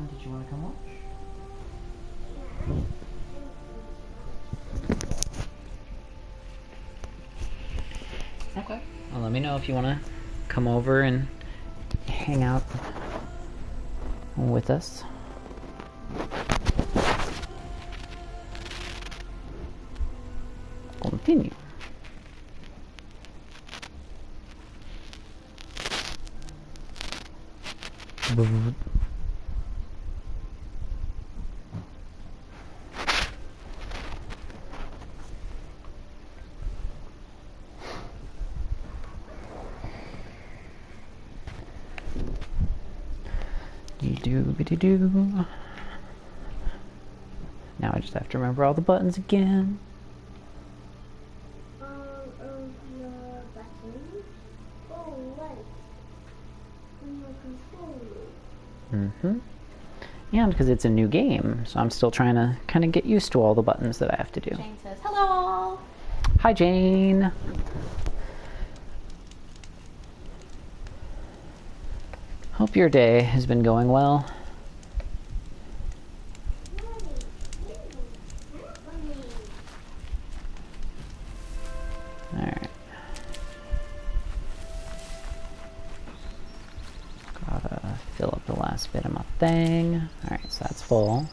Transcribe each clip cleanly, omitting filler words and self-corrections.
Did you want to come watch? Okay. Well, let me know if you want to come over and hang out with us. Continue. Do. Now I just have to remember all the buttons again. And because it's a new game, so I'm still trying to kind of get used to all the buttons that I have to do. Jane says, hello! Hi, Jane! Hope your day has been going well. Alright. Gotta fill up the last bit of my thing. Alright, so that's full.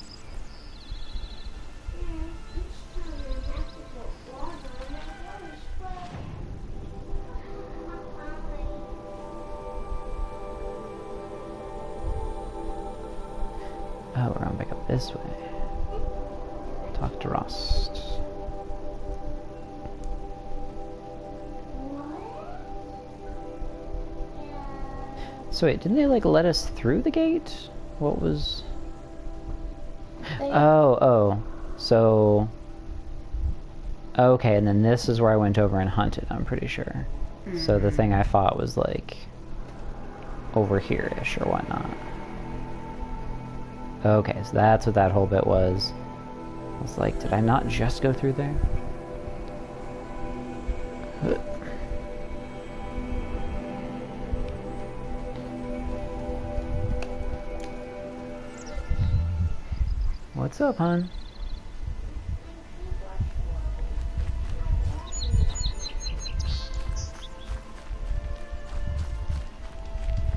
Oh, we're going back up this way. Talk to Rost. So wait, didn't they like let us through the gate? What was... Oh. So... Okay, and then this is where I went over and hunted, I'm pretty sure. Mm-hmm. So the thing I fought was like... over here-ish or whatnot. Okay, so that's what that whole bit was. I was like, did I not just go through there? What's up, hon?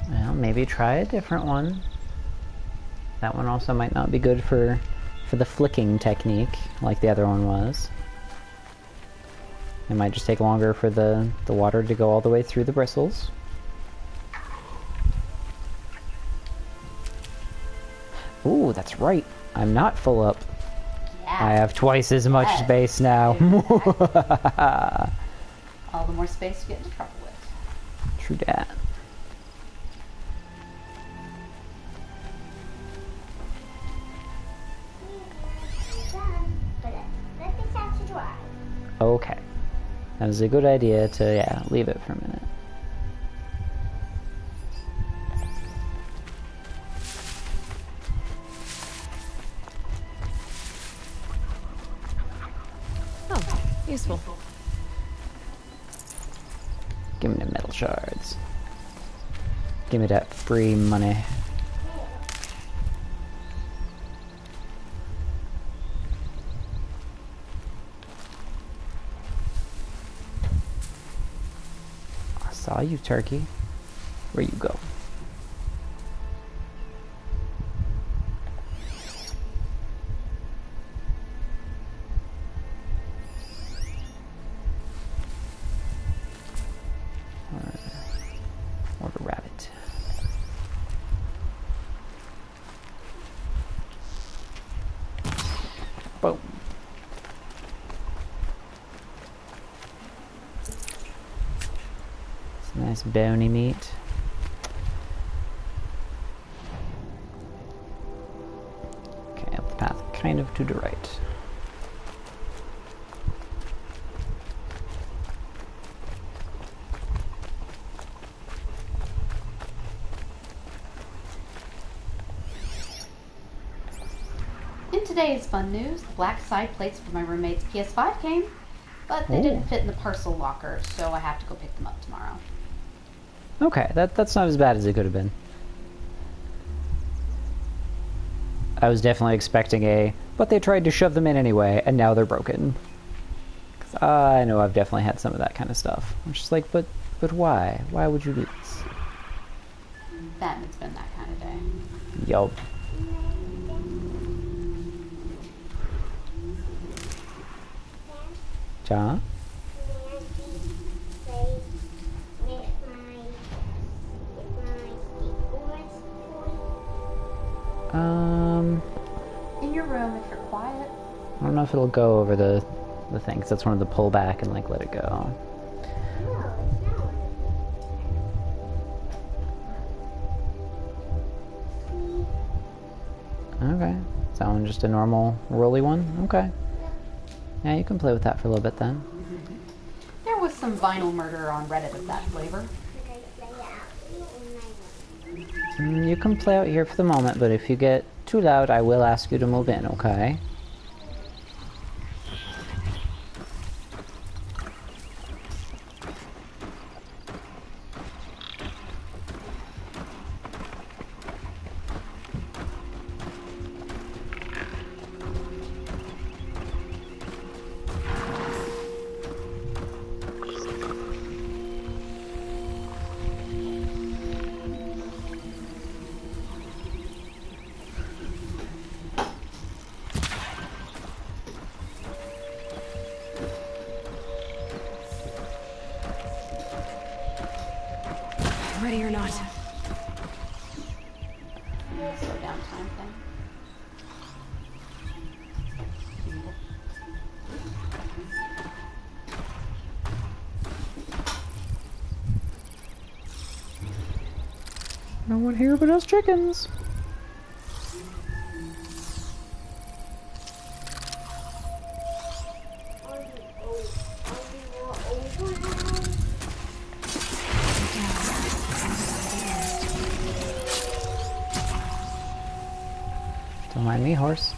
Well, maybe try a different one. That one also might not be good for the flicking technique, like the other one was. It might just take longer for the water to go all the way through the bristles. Ooh, that's right. I'm not full up. Yeah. I have twice as much space now. All the more space you get into trouble with. True that. Okay. That was a good idea to, yeah, leave it for a minute. Oh, useful. Give me the metal shards. Give me that free money. Saw you, turkey. Where you go? Or a rabbit. Boom. Nice bony meat. Okay, up the path kind of to the right. In today's fun news, the black side plates for my roommate's PS5 came, but they didn't fit in the parcel locker, so I have to go pick them up tomorrow. Okay, that's not as bad as it could have been. I was definitely expecting but they tried to shove them in anyway, and now they're broken. 'Cause I know I've definitely had some of that kind of stuff. I'm just like, but why? Why would you do this? Batman's been that kind of day. Yup. Ja? In your room, if you're quiet. I don't know if it'll go over the thing, because that's one of the pull back and like let it go. Okay. Is that one just a normal rolly one? Okay. Yeah, you can play with that for a little bit then. There was some vinyl murder on Reddit of that flavor. You can play out here for the moment, but if you get too loud, I will ask you to move in, okay? Ready or not. Slow down time thing. No one here but us chickens. Don't mind me, horse.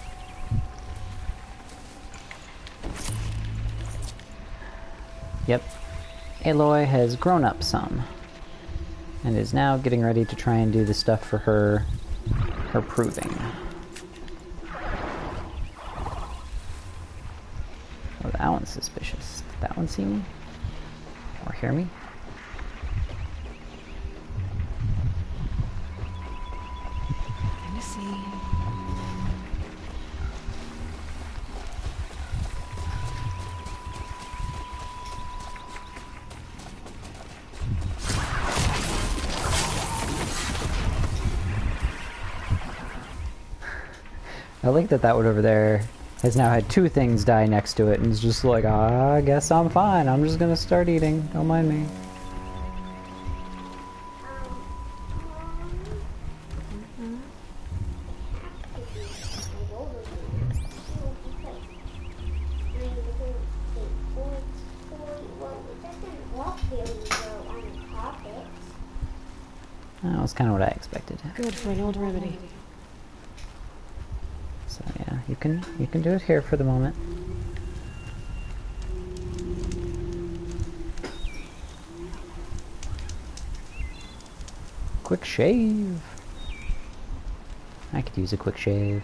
Yep. Aloy has grown up some. And is now getting ready to try and do the stuff for her proving. Oh, that one's suspicious. Did that one see me? Or hear me? Let me see. I like that one over there has now had two things die next to it and is just like, I guess I'm fine. I'm just gonna start eating. Don't mind me. That was kind of what I expected. Good for an old remedy. So yeah, you can do it here for the moment. Quick shave. I could use a quick shave.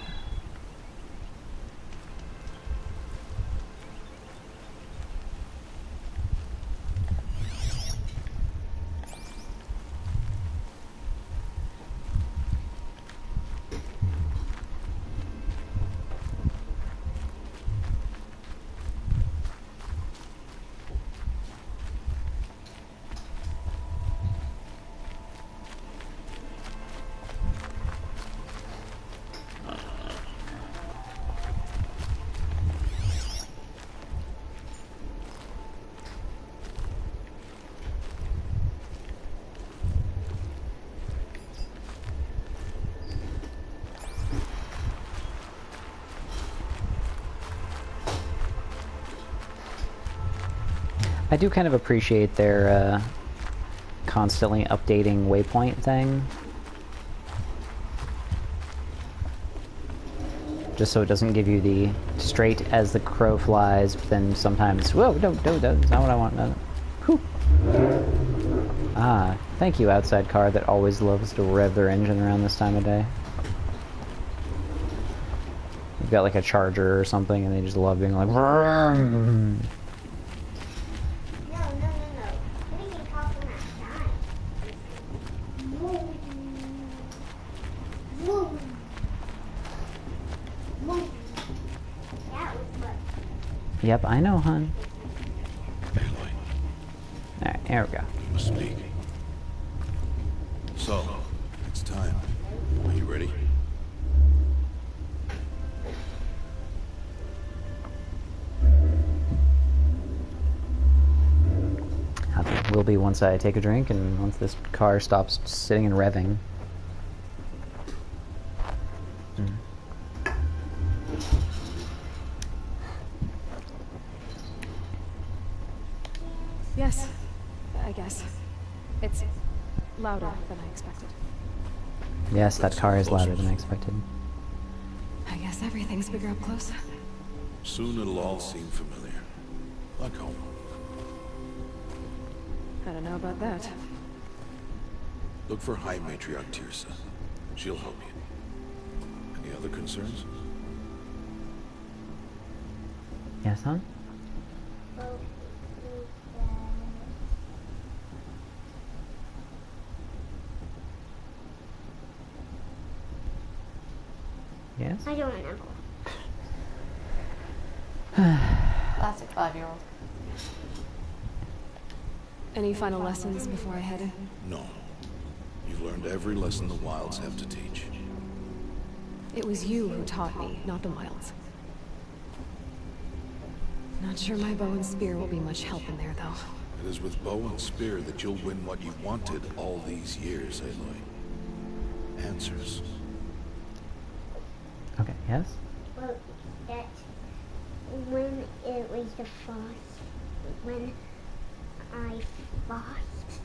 I do kind of appreciate their constantly updating waypoint thing. Just so it doesn't give you the straight as the crow flies, but then sometimes, whoa, no, that's not what I want. No. Whew. Ah, thank you, outside car that always loves to rev their engine around this time of day. You've got like a charger or something, and they just love being like. "Vroom." No. We can talk from outside. Vroom. Vroom. Vroom. That was what. Yep, I know, hun. Aloy, Alright, here we go. we must speak. So, it's time. Are you ready? I think it will be once I take a drink and once this car stops sitting and revving. Yes, I guess. It's louder than I expected. Yes, that car is louder than I expected. I guess everything's bigger up close. Soon it'll all seem familiar. Like home. I don't know about that. Look for High Matriarch Tirsa. She'll help you. Any other concerns? Yes, hon? Well, Yes? I don't remember. Classic 5-year-old. Any final lessons before I head in? No. You've learned every lesson the Wilds have to teach. It was you who taught me, not the Wilds. Not sure my bow and spear will be much help in there, though. It is with bow and spear that you'll win what you wanted all these years, Aloy. Answers. Okay, yes? Well, that when it was the first, when I fast,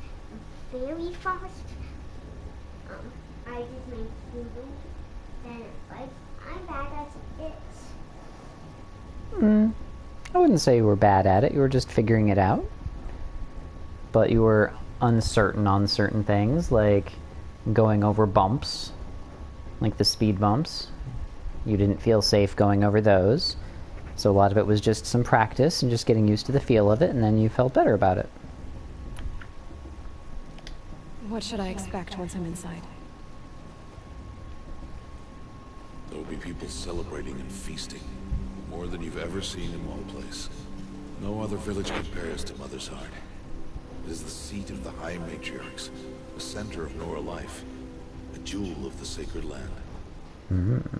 very fast, I just made food, then like, I'm bad at it. I wouldn't say you were bad at it, you were just figuring it out. But you were uncertain on certain things, like going over bumps, like the speed bumps. You didn't feel safe going over those. So a lot of it was just some practice and just getting used to the feel of it, and then you felt better about it. What should I expect once I'm inside? There will be people celebrating and feasting. More than you've ever seen in one place. No other village compares to Mother's Heart. It is the seat of the High Matriarchs, the center of Nora life, a jewel of the sacred land.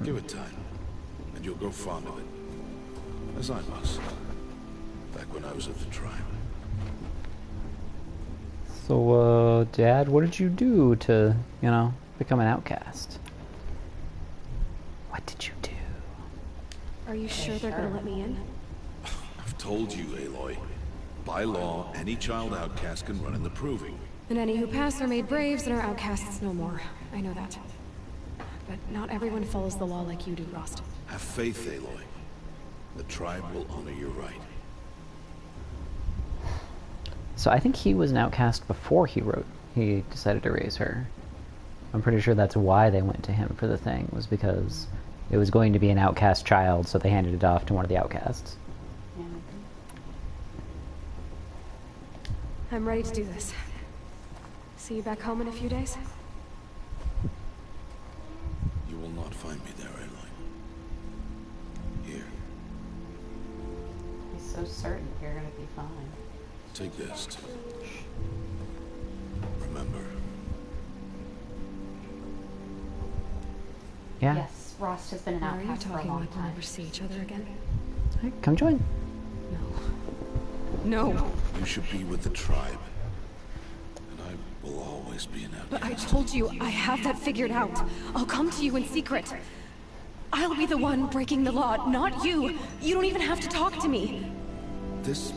Give it time, and you'll grow fond of it. As I was, back when I was of the tribe. So, Dad, what did you do to, become an outcast? What did you do? Are you sure they're gonna let me in? I've told you, Aloy. By law, any child outcast can run in the proving. And any who pass are made braves and are outcasts no more. I know that. But not everyone follows the law like you do, Rost. Have faith, Aloy. The tribe will honor your right. So I think he was an outcast before he decided to raise her. I'm pretty sure that's why they went to him for the thing, was because it was going to be an outcast child, so they handed it off to one of the outcasts. Yeah. I'm ready to do this. See you back home in a few days? You will not find me there, Aloy. Here, He's so certain you're gonna be fine. take this. Remember, Yeah? Yes, Rost has been an Are you outcast for a talking long like we'll time. never see each other again? Hey, come join. No. you should be with the tribe. And I will always be an But I outcast. told you, I have that figured out. I'll come to you in secret. I'll be the one breaking the law, not you. You don't even have to talk to me. This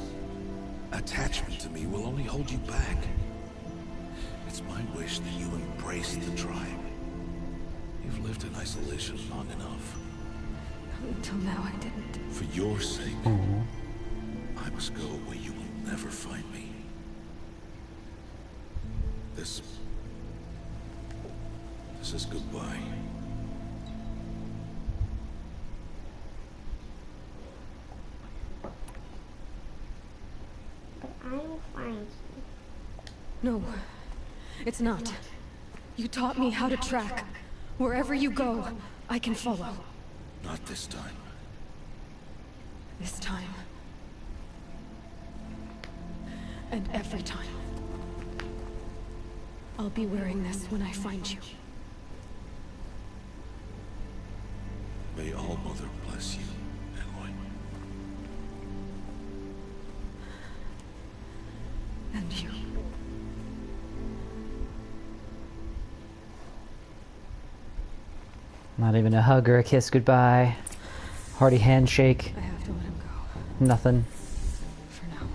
attachment to me will only hold you back. It's my wish that you embrace the tribe. You've lived in isolation long enough. Until now, I didn't. For your sake, I must go where you will never find me. This is goodbye. I'll find you. No, it's not. You taught me how to track. Wherever you go, I can follow. Not this time. This time. And every time. I'll be wearing this when I find you. May All Mother bless you, Aloy. And you. Not even a hug or a kiss goodbye. Hearty handshake. I have to let him go. Nothing. For now.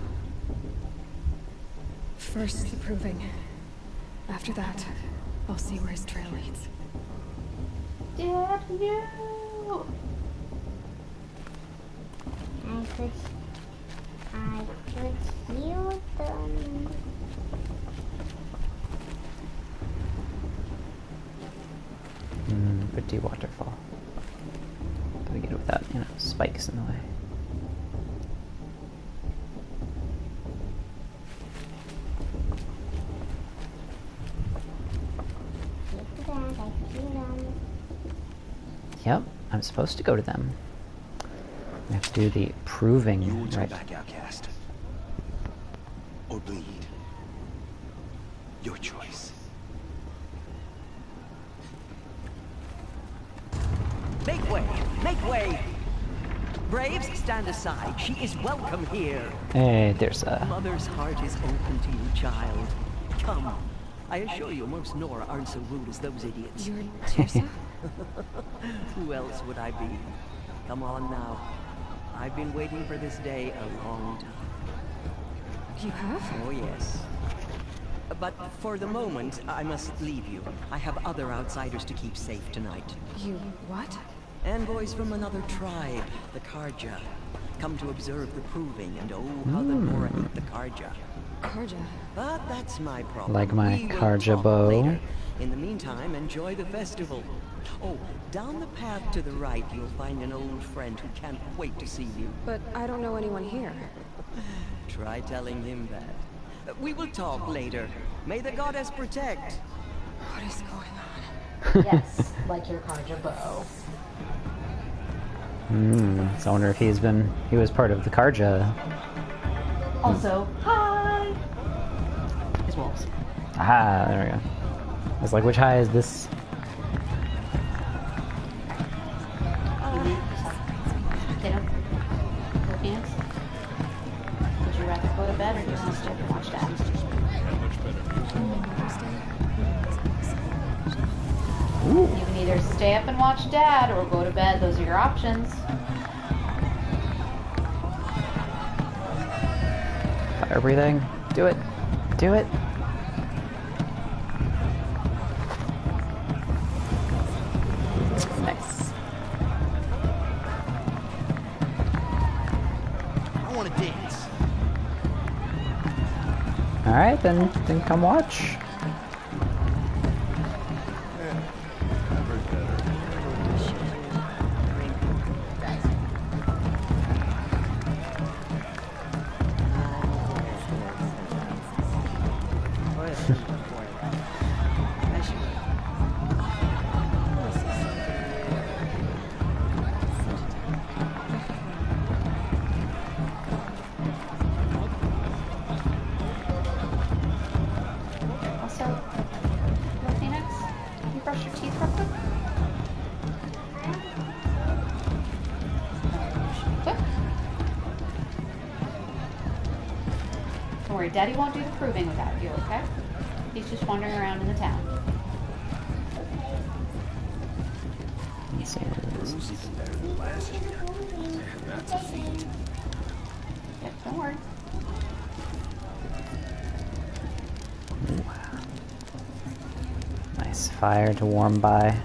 First the proving. After that, I'll see where his trail leads. Dad, no! I could heal them. Pretty waterfall. Gotta get it without, spikes in the way. Yep, I'm supposed to go to them. I have to do the proving, You will turn right? back, outcast. Or bleed. Your choice. Make way! Make way! Braves, stand aside. She is welcome here. Hey, there's a... Mother's heart is open to you, child. Come. I assure you, most Nora aren't so rude as those idiots. You're Tirsa? Who else would I be? Come on now. I've been waiting for this day a long time. You have? Oh, yes. But for the moment, I must leave you. I have other outsiders to keep safe tonight. You what? Envoys from another tribe, the Karja. Come to observe the proving, and oh, how the Nora hate the Karja. Karja. But that's my problem. Like my We will Karja talk bow. later. In the meantime, enjoy the festival. Oh, down the path to the right, you'll find an old friend who can't wait to see you. But I don't know anyone here. Try telling him that. We will talk later. May the goddess protect. What is going on? Yes, like your Karja bow. So I wonder if he was part of the Karja. Also, hi! His wolves. Ah, there we go. I was like, which high is this? They don't. Philippines? Would you rather go to bed or do you want to stay up and watch Dad? You can either stay up and watch Dad or go to bed. Those are your options. Fire breathing. Do it. Do it. Nice. I want to dance. Alright, then come watch. Also, hello, Phoenix. You brush your teeth real quick? Quick. Don't worry, Daddy won't do the proving without you, okay? He's just wandering around in the town. Let's see what it is. Even better than last year. Man, that's a feat. Yep, don't worry. Nice fire to warm by.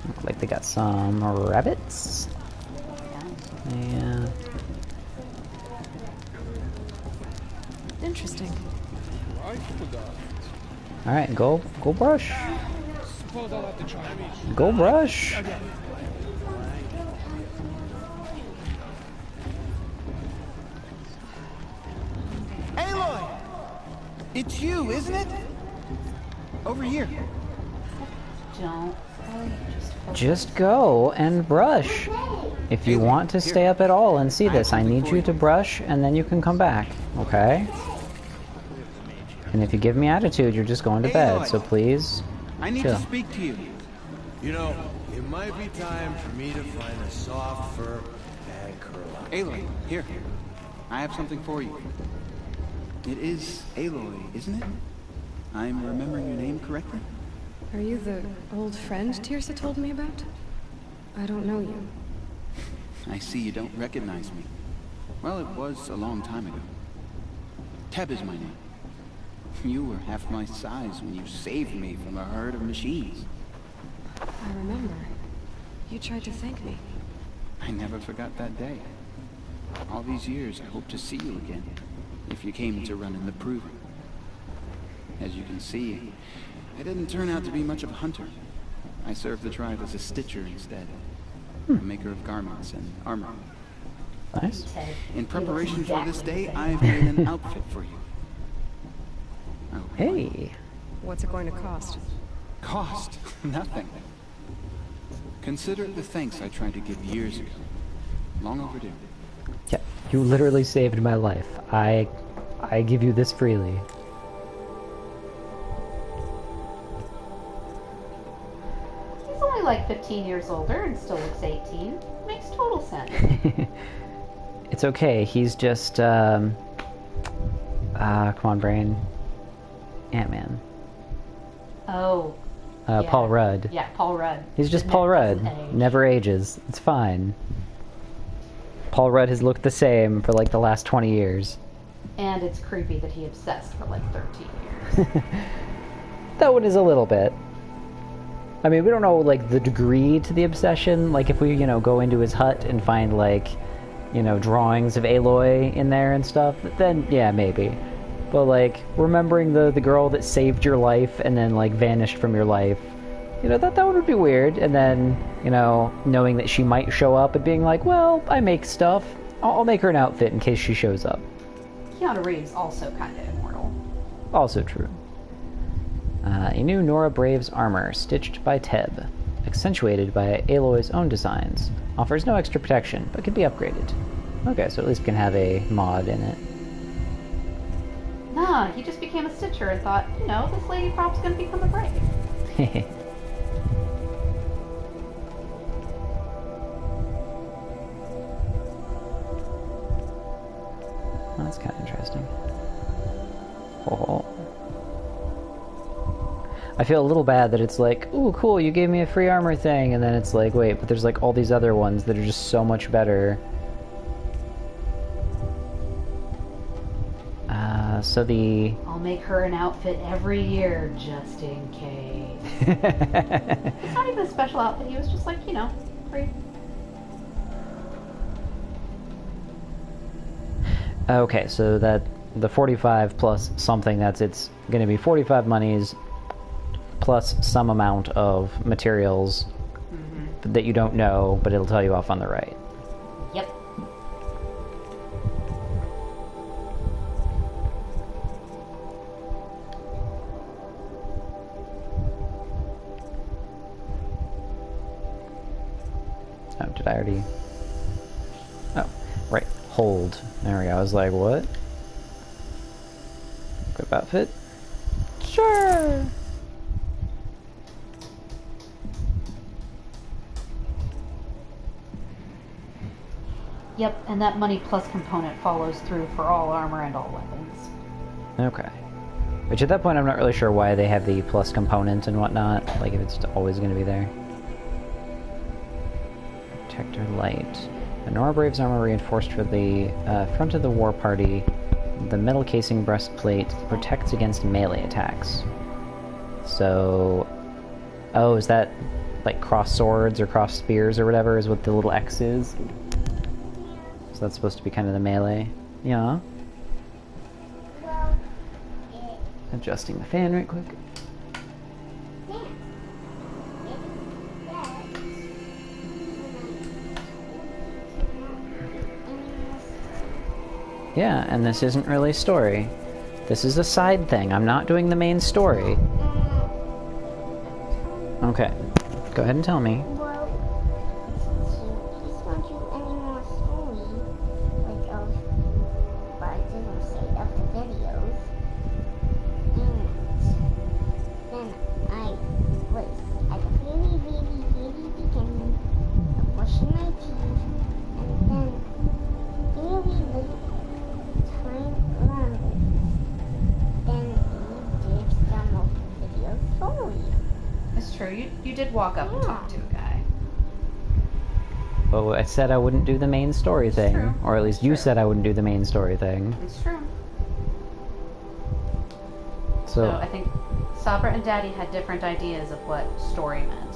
Look like they got some rabbits. Yeah. Interesting. Alright, go brush. Go brush. It's you, isn't it? Over here. Don't. Just go and brush. If you want to stay up at all and see this, I need you to brush, and then you can come back, okay? And if you give me attitude, you're just going to bed, so please, I need chill. to speak to you. You know, it might be time for me to find a soft fur bag curl up. Aloy, here. I have something for you. It is Aloy, isn't it? I'm remembering your name correctly? Are you the old friend Tirsa told me about? I don't know you. I see you don't recognize me. Well, it was a long time ago. Teb is my name. You were half my size when you saved me from a herd of machines. I remember. You tried to thank me. I never forgot that day. All these years, I hope to see you again, if you came to run in the proving. As you can see, I didn't turn out to be much of a hunter. I served the tribe as a stitcher instead. A maker of garments and armor. Nice. In preparation for this day, I've made an outfit for you. I hope you like it. Hey. What's it going to cost? Cost? Nothing. Consider it the thanks I tried to give years ago. Long overdue. Yeah, you literally saved my life. I give you this freely. He's only like 15 years older and still looks 18. Makes total sense. It's okay, he's just, come on, brain. Ant-Man. Oh. Yeah. Paul Rudd. Yeah, Paul Rudd. He's just His Paul neck doesn't Rudd. age. Never ages. It's fine. Paul Rudd has looked the same for like the last 20 years. And it's creepy that he obsessed for like 13 years. That one is a little bit. I mean, we don't know, like, the degree to the obsession. Like, if we, you know, go into his hut and find, like, you know, drawings of Aloy in there and stuff, then, yeah, maybe. But, like, remembering the girl that saved your life and then, like, vanished from your life, you know, that one would be weird. And then, you know, knowing that she might show up and being like, well, I make stuff. I'll make her an outfit in case she shows up. Keanu Reeves also kind of immortal. Also true. A new Nora Brave's armor, stitched by Teb, accentuated by Aloy's own designs, offers no extra protection, but can be upgraded. Okay, so at least we can have a mod in it. Nah, he just became a stitcher and thought, you know, this lady prop's gonna become a brave. That's kind of interesting. Oh. I feel a little bad that it's like, ooh, cool, you gave me a free armor thing, and then it's like, wait, but there's like all these other ones that are just so much better. So the... I'll make her an outfit every year, just in case. It's not even a special outfit, he was just like, you know, free. Okay, so that the 45 plus something, it's going to be 45 monies plus some amount of materials that you don't know, but it'll tell you off on the right. Yep. Oh, did I already... Oh, right. Hold. There we go. I was like, what? Good outfit? Sure! Yep, and that money plus component follows through for all armor and all weapons. Okay. Which at that point I'm not really sure why they have the plus component and whatnot. Like if it's always going to be there. Protector light. The Nora Brave's armor reinforced for the front of the war party. The metal casing breastplate protects against melee attacks. So... Oh, is that like cross swords or cross spears or whatever is what the little X is? So that's supposed to be kind of the melee. Yeah. Well, Adjusting the fan right quick. Yeah, and this isn't really story. This is a side thing. I'm not doing the main story. Okay. Go ahead and tell me. Well, since you just want you any more stories, like of, but I didn't say of the videos, and then I was at the really, really, really beginning of brushing my teeth, and then really late time around, then we did some of the video stories. It's true. You did walk up and talk to a guy. But I said I wouldn't do the main story thing. true. Or at least you said I wouldn't do the main story thing. It's true. So, So I think Sabra and Daddy had different ideas of what story meant.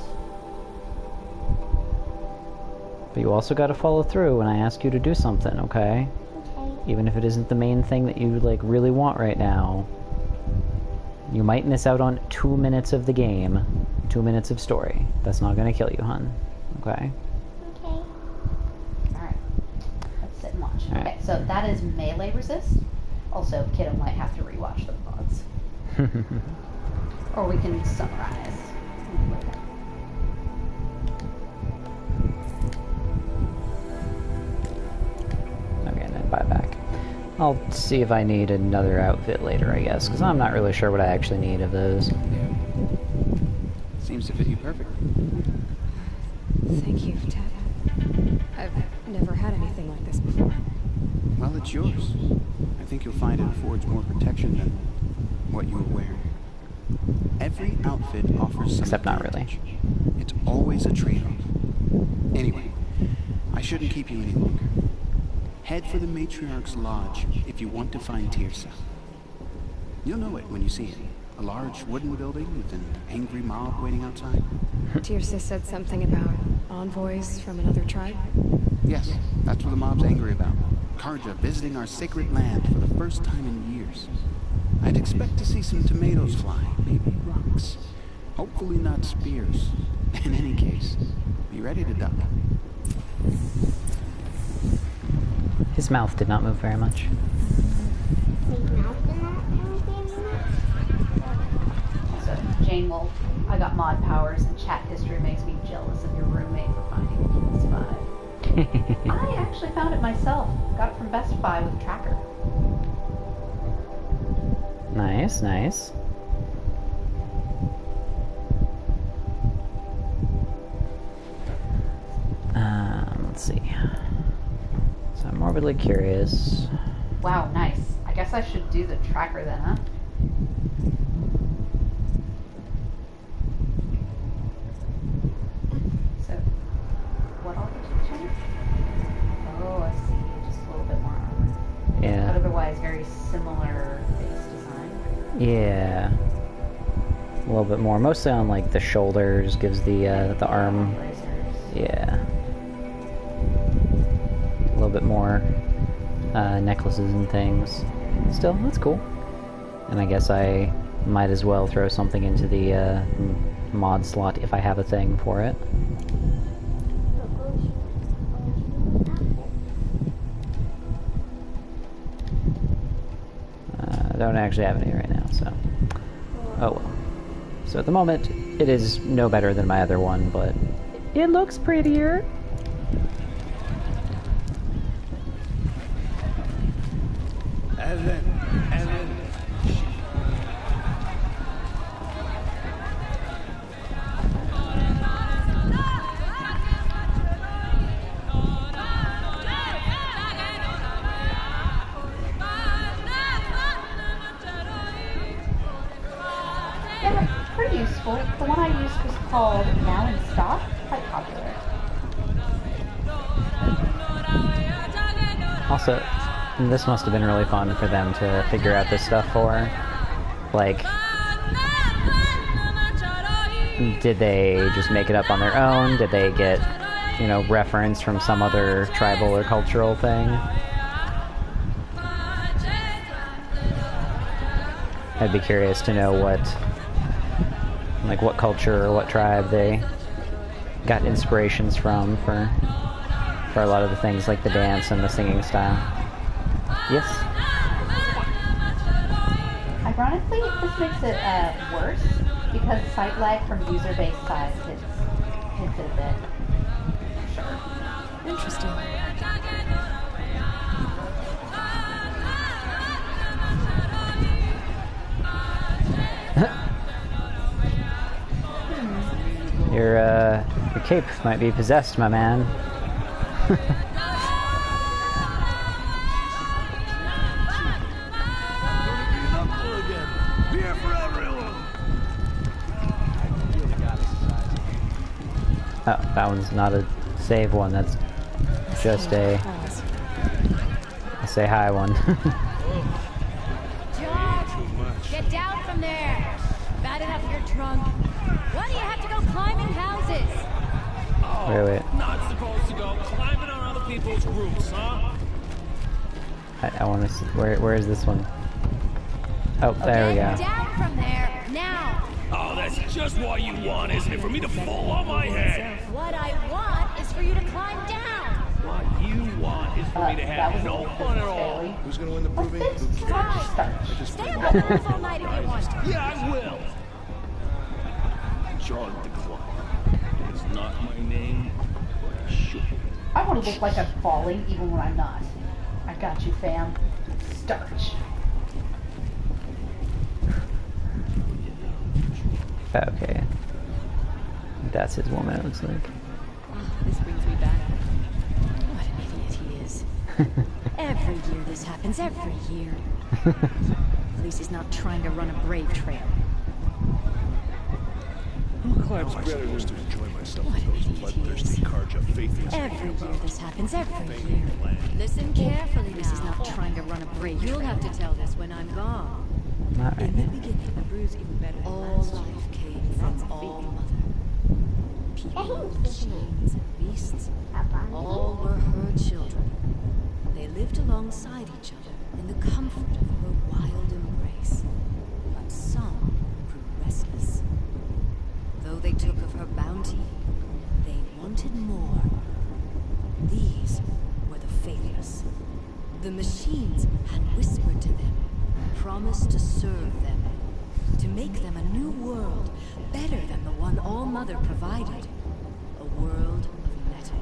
but you also got to follow through when I ask you to do something, okay? Okay. Even if it isn't the main thing that you like really want right now. You might miss out on 2 minutes of the game, 2 minutes of story. That's not gonna kill you, hun. Okay? Okay. Alright. Let's sit and watch. Alright. Okay, so that is melee resist. Also, Kiddo might have to rewatch the VODs. Or we can summarize. Okay, and then buy back. I'll see if I need another outfit later, I guess, because I'm not really sure what I actually need of those. Yeah. Seems to fit you perfectly. Thank you, Ted. I've never had anything like this before. Well, it's yours. I think you'll find it affords more protection than what you were wearing. Every outfit offers some Except not really. advantage. It's always a trade-off. Anyway, I shouldn't keep you any longer. Head for the Matriarch's Lodge if you want to find Tirsa. You'll know it when you see it. A large wooden building with an angry mob waiting outside. Tirsa said something about envoys from another tribe. Yes, that's what the mob's angry about. Karja visiting our sacred land for the first time in years. I'd expect to see some tomatoes fly, maybe rocks. Hopefully not spears. In any case, be ready to duck. His mouth did not move very much. His mouth did not move very much. So, Jane Wolf, I got mod powers, and chat history makes me jealous of your roommate for finding a PS5. I actually found it myself. Got it from Best Buy with a tracker. Nice, nice. Let's see. So I'm morbidly curious. Wow, nice. I guess I should do the tracker then, huh? So, what all did you change? Oh, I see. Just a little bit more armor. But Yeah. otherwise, very similar base design. Yeah. A little bit more. Mostly on like the shoulders, gives the arm. Bracers. Yeah. A little bit more necklaces and things. Still, that's cool. And I guess I might as well throw something into the mod slot if I have a thing for it. I don't actually have any right now, so... Oh well. So at the moment, it is no better than my other one, but it looks prettier. Evan. Yeah, pretty useful. The one I used was called Now in Stock. Quite popular. Also, this must have been really fun for them to figure out this stuff for. Like, did they just make it up on their own? Did they get, you know, reference from some other tribal or cultural thing? I'd be curious to know what culture or what tribe they got inspirations from for a lot of the things, like the dance and the singing style. Yes? Honestly, this makes it worse because sight lag from user-based size hits it a bit. For sure. Interesting. Your cape might be possessed, my man. Oh, that one's not a save one, that's just a say hi one. George, get down from there. Bad enough you're drunk. Why do you have to go climbing houses? Wait. Not supposed to go climbing on other people's roofs, huh? I want to see, where is this one? Oh, there we Get go. down from there, now. Oh, that's just what you want, isn't it? For me to fall on my head. What I want is for you to climb down. What you want is for me to That was have no fun at all. Who's gonna win the proving? Who cares? Stay up on the roof all night if you want to. Yeah, I will. John the Climb. It's not my name, but I should. I want to look like I'm falling even when I'm not. I got you, fam. Starch. Okay. That's his woman, it looks like. Oh, this brings me back. What an idiot he is. Every year this happens, every year. At least he's not trying to run a brave trail. Who climbs I better supposed than to enjoy myself What with an those idiot he bloodthirsty is. Karja faithless. Every year this happens, every year. Listen carefully now. This is not trying to run a brave trail. You'll have to tell this when I'm gone. Not right In the now. beginning, the bruise even better. All life came from All Mother. People, machines, and beasts, all were her children. They lived alongside each other in the comfort of her wild embrace. But some grew restless. Though they took of her bounty, they wanted more. These were the faithless. The machines had whispered to them, promised to serve them, to make them a new world, better than the one All Mother provided. A world of metal.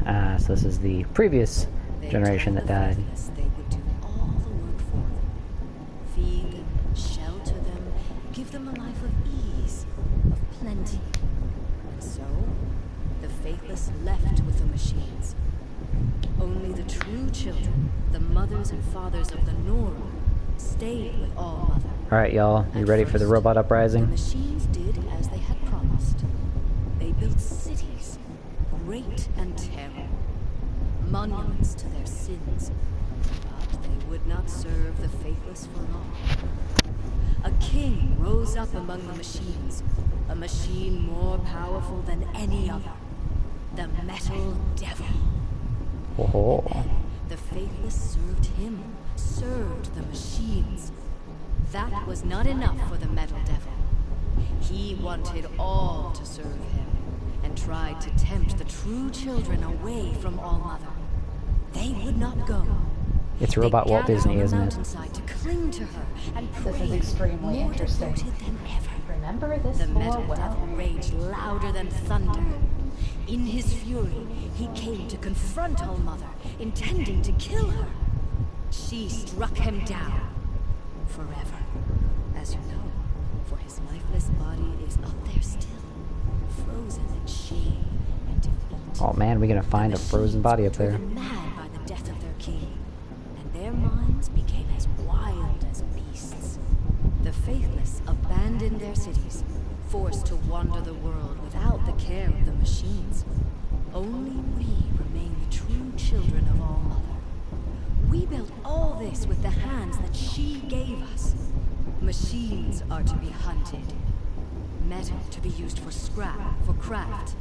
Ah, so this is the previous They generation told that the died. faithless they would do all the work for them. Feed them, shelter them, give them a life of ease, of plenty. And so, the faithless left with the machines. Only the true children, the mothers and fathers of the Nora, stayed with All Mother. Alright, y'all, you ready for the robot The uprising? machines did as they had promised. They built cities, great and terrible, monuments to their sins. But they would not serve the faithless for long. A king rose up among the machines, a machine more powerful than any other. The Metal Devil. Oh, The faithless served him, served the machines. That was not enough for the Metal Devil. He wanted all to serve him, and tried to tempt the true children away from All Mother. They would not go. it's Robot They Walt gathered Disney, on the isn't it? mountainside to cling to her and This is pray, extremely more interesting. devoted than ever. Remember this The more Metal well. Devil raged louder than thunder. In his fury, he came to confront All Mother, intending to kill her. She struck him down. Forever. As you know, for his lifeless body is up there still, frozen in shame and defeat. Oh man, we're gonna find a frozen body up there. Driven mad by the death of their king, and their minds became as wild as beasts. The faithless abandoned their cities, forced to wander the world without the care of the machines. Only we remain the true children of All Mother. We built all this with the hands that she gave us. Machines are to be hunted. Metal to be used for scrap, for craft.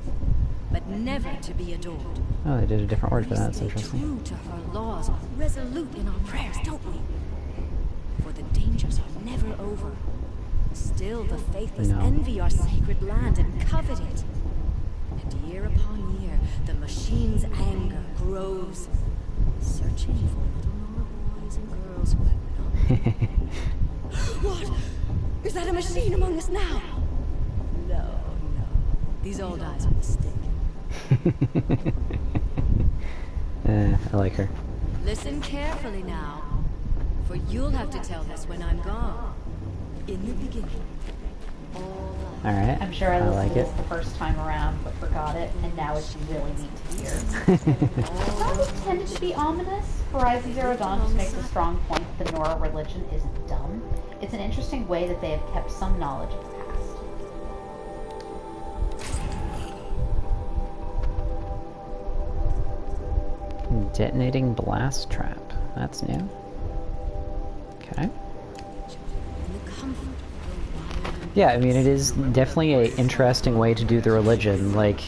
But never to be adored. Oh, they did a different word for We that, that's stay interesting. true to her laws, resolute in our prayers, don't we? For the dangers are never over. Still, the faithless No. envy our sacred land and covet it. And year upon year, the machine's anger grows, searching for little Nora boys and girls who have not. What? Is that a machine among us now? No, no. These old eyes are a mistake. I like her. Listen carefully now, for you'll have to tell this when I'm gone. In the beginning, all Alright, I'm sure I I listened like to it. this the first time around, but forgot it, and now it's really neat to hear. Songs tended to be ominous. Horizon Zero Dawn just makes a strong point that the Nora religion isn't dumb. It's an interesting way that they have kept some knowledge of the past. Detonating blast trap. That's new. Okay. Yeah, I mean, it is definitely an interesting way to do the religion. Like,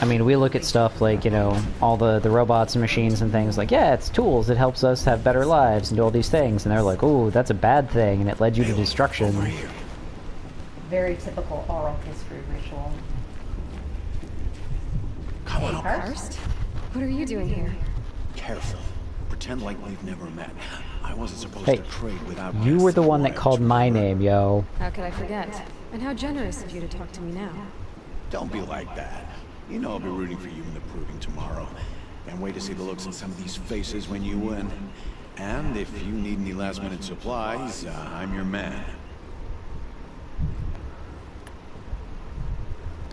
I mean, we look at stuff like, you know, all the robots and machines and things like, yeah, it's tools, it helps us have better lives and do all these things. And they're like, oh, that's a bad thing, and it led you to destruction. Very typical oral history ritual. Come Hey, on, Karst? What are you doing here? careful. Pretend like we've never met. I wasn't supposed Hey, to trade without you were the one that voyage, called my remember? name, yo. How could I forget? And how generous of you to talk to me now. Don't be like that. You know I'll be rooting for you in the proving tomorrow. Can't wait to see the looks on some of these faces when you win. And if you need any last-minute supplies, I'm your man.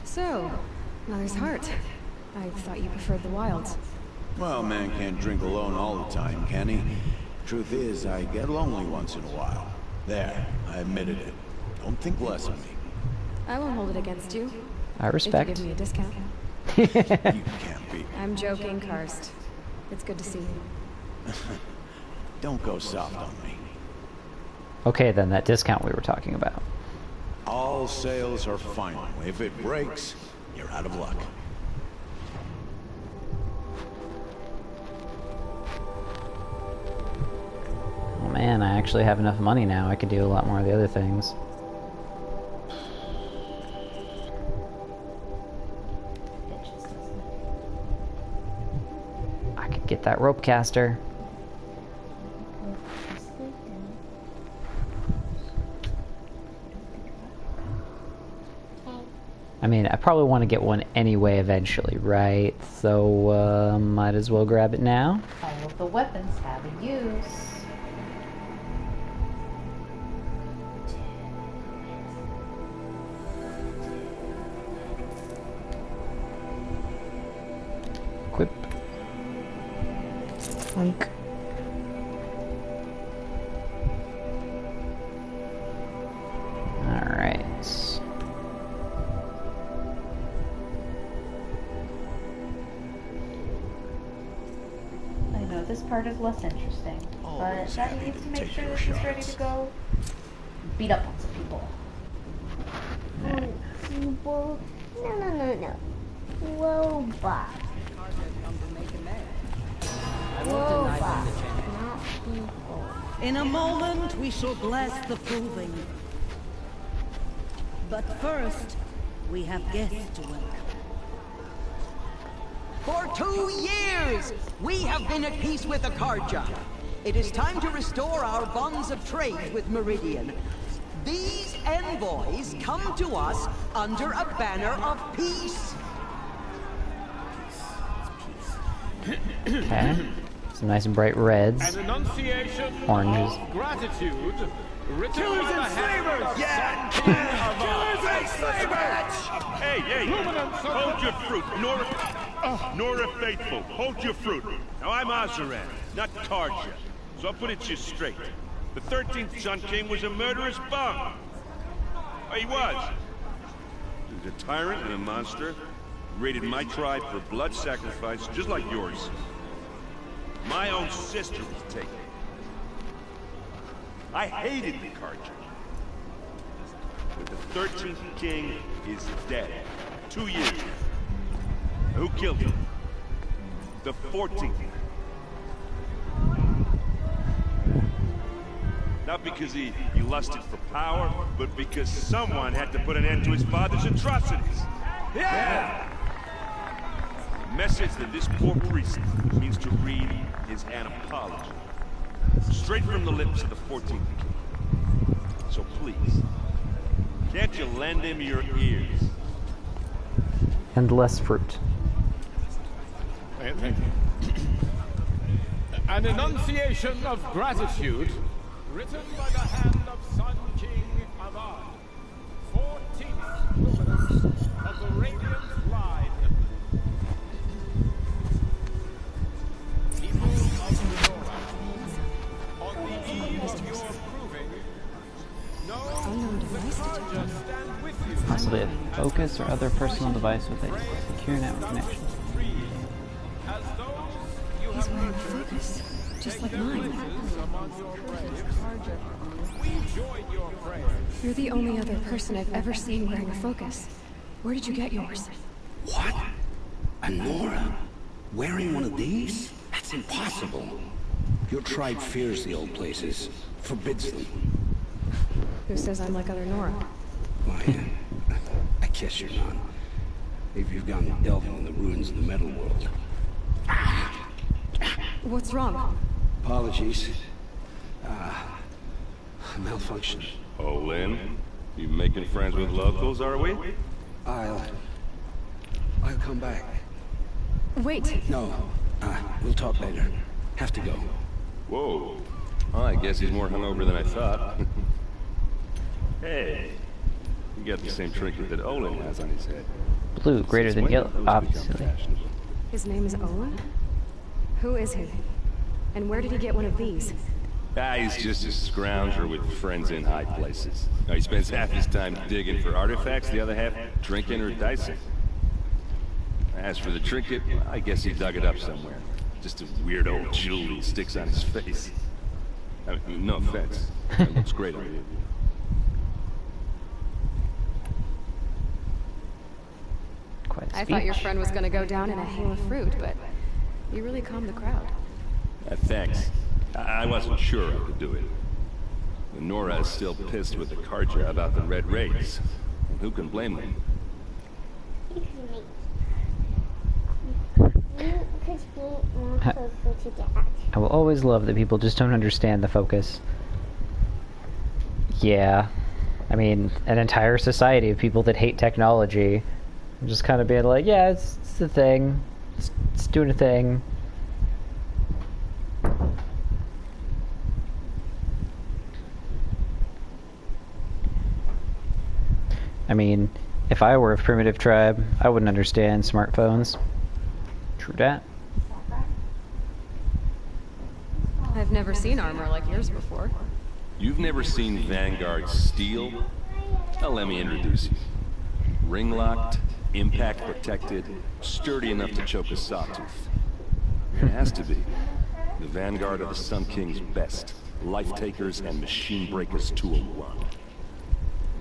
So, Mother's Heart. I thought you preferred the wilds. Well, man can't drink alone all the time, can he? Truth is, I get lonely once in a while. There, I admitted it. Don't think less of me. I won't hold it against you. I respect. If you give me a discount. You can't be. I'm joking, Karst. It's good to see you. Don't go soft on me. Okay, then, that discount we were talking about. All sales are final. If it breaks, you're out of luck. Oh man, I actually have enough money now. I could do a lot more of the other things. I could get that rope caster. I mean, I probably want to get one anyway eventually, right? So, might as well grab it now. All of the weapons have a use. Equip. Funk. Alright. I know this part is less interesting, but Always that happy needs to to make take sure your this is ready shots. to go. Beat up on some people. People. No. Robot. Robot, not people. In a moment, we shall bless the proving. But first, we have guests to welcome. For 2 years, we have been at peace with Akarja. It is time to restore our bonds of trade with Meridian. These envoys come to us under a banner of peace. Okay. Some nice and bright reds. An enunciation Oranges. of gratitude written Killers by the and hand slavers! of the Yeah! Killers and slavers! Hey, hold your fruit. Nora Faithful, hold your fruit. Now, I'm Azaran, not Karja, so I'll put it to you straight. The 13th Sun King was a murderous bum. Oh, he was. He was a tyrant and a monster. Raided my tribe for blood sacrifice, just like yours. My own sister was taken. I hated the Karja. But the 13th King is dead. 2 years. Who killed him? The 14th. Not because he lusted for power, but because someone had to put an end to his father's atrocities. Yeah! The message that this poor priest means to read is an apology. Straight from the lips of the 14th King. So please, Can't you lend him your ears? And less fruit. Thank you. An enunciation of gratitude written by the hand of Sun King Avad, 14th luminous of the Radiant Line. People of Nora, on the eve of your proving, know the Carja stand with you. Possibly a focus or other personal device with a secure network connection. He's wearing a focus, just like mine. You're the only other person I've ever seen wearing a focus. Where did you get yours? What? A Nora? Wearing one of these? That's impossible. Your tribe fears the old places, forbids them. Who says I'm like other Nora? Why, I guess you're not. Maybe you've gone delving in the ruins of the metal world. What's wrong? Apologies. Malfunction. Olin, you making friends with locals, are we? I'll come back. Wait. No, we'll talk later. Have to go. Whoa. Well, I guess he's more hungover than I thought. Hey, you got the same trinket that Olin has on his head. Blue, greater than yellow, obviously. His name is Owen? Who is he? And where did he get one of these? He's just a scrounger with friends in high places. He spends half his time digging for artifacts, the other half drinking or dicing. As for the trinket, I guess he dug it up somewhere. Just a weird old jewel he sticks on his face. I mean, no offense. It looks great on you. I thought your friend was gonna go down in a hail of fruit, but you really calmed the crowd. Thanks. I wasn't sure I could do it. Nora is still pissed with the Carja about the Red Raids. And who can blame them? I will always love that people just don't understand the focus. Yeah. I mean, an entire society of people that hate technology. Just kind of being like, yeah, it's a thing. It's doing a thing. I mean, if I were a primitive tribe, I wouldn't understand smartphones. True that. I've never seen armor like yours before. You've never seen Vanguard steel? Well, let me introduce you. Ring-locked, impact-protected, sturdy enough to choke a sawtooth. It has to be. The Vanguard of the Sun King's best. Life-takers and machine-breakers to a one.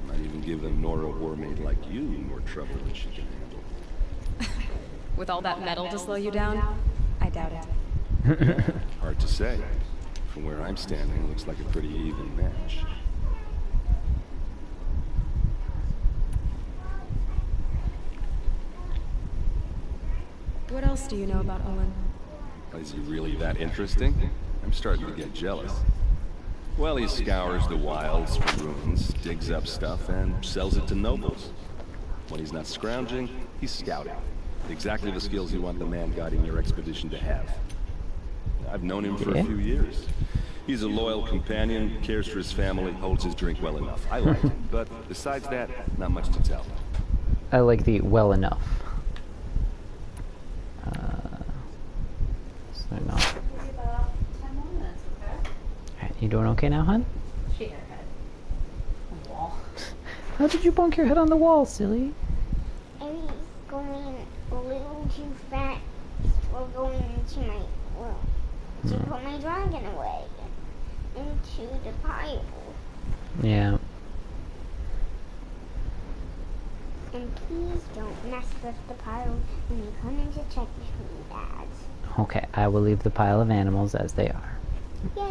Might even give a Nora warmaid like you more trouble than she can handle. With all that metal to slow you down? I doubt it. Yeah, hard to say. From where I'm standing, looks like a pretty even match. What else do you know about Owen? Is he really that interesting? I'm starting to get jealous. Well, he scours the wilds for ruins, digs up stuff, and sells it to nobles. When he's not scrounging, he's scouting. Exactly the skills you want the man guiding your expedition to have. I've known him for a few years. He's a loyal companion, cares for his family, holds his drink well enough. I like him, but besides that, not much to tell. I like the well enough. So not. You doing okay now, hon? She hit her head on the wall. How did you bonk your head on the wall, silly? I was going a little too fast for going into my room to put my dragon away into the pile. Yeah. And please don't mess with the pile when you come in to check between dads. Okay, I will leave the pile of animals as they are. Yay!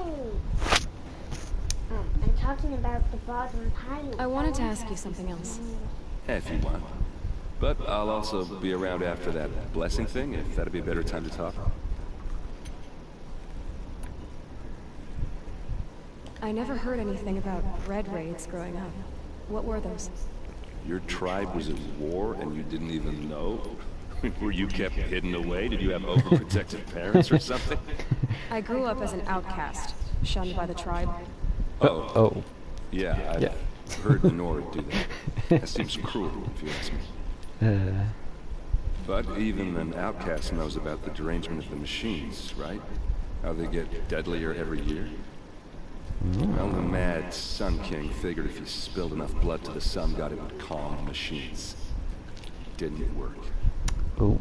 I'm talking about the bottom pile. I wanted to ask you something else. If you want. But I'll also be around after that blessing thing, if that'd be a better time to talk. I never heard anything about red raids growing up. What were those? Your tribe was at war and you didn't even know? Were you kept hidden away? Did you have overprotective parents or something? I grew up as an outcast, shunned by the tribe. Oh. Yeah, I've heard Nora do that. That seems cruel, if you ask me. But even an outcast knows about the derangement of the machines, right? How they get deadlier every year. Well, the mad Sun King figured if he spilled enough blood to the sun god, it would calm the machines. Didn't work. Ooh.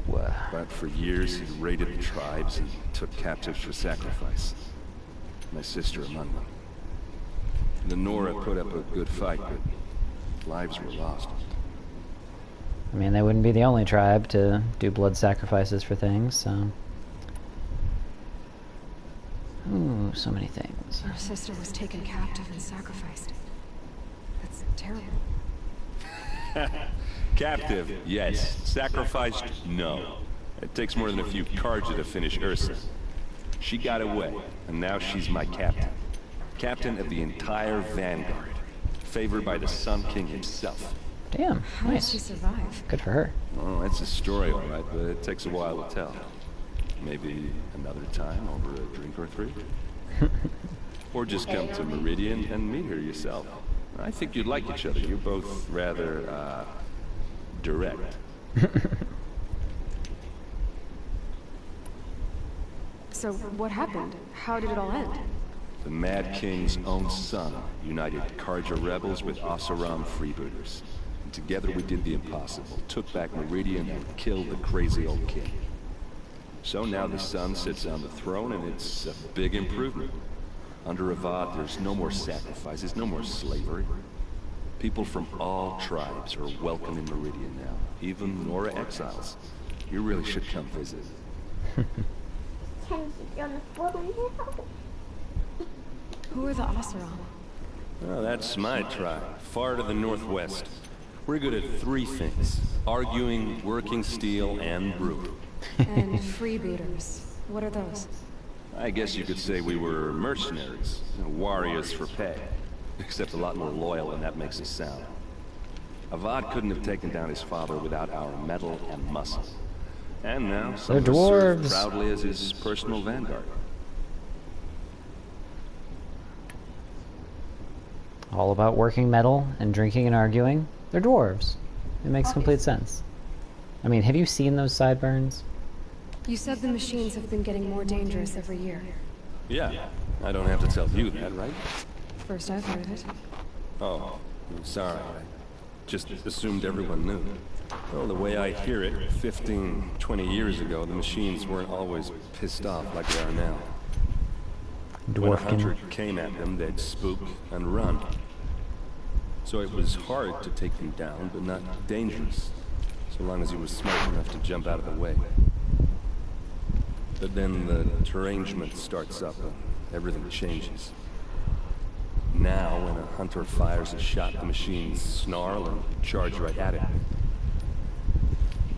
But for years, he raided the tribes and took captives for sacrifice. My sister among them. The Nora put up a good fight, but lives were lost. I mean, they wouldn't be the only tribe to do blood sacrifices for things, so... Ooh, so many things. Our sister was taken captive and sacrificed. That's terrible. Captive, yes. Sacrificed, no. It takes more than a few Karja to finish Ursa. She got away, and now she's my captain. Captain of the entire Vanguard. Favored by the Sun King himself. Damn, How nice. did she survive? Good for her. Oh, that's a story, all right, but it takes a while to tell. Maybe another time over a drink or three? Or just come to Meridian and meet her yourself. I think you'd like each other. You're both rather, direct. So, what happened? How did it all end? The Mad King's own son united Karja rebels with Oseram freebooters. And together we did the impossible, took back Meridian and killed the crazy old king. So now the son sits on the throne and it's a big improvement. Under Avad, there's no more sacrifices, no more slavery. People from all tribes are welcome in Meridian now, even Nora exiles. You really should come visit. Who are the Oseram? Oh, that's my tribe, far to the northwest. We're good at three things: arguing, working steel, and brewing. And freebooters. What are those? I guess you could say we were mercenaries, warriors for pay. Except a lot more loyal than that makes us sound. Avad couldn't have taken down his father without our metal and muscle. And now, some of us serve dwarves. proudly as his personal vanguard. All about working metal and drinking and arguing. They're dwarves. It makes complete sense. I mean, have you seen those sideburns? You said the machines have been getting more dangerous every year. Yeah, I don't have to tell you that, right? First I've heard of it. Oh, I'm sorry. I just assumed everyone knew. Well, the way I hear it, 15, 20 years ago, the machines weren't always pissed off like they are now. When a hunter came at them, they'd spook and run. So it was hard to take them down, but not dangerous, so long as he was smart enough to jump out of the way. But then the derangement starts up and everything changes. Now, when a hunter fires a shot, the machines snarl and charge right at it.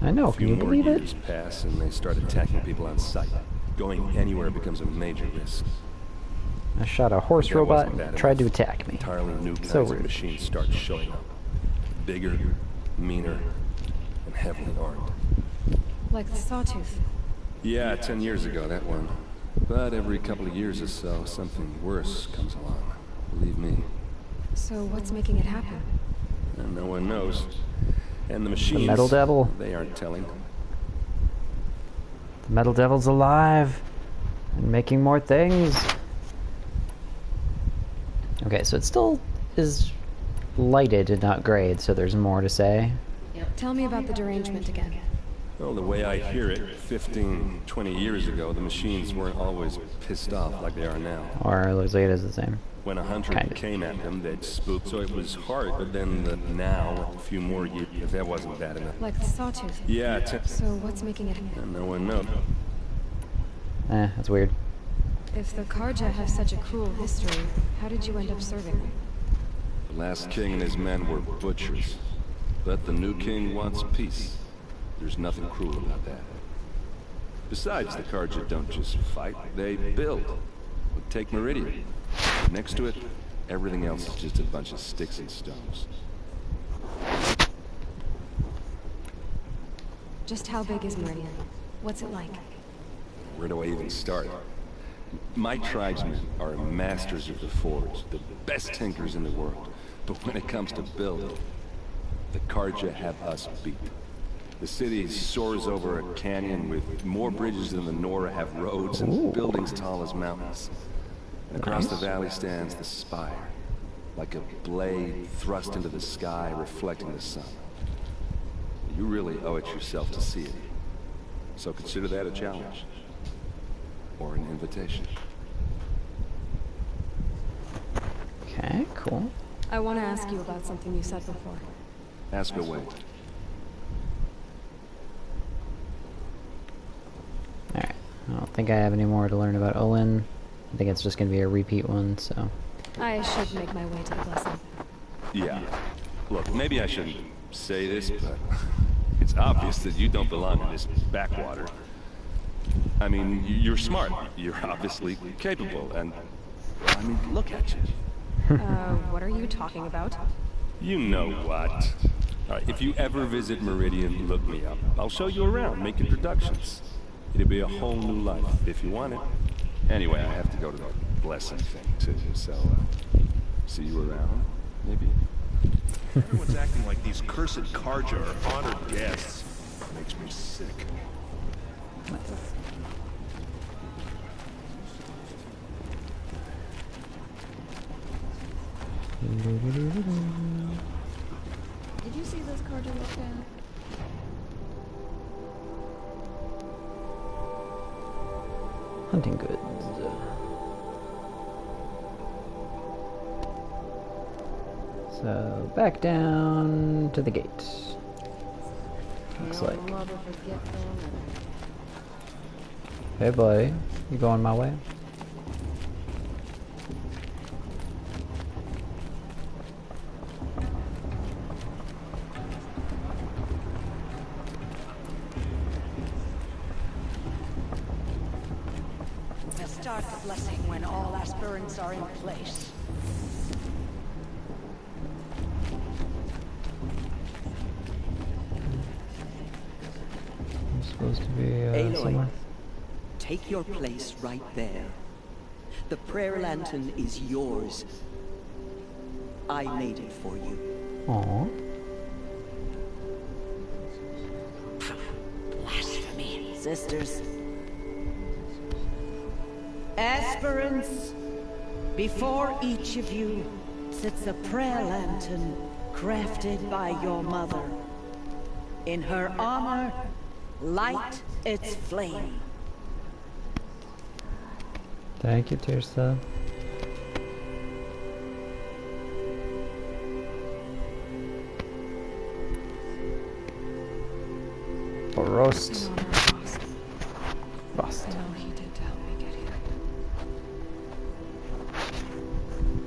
I know, A can few you more believe years it? pass and they start attacking people on sight. Going anywhere becomes a major risk. I shot a horse That robot wasn't bad and tried to enough. attack me. Entirely new kinds So of rude. machines start showing up. Bigger, meaner, and heavily armed. Like the Sawtooth. Yeah, 10 years ago, that one. But every couple of years or so, something worse comes along. Believe me. So what's making it happen? And no one knows. And the machines... Metal Devil. They aren't telling. The Metal Devil's alive and making more things. Okay, so it still is lighted and not grayed, so there's more to say. Tell me about the derangement again. Well, the way I hear it, 15, 20 years ago, the machines weren't always pissed off like they are now. Or it looks like it is the same. When a hunter Kind of. came at them, they'd spook, so it was hard. But then now, a few more years, that wasn't bad enough. Like the Sawtooth. Yeah, So what's making it... and no one knows. That's weird. If the Karja have such a cruel history, how did you end up serving them? The last king and his men were butchers. But the new king wants peace. There's nothing cruel about that. Besides, the Karja don't just fight, they build. Take Meridian. Next to it, everything else is just a bunch of sticks and stones. Just how big is Meridian? What's it like? Where do I even start? My tribesmen are masters of the forge, the best tinkers in the world. But when it comes to building, the Karja have us beat. The city soars over a canyon with more bridges than the Nora have roads and buildings tall as mountains. And across the valley stands the spire, like a blade thrust into the sky reflecting the sun. You really owe it yourself to see it. So consider that a challenge. Or an invitation. Okay, cool. I want to ask you about something you said before. Ask away. Alright, I don't think I have any more to learn about Olin. I think it's just going to be a repeat one, so... I should make my way to the blessing. Yeah. Look, maybe I shouldn't say this, but it's obvious that you don't belong in this backwater. I mean, you're smart. You're obviously capable, and... I mean, look at you. What are you talking about? You know what. All right, if you ever visit Meridian, look me up. I'll show you around, make introductions. It'll be a whole new life, if you want it. Anyway, I have to go to the blessing thing, too, so, see you around, maybe? Everyone's acting like these cursed Karja are honored guests. Makes me sick. Did you see those cards I looked at? Hunting goods. So, back down to the gate. Looks like. Hey buddy, you going my way? Start the blessing when all aspirants are in place. I'm supposed to be Aloy, somewhere. take your place right there. The prayer lantern is yours. I made it for you. Aww. Blasphemy. Sisters. Aspirants, before each of you sits a prayer lantern crafted by your mother. In her honor, light its flame. Thank you, Tirsa. Roast. Roast.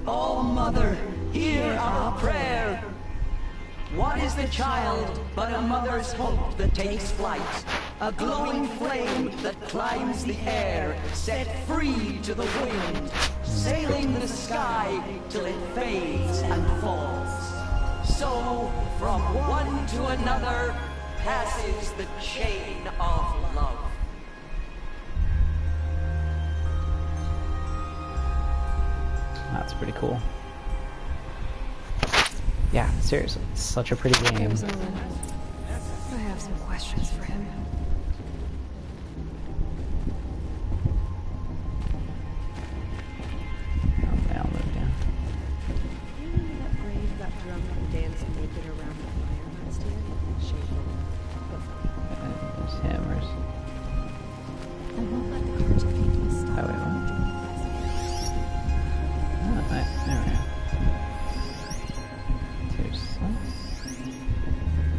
Oh, Mother, hear our prayer. What is the child but a mother's hope that takes flight? A glowing flame that climbs the air, set free to the wind, sailing the sky till it fades and falls. So, from one to another, passes the chain of love. That's pretty cool. Yeah, seriously, it's such a pretty game. There's Olin. I have some questions for him. Okay, I'll move down. You remember that brave got drunk and danced naked around the fire last year? There's hammers. I won't let the cards of people stop. Oh, wait, what? Oh, right, there we go.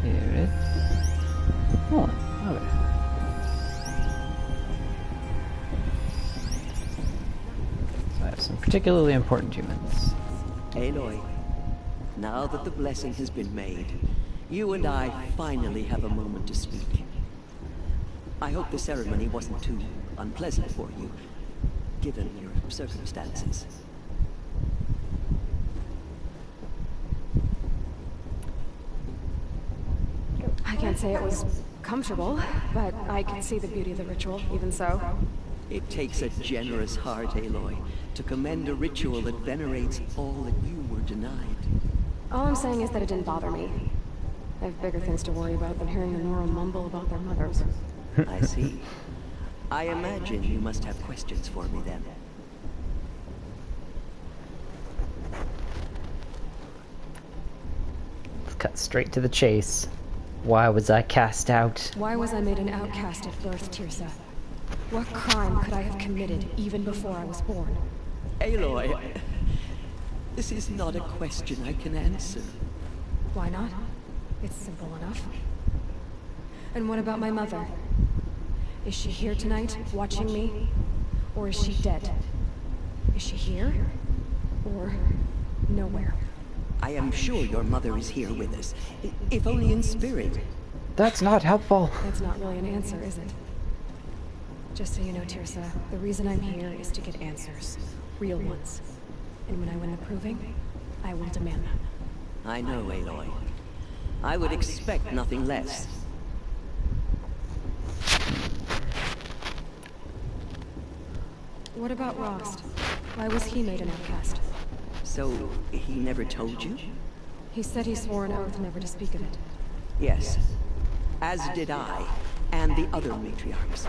Here it is. Oh, okay. So I have some particularly important humans. Aloy, now that the blessing has been made, you and I finally have a moment to speak. I hope the ceremony wasn't too unpleasant for you, given your circumstances. I can't say it was comfortable, but I can see the beauty of the ritual, even so. It takes a generous heart, Aloy, to commend a ritual that venerates all that you were denied. All I'm saying is that it didn't bother me. I have bigger things to worry about than hearing the Nora mumble about their mothers. I see. I imagine you must have questions for me then. Let's cut straight to the chase. Why was I cast out? Why was I made an outcast at birth, Tirsa? What crime could I have committed even before I was born? Aloy, this is not a question I can answer. Why not? It's simple enough. And what about my mother? Is she here tonight, watching me? Or is she dead? Is she here? Or nowhere? I am sure your mother is here with us, if only in spirit. That's not helpful. That's not really an answer, is it? Just so you know, Tirsa, the reason I'm here is to get answers. Real ones. And when I win the proving, I will demand them. I know, Aloy. I would expect nothing less. What about Rost? Why was he made an outcast? So, he never told you? He said he swore an oath never to speak of it. Yes. As did I, and the other matriarchs.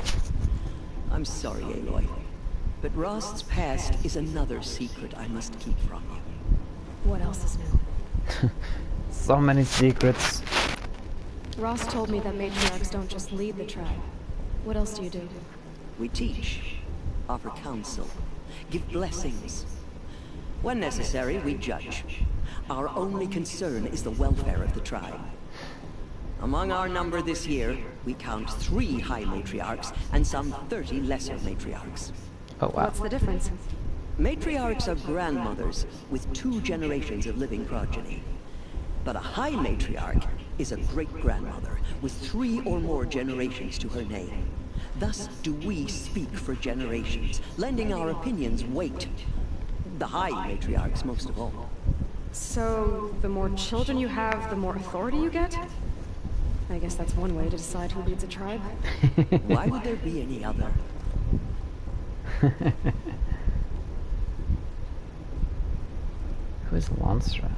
I'm sorry, Aloy, but Rost's past is another secret I must keep from you. What else is new? So many secrets. Rost told me that matriarchs don't just lead the tribe. What else do you do? We teach, offer counsel, give blessings. When necessary, we judge. Our only concern is the welfare of the tribe. Among our number this year, we count 3 high matriarchs and some 30 lesser matriarchs. Oh, wow. What's the difference? Matriarchs are grandmothers with 2 generations of living progeny. But a high matriarch is a great-grandmother with 3 or more generations to her name. Thus do we speak for generations, lending our opinions weight. The high matriarchs most of all. So, the more children you have, the more authority you get? I guess that's one way to decide who leads a tribe. Why would there be any other? Who is Lansra?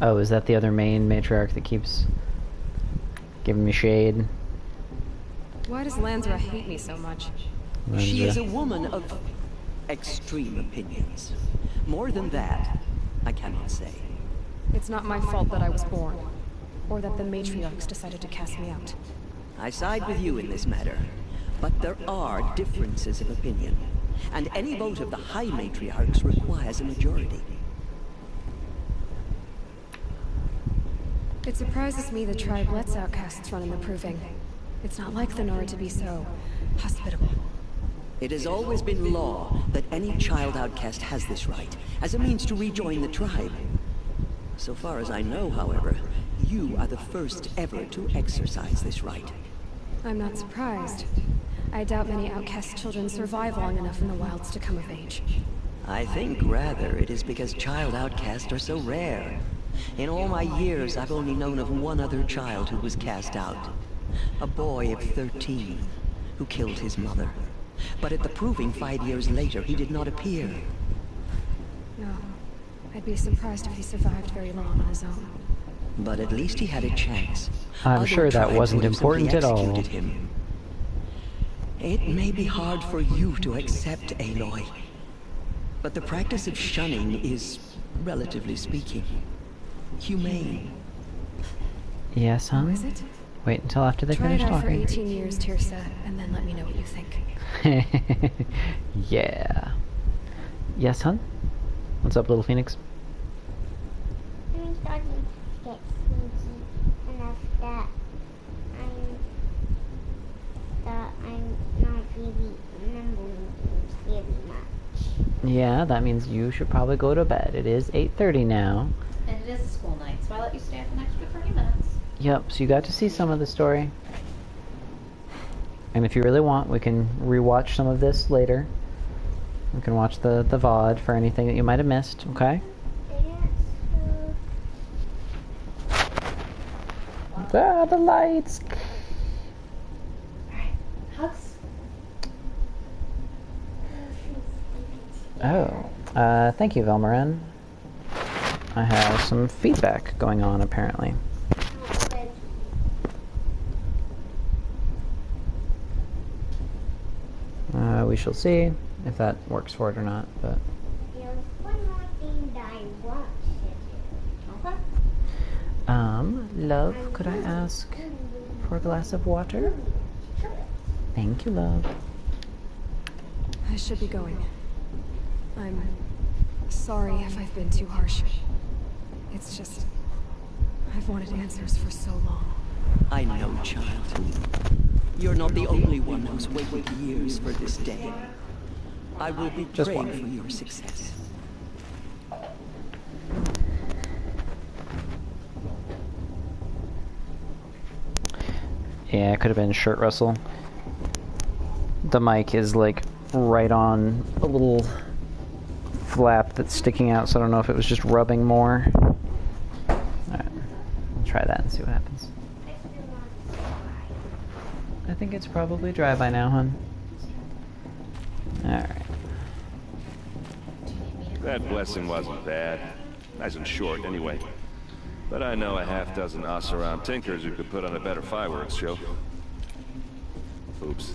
Oh, is that the other main matriarch that keeps giving me shade? Why does Lansra hate me so much? She is a woman of extreme opinions. More than that, I cannot say. It's not my fault that I was born, or that the matriarchs decided to cast me out. I side with you in this matter, but there are differences of opinion, and any vote of the high matriarchs requires a majority. It surprises me the tribe lets outcasts run in the proving. It's not like the Nora to be so hospitable. It has always been law that any child outcast has this right, as a means to rejoin the tribe. So far as I know, however, you are the first ever to exercise this right. I'm not surprised. I doubt many outcast children survive long enough in the wilds to come of age. I think rather it is because child outcasts are so rare. In all my years, I've only known of one other child who was cast out. A boy of 13, who killed his mother. But at the proving 5 years later, he did not appear. No. I'd be surprised if he survived very long on his own. But at least he had a chance. I'm sure that wasn't important at all. Him. It may be hard for you to accept, Aloy. But the practice of shunning is, relatively speaking, humane. Yes, huh? Oh, is it? Wait until after they finish talking. Try it out for talking. 18 years, Tirsa, and then let me know what you think. Yeah. Yes, hon? What's up, little Phoenix? I'm starting to get sneaky enough that I'm not really remembering things very much. Yeah, that means you should probably go to bed. It is 8:30 now. And it is a school night, so I let you stay up an extra 30 minutes. Yep, so you got to see some of the story. And if you really want, we can rewatch some of this later. We can watch the VOD for anything that you might have missed, okay? Ah, the lights. Alright, hugs. Oh, thank you, Velmarin. I have some feedback going on, apparently. We shall see if that works for it or not, but... There's one more thing that I want to do. Okay. Love, could I ask for a glass of water? Thank you, love. I should be going. I'm sorry if I've been too harsh. It's just... I've wanted answers for so long. I know, child. You're not the only one who's waited years for this day. I will be Just praying one. for your success. Yeah, it could have been shirt rustle. The mic is like right on a little flap that's sticking out, so I don't know if it was just rubbing more. Alright, I'll try that and see what happens. I think it's probably dry by now, hon. Alright. That blessing wasn't bad. Nice and short, anyway. But I know a half-dozen us-around tinkers who could put on a better fireworks show. Oops.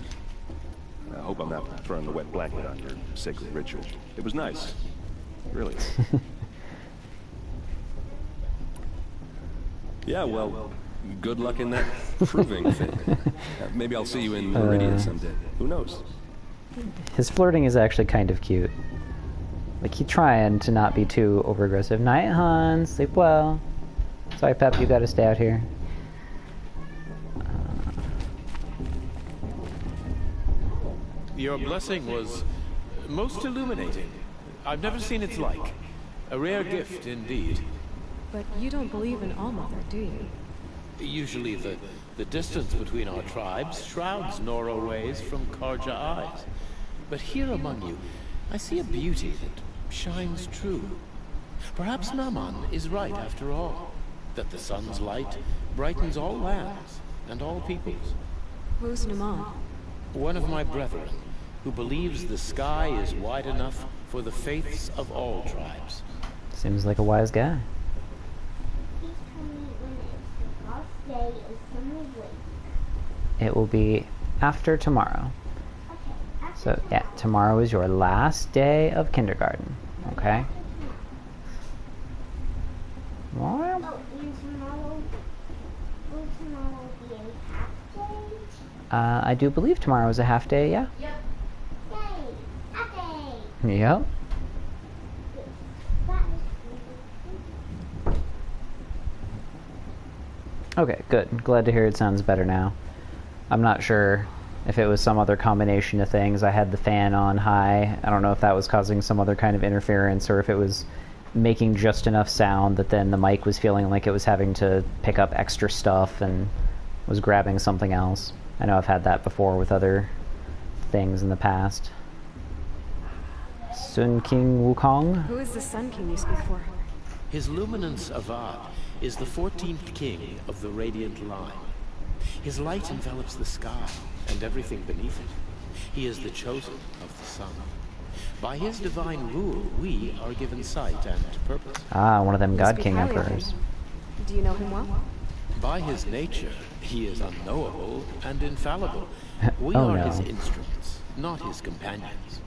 I hope I'm not throwing the wet blanket on your sacred ritual. It was nice. Really. Yeah, well, good luck in that proving thing. Maybe I'll see you in Meridian someday. Who knows? His flirting is actually kind of cute. Like, he's trying to not be too over-aggressive. Night, hon. Sleep well. Sorry, Pep, you gotta stay out here. Your blessing was most illuminating. I've never seen its like. A rare gift indeed. But you don't believe in Allmother, do you? Usually the distance between our tribes shrouds Nora ways from Karja eyes. But here among you, I see a beauty that shines true. Perhaps Naman is right after all, that the sun's light brightens all lands and all peoples. Who's Naman? One of my brethren, who believes the sky is wide enough for the faiths of all tribes. Seems like a wise guy. Please tell me when it's the last day of summer break. It will be after tomorrow. Okay, after So, yeah, tomorrow is your last day of kindergarten. Okay? Well, Oh, and tomorrow, will tomorrow be a half day? I do believe tomorrow is a half day, yeah? Yay, half day! Yep. That is Okay, good. Glad to hear it sounds better now. I'm not sure if it was some other combination of things. I had the fan on high. I don't know if that was causing some other kind of interference or if it was making just enough sound that then the mic was feeling like it was having to pick up extra stuff and was grabbing something else. I know I've had that before with other things in the past. King Wukong? Who is the Sun King you speak for? His Luminance Avad is the 14th king of the Radiant Line. His light envelops the sky and everything beneath it. He is the chosen of the sun. By his divine rule, we are given sight and purpose. Ah, one of them You God speak King highly of Emperors. him. Do you know him well? By his nature, he is unknowable and infallible. We Oh, are no. his instruments, not his companions.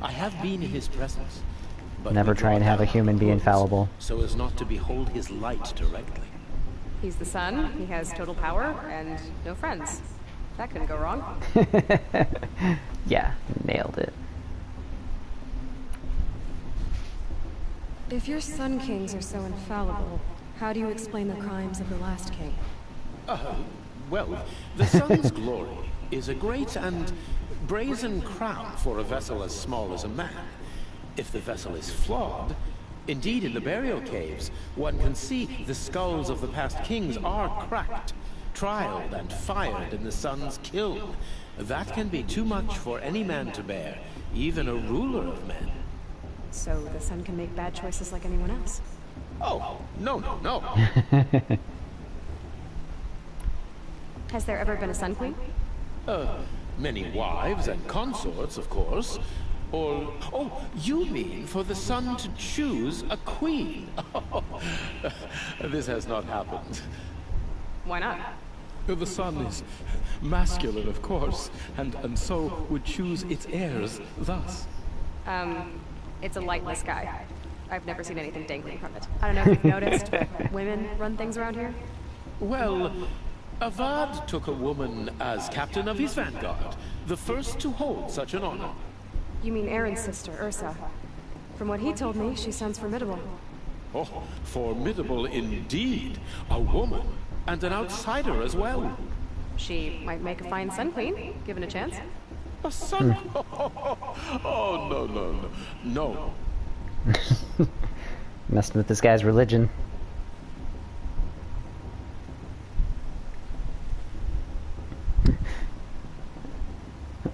I have been in his presence, but Never we try draw and have a down human be hoods infallible. so as not to behold his light directly. He's the sun, he has total power, and no friends. That couldn't go wrong. Yeah, nailed it. If your Sun Kings are so infallible, how do you explain the crimes of the last king? Well, the sun's glory is a great and brazen crown for a vessel as small as a man. If the vessel is flawed, indeed in the burial caves, one can see the skulls of the past kings are cracked, trialed and fired in the sun's kiln. That can be too much for any man to bear, even a ruler of men. So the sun can make bad choices like anyone else. Oh, no. Has there ever been a Sun Queen? Many wives and consorts, of course. Or, oh, you mean for the sun to choose a queen? This has not happened. Why not? The sun is masculine, of course, and so would choose its heirs thus. It's a lightless sky. I've never seen anything dangling from it. I don't know if you've noticed, but women run things around here. Well, Avad took a woman as captain of his vanguard, the first to hold such an honor. You mean Aaron's sister, Ursa. From what he told me, she sounds formidable. Oh, formidable indeed. A woman, and an outsider as well. She might make a fine Sun Queen, given a chance. A sun? Oh, no, no, no. No. Messing with this guy's religion.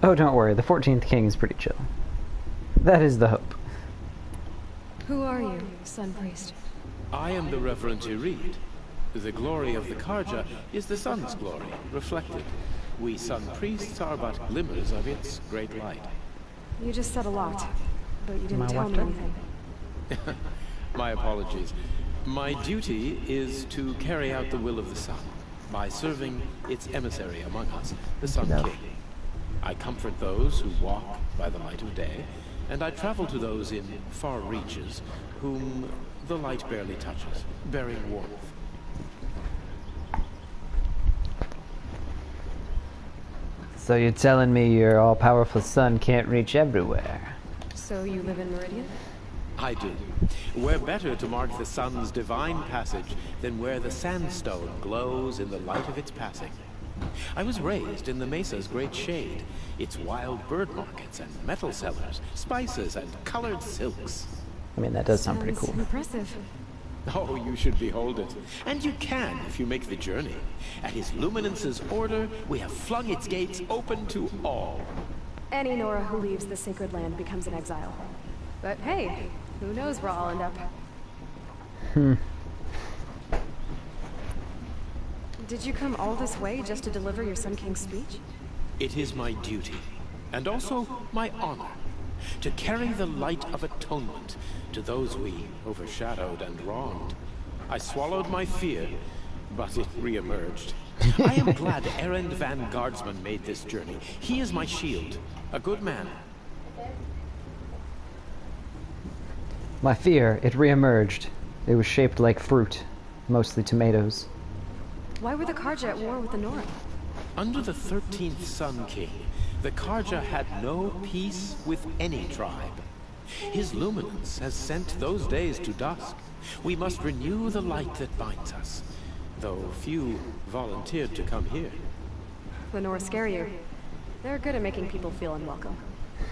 Oh, don't worry, the 14th king is pretty chill. That is the hope. Who are you, Sun Priest? I am the Reverend Irid. The glory of the Karja is the sun's glory, reflected. We sun priests are but glimmers of its great light. You just said a lot, but you didn't tell me anything. My apologies. My duty is to carry out the will of the sun by serving its emissary among us, the Sun King. I comfort those who walk by the light of day, and I travel to those in far reaches whom the light barely touches, bearing warmth. So you're telling me your all-powerful sun can't reach everywhere? So you live in Meridian? I do. Where better to mark the sun's divine passage than where the sandstone glows in the light of its passing. I was raised in the Mesa's great shade, its wild bird markets and metal cellars, spices and colored silks. I mean, that does sound pretty cool. Impressive. Oh, you should behold it. And you can if you make the journey. At His Luminance's order, we have flung its gates open to all. Any Nora who leaves the sacred land becomes an exile. But hey, who knows where I'll end up. Did you come all this way just to deliver your Sun King's speech? It is my duty, and also my honor, to carry the light of atonement to those we overshadowed and wronged. I swallowed my fear, but it re-emerged. I am glad Erend Van Guardsman made this journey. He is my shield, a good man. My fear, it re-emerged. It was shaped like fruit, mostly tomatoes. Why were the Karja at war with the Nora? Under the 13th Sun King, the Karja had no peace with any tribe. His luminance has sent those days to dusk. We must renew the light that binds us, though few volunteered to come here. The Nora scare you. They're good at making people feel unwelcome.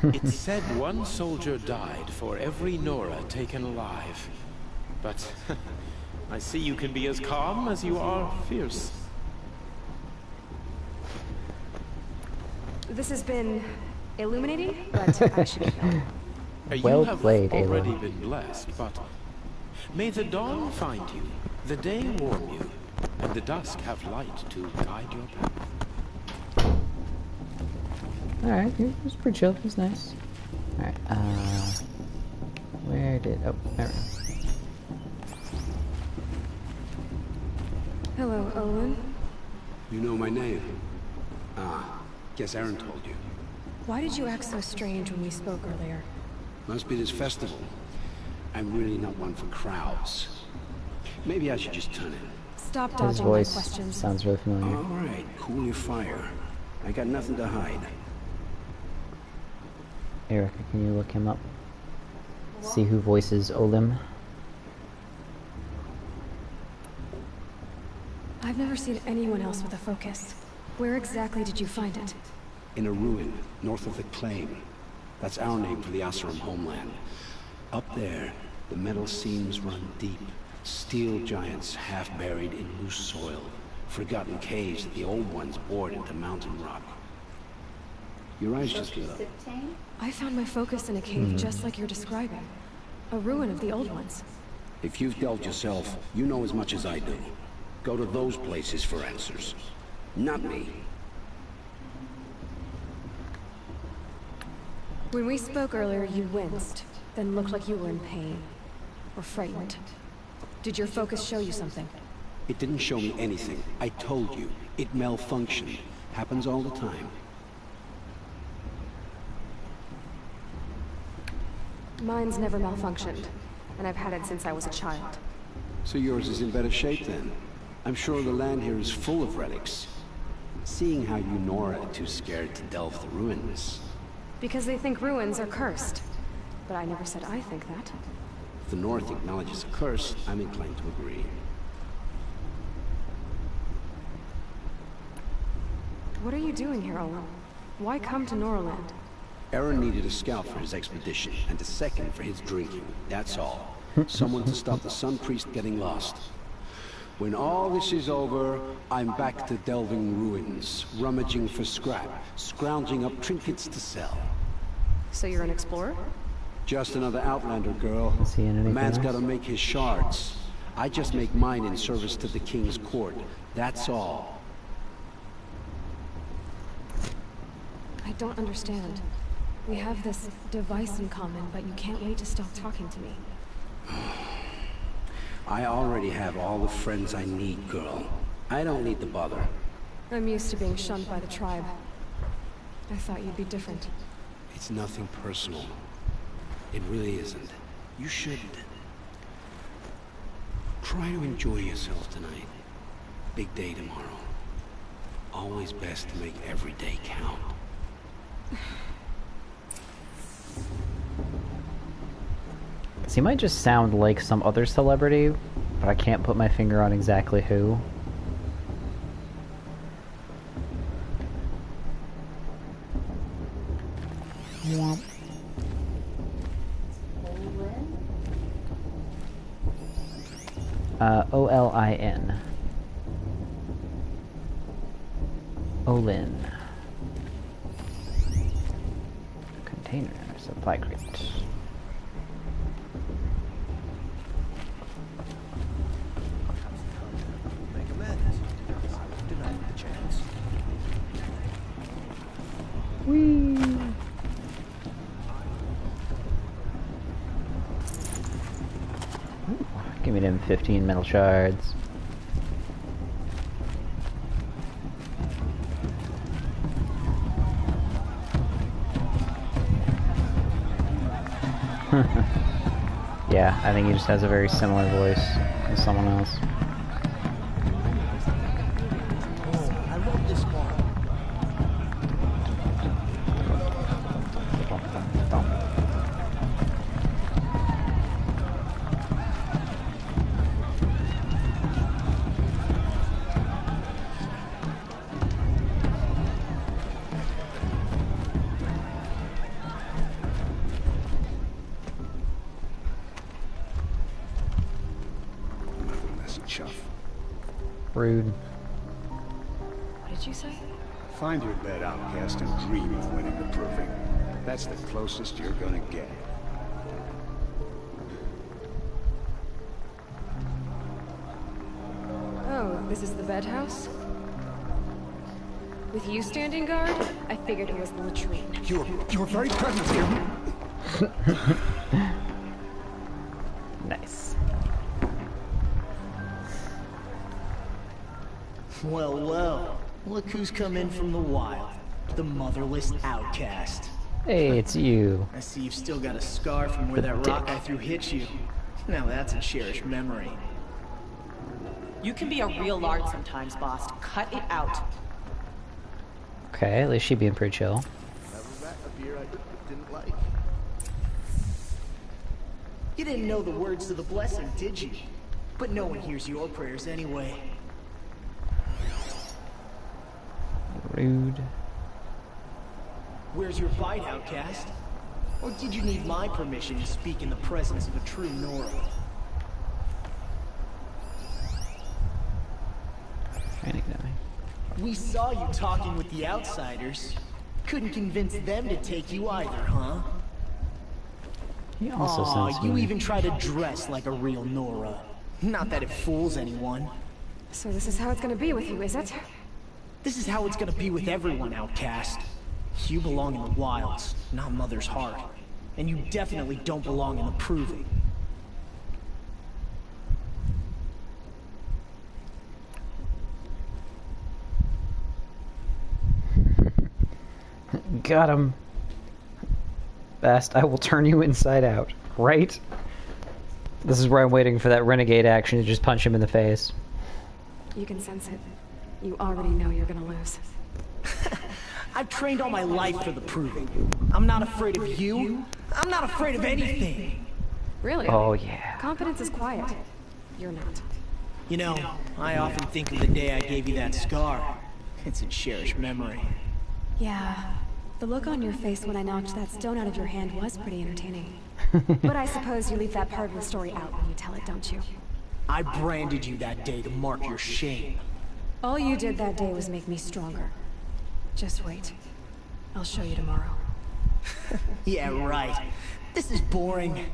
It's said one soldier died for every Nora taken alive. But I see you can be as calm as you are fierce. This has been illuminating, but I should be gone. Well You have played, already Aloy. been blessed, but may the dawn find you, the day warm you, and the dusk have light to guide your path. Alright, it was pretty chill. It was nice. Alright, where did... Oh, there we go. Hello, Olin. You know my name? Ah, guess Aaron told you. Why did you act so strange when we spoke earlier? Must be this festival. I'm really not one for crowds. Maybe I should just turn in. Stop His dodging my voice questions. sounds really familiar. All right, cool your fire. I got nothing to hide. Erica, can you look him up? See who voices Olim? I've never seen anyone else with a focus. Where exactly did you find it? In a ruin, north of the Claim. That's our name for the Asuram homeland. Up there, the metal seams run deep. Steel giants half buried in loose soil. Forgotten caves that the old ones bored into mountain rock. Your eyes just lit up. I found my focus in a cave just like you're describing. A ruin of the old ones. If you've delved yourself, you know as much as I do. Go to those places for answers. Not me. When we spoke earlier, you winced, then looked like you were in pain. Or frightened. Did your focus show you something? It didn't show me anything. I told you. It malfunctioned. Happens all the time. Mine's never malfunctioned, and I've had it since I was a child. So yours is in better shape then. I'm sure the land here is full of relics. Seeing how you Nora are too scared to delve the ruins. Because they think ruins are cursed. But I never said I think that. If the North acknowledges a curse, I'm inclined to agree. What are you doing here, Aloy? Why come to Noraland? Aaron needed a scout for his expedition, and a second for his drinking. That's all. Someone to stop the Sun Priest getting lost. When all this is over, I'm back to delving ruins, rummaging for scrap, scrounging up trinkets to sell. So you're an explorer? Just another Outlander, girl. See A anything man's else? gotta make his shards. I just make mine in service to the King's court. That's all. I don't understand. We have this device in common, but you can't wait to stop talking to me. I already have all the friends I need, girl. I don't need the bother. I'm used to being shunned by the tribe. I thought you'd be different. It's nothing personal. It really isn't. You should try to enjoy yourself tonight. Big day tomorrow. Always best to make every day count. So he might just sound like some other celebrity, but I can't put my finger on exactly who. Womp. Olin. Olin. Container, supply crate. Make amends. Deny the chance. Whee! Give me them 15 metal shards. Yeah, I think he just has a very similar voice to someone else. I wrote this one. That's chuff. Rude. What did you say? Find your bed, outcast, and dream of winning the proving. That's the closest you're gonna get. Oh, this is the bed house? With you standing guard, I figured it was the latrine. Your very presence here. Nice. Well, well. Look who's come in from the wild. The motherless outcast. Hey, it's you. I see you've still got a scar from where that rock Dick. I threw hit you. Now that's a cherished memory. You can be a real lard sometimes, boss. Cut it out. Okay, at least she'd being pretty chill. Never met a beer I didn't like. You didn't know the words to the blessing, did you? But no one hears your prayers anyway. Rude. Where's your bite, outcast? Or did you need my permission to speak in the presence of a true Nora? Training dummy. We saw you talking with the outsiders. Couldn't convince them to take you either, huh? He also sounds you familiar. even try to dress like a real Nora. Not that it fools anyone. So this is how it's gonna be with you, is it? This is how it's gonna be with everyone, outcast. You belong in the wilds, not Mother's heart. And you definitely don't belong in the proving. Got him. Bast, I will turn you inside out. Right? This is where I'm waiting for that renegade action to just punch him in the face. You can sense it. You already know you're gonna lose. I've trained all my life for the proving. I'm not afraid of you. I'm not afraid of anything. Really? Oh, yeah. Confidence is quiet. You're not. You know, I often think of the day I gave you that scar. It's a cherished memory. Yeah. The look on your face when I knocked that stone out of your hand was pretty entertaining. But I suppose you leave that part of the story out when you tell it, don't you? I branded you that day to mark your shame. All you did that day was make me stronger. Just wait. I'll show you tomorrow. Yeah, right. This is boring.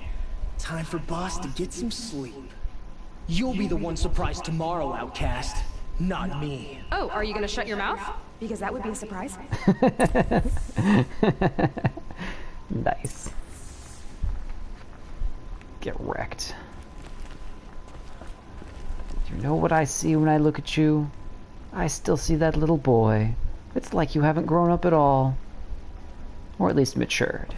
Time for Boss to get some sleep. You'll be the one surprised tomorrow, outcast. Not me. Oh, are you gonna shut your mouth? Because that would be a surprise. Nice. Get wrecked. You know what I see when I look at you? I still see that little boy. It's like you haven't grown up at all. Or at least matured.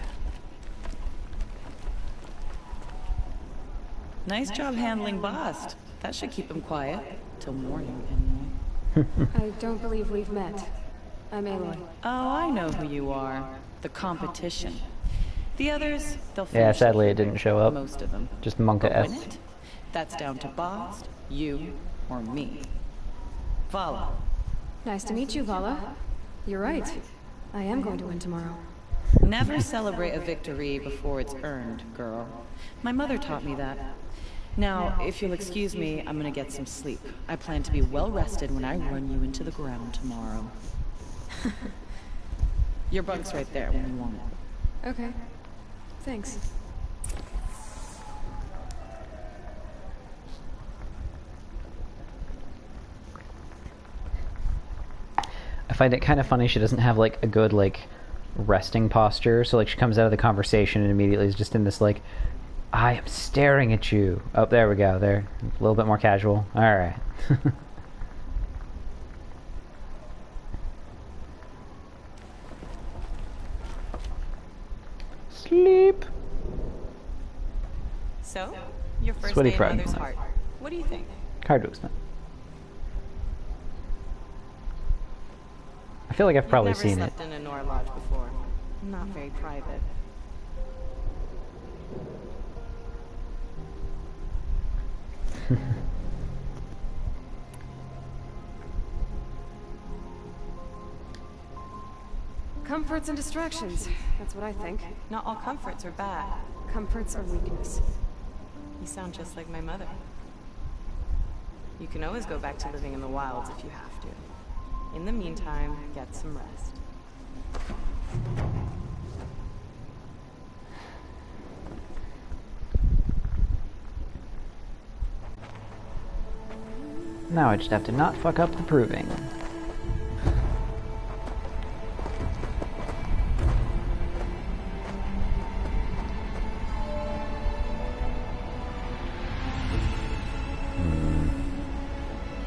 Nice job handling Bast. That should keep him quiet. Till morning, anyway. I don't believe we've met. I'm Aloy. Oh, I know who you are. The competition. The others, they'll finish. Yeah, sadly it didn't show up. Most of them. Just Monka But S. win it? That's down to Bast, you, or me. Vala. Nice to meet you, Vala. You're right. I am going to win tomorrow. Never celebrate a victory before it's earned, girl. My mother taught me that. Now, if you'll excuse me, I'm gonna get some sleep. I plan to be well rested when I run you into the ground tomorrow. Your bunk's right there when you want it. Okay. Thanks. I find it kind of funny she doesn't have like a good like resting posture, so like she comes out of the conversation and immediately is just in this like, I am staring at you. Oh, there we go. There, a little bit more casual. All right. Sleep. So, your first Sweaty day in Friday Mother's night. heart. What do you think? Hard to explain. I feel like I've probably seen it. Never slept in a Nora lodge before. Not very private. Comforts and distractions. That's what I think. Not all comforts are bad. Comforts are weakness. You sound just like my mother. You can always go back to living in the wilds if you have to. In the meantime, get some rest. Now I just have to not fuck up the proving.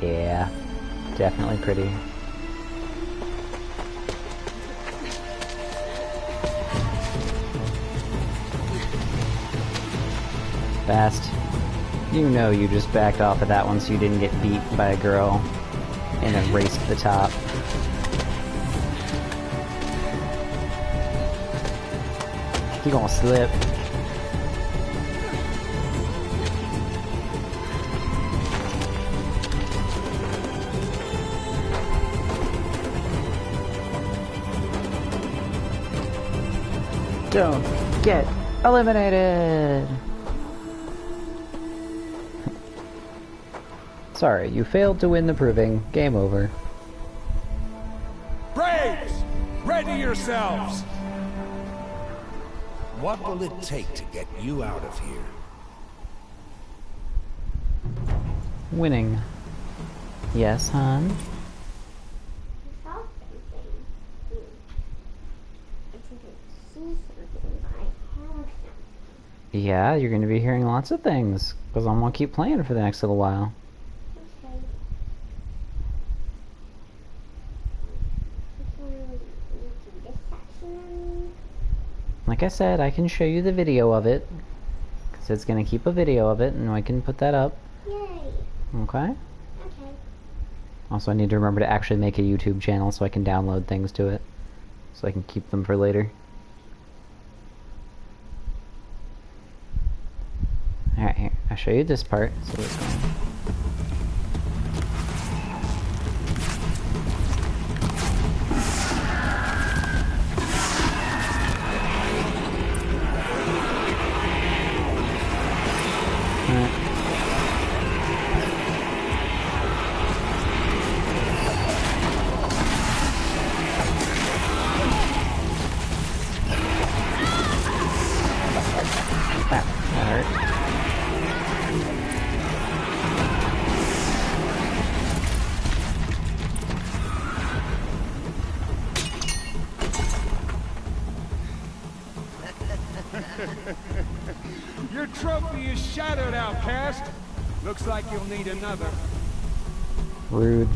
Yeah, definitely pretty. Fast. You know you just backed off of that one so you didn't get beat by a girl in a race to the top. You gonna slip. Don't get eliminated! Sorry, you failed to win the proving. Game over. Braves! Ready yourselves! What will it take to get you out of here? Winning. Yes, hon? Yeah, you're going to be hearing lots of things, because I'm going to keep playing for the next little while. Like I said, I can show you the video of it, because it's going to keep a video of it, and I can put that up. Yay. Okay? Okay. Also, I need to remember to actually make a YouTube channel so I can download things to it, so I can keep them for later. Alright, here. I'll show you this part. So it's going. Your trophy is shattered, outcast. Looks like you'll need another. Rude.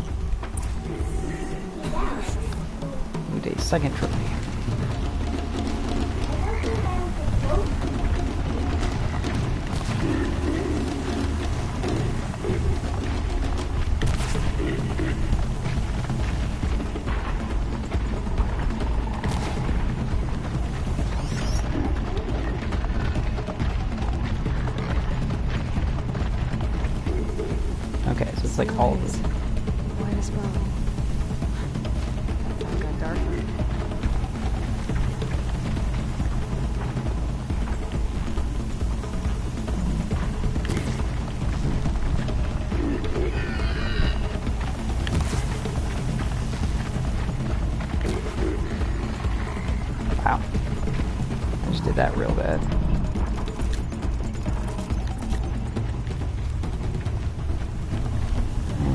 Need a second trophy. Okay, so it's like all of this. Might as well. It got darker. Wow. I just did that real bad.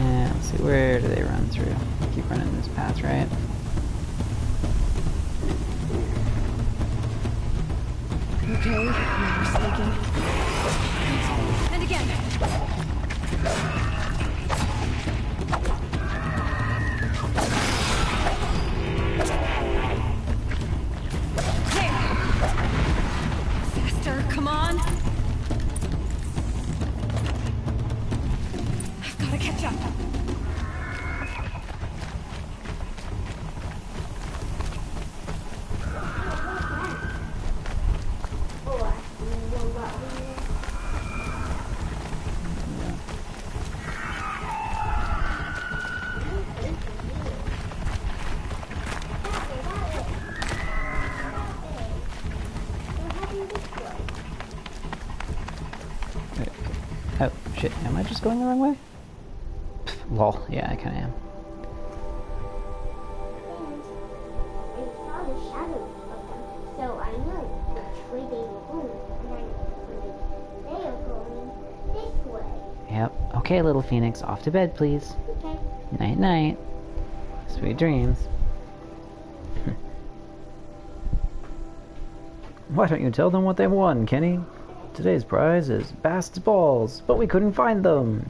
Let's see, where do they run through? Keep running this path, right? Okay, now we're sneaking. And again. Faster, come on! I've gotta catch up. Oh, shit, am I just going the wrong way? Pff, lol, yeah, I kinda am. So I know which way they were going, and they are going this way. Yep. Okay, little Phoenix, off to bed, please. Okay. Night-night. Sweet dreams. Why don't you tell them what they won, Kenny? Today's prize is Bast's balls, but we couldn't find them.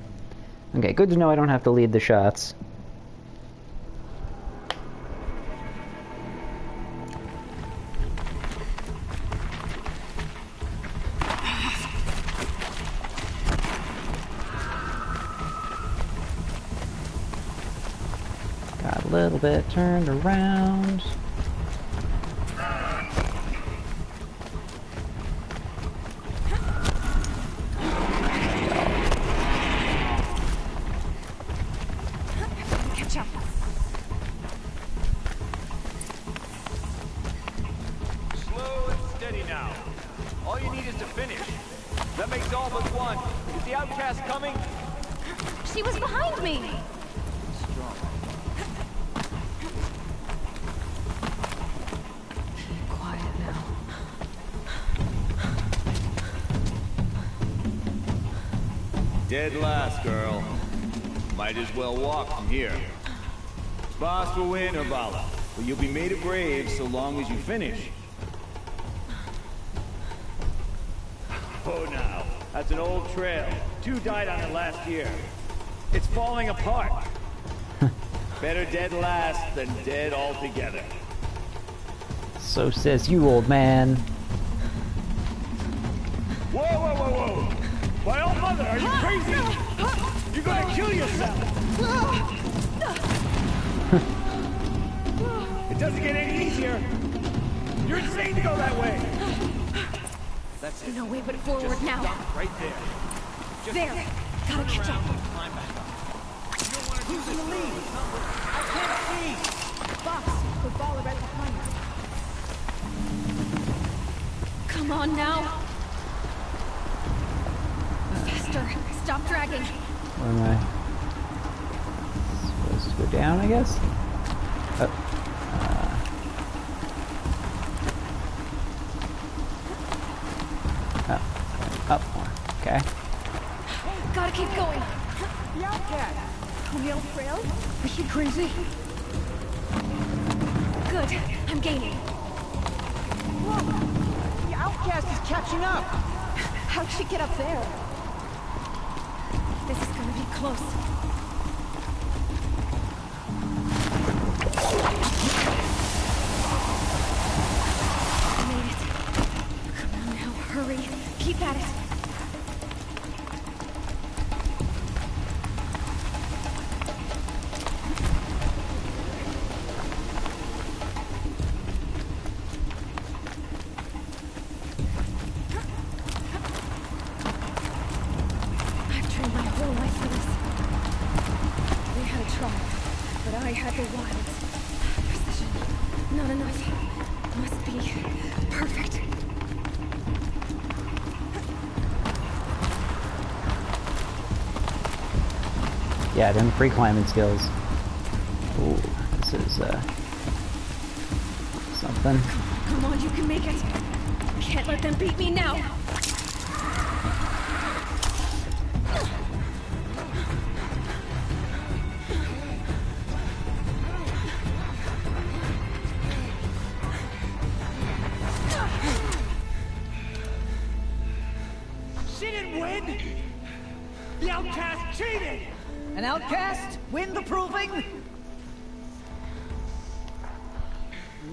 Okay, good to know I don't have to lead the shots. Got a little bit turned around. Catch up. Slow and steady now. All you need is to finish. That makes all but one. Is the outcast coming? She was behind me! Quiet now. Dead last, girl. Might as well walk from here. Boss will win or Vala, but you'll be made a brave so long as you finish. Oh, now. That's an old trail. 2 died on it last year. It's falling apart. Better dead last than dead altogether. So says you, old man. Whoa, whoa, whoa, whoa! My old mother, are you crazy? You're gonna kill yourself! It doesn't get any easier. You're insane to go that way. That's it. No way but forward Just now. stop right there. Just There. Gotta catch up. climb back up. Who's in the lead? I can't see. Fox, the baller right behind us. Come on now. Faster. Stop dragging. Where am I? Supposed to go down, I guess? Oh. Up more. Okay. Gotta keep going. The outcast! On the old trail? Is she crazy? Good. I'm gaining. Whoa! The outcast is catching up! How'd she get up there? This is gonna be close. Made it. Come on now, hurry. Keep at it. I've trained my whole life for this. They had a trial, but I had the wilds. Precision. Not enough. Must be perfect. Yeah, them free climbing skills. Ooh, this is something. Come on, you can make it. Can't let them beat me now. She didn't win! The outcast cheated! An outcast? Win the proving?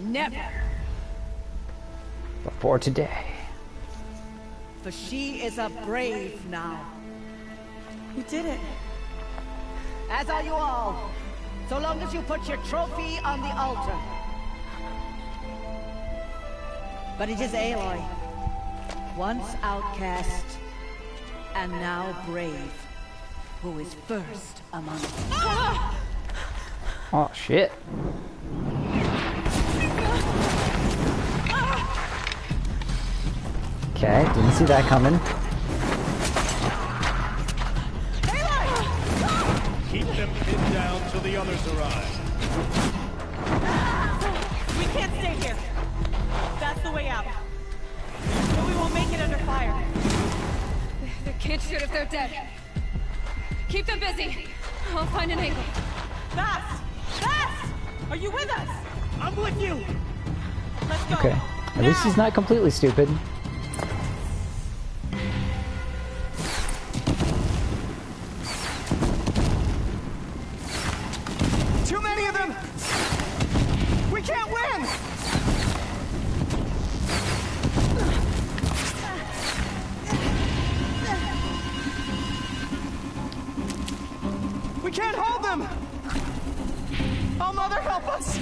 Never. Before today. For she is a brave now. You did it. As are you all. So long as you put your trophy on the altar. But it is Aloy. Once outcast, and now brave, who is first among us. Oh shit. Okay, didn't see that coming. Keep them pinned down till the others arrive. We can't stay here. That's the way out. But we won't make it under fire. They can't shoot if they're dead. Keep them busy. I'll find an angle. Fast! Fast! Are you with us? I'm with you! Let's go. Okay. At least he's not completely stupid. Too many of them! We can't win! We can't hold them! Oh, Mother, help us!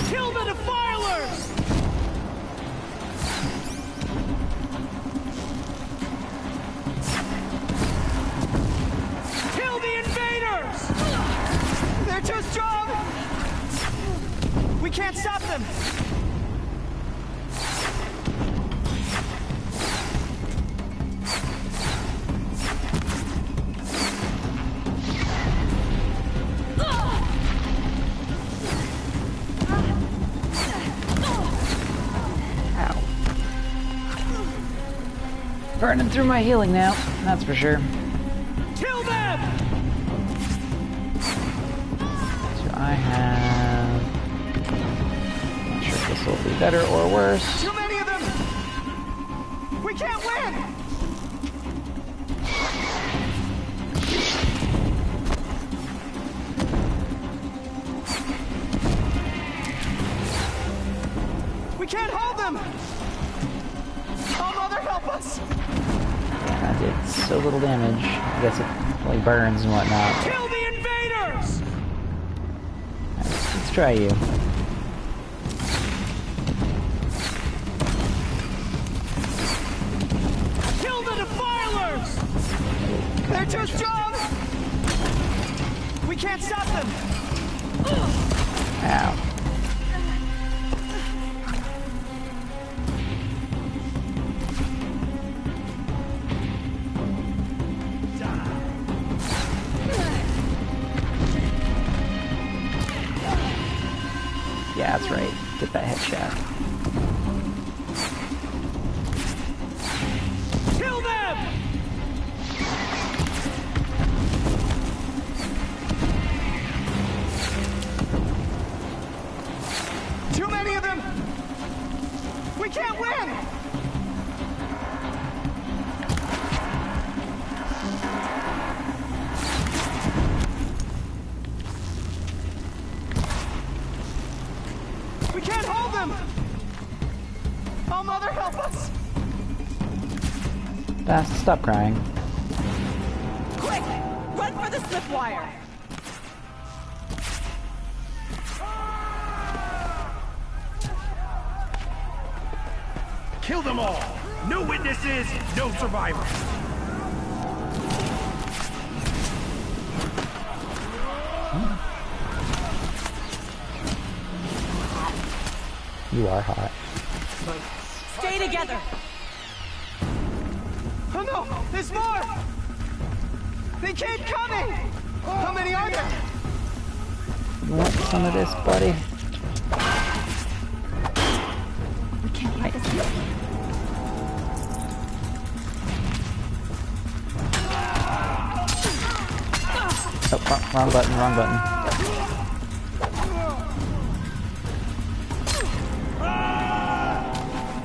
Kill the defilers! Kill the invaders! They're too strong! We can't stop them! Burning through my healing now, that's for sure. Kill them! So I have... I'm not sure if this will be better or worse. Too many of them! We can't win! We can't hold them! Oh, Mother, help us! That did so little damage. I guess it like burns and whatnot. Kill the invaders! Let's try you. Kill the defilers! They're too strong! We can't stop them! Ow. Yeah, that's right. Get that headshot. Kill them! Too many of them! We can't win! We can't hold them! Oh, Mother, help us! Fast, stop crying. Quick! Run for the slip wire! Kill them all! No witnesses, no survivors! You are hot. Stay together! Oh no! There's more! They keep coming! How many are there? You want some of this, buddy? We can't fight this. Oh, wrong button, wrong button.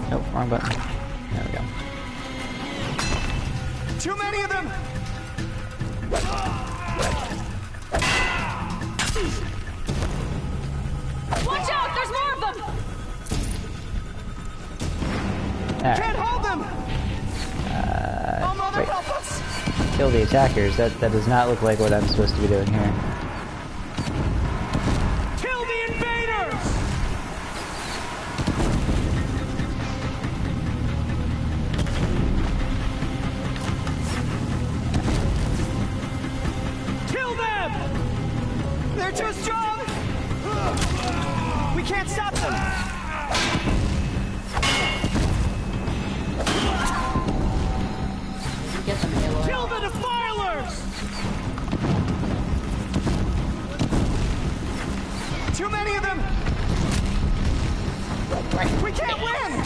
Oh, wrong button. There we go. Too many of them! Watch out! There's more of them! Alright. Can't hold them! Oh, Mother, Wait. help us! Kill the attackers. That does not look like what I'm supposed to be doing here. Kill the invaders! Kill them! They're too strong! We can't stop them! Get them, Aloy. Kill the defilers! Too many of them! We can't win!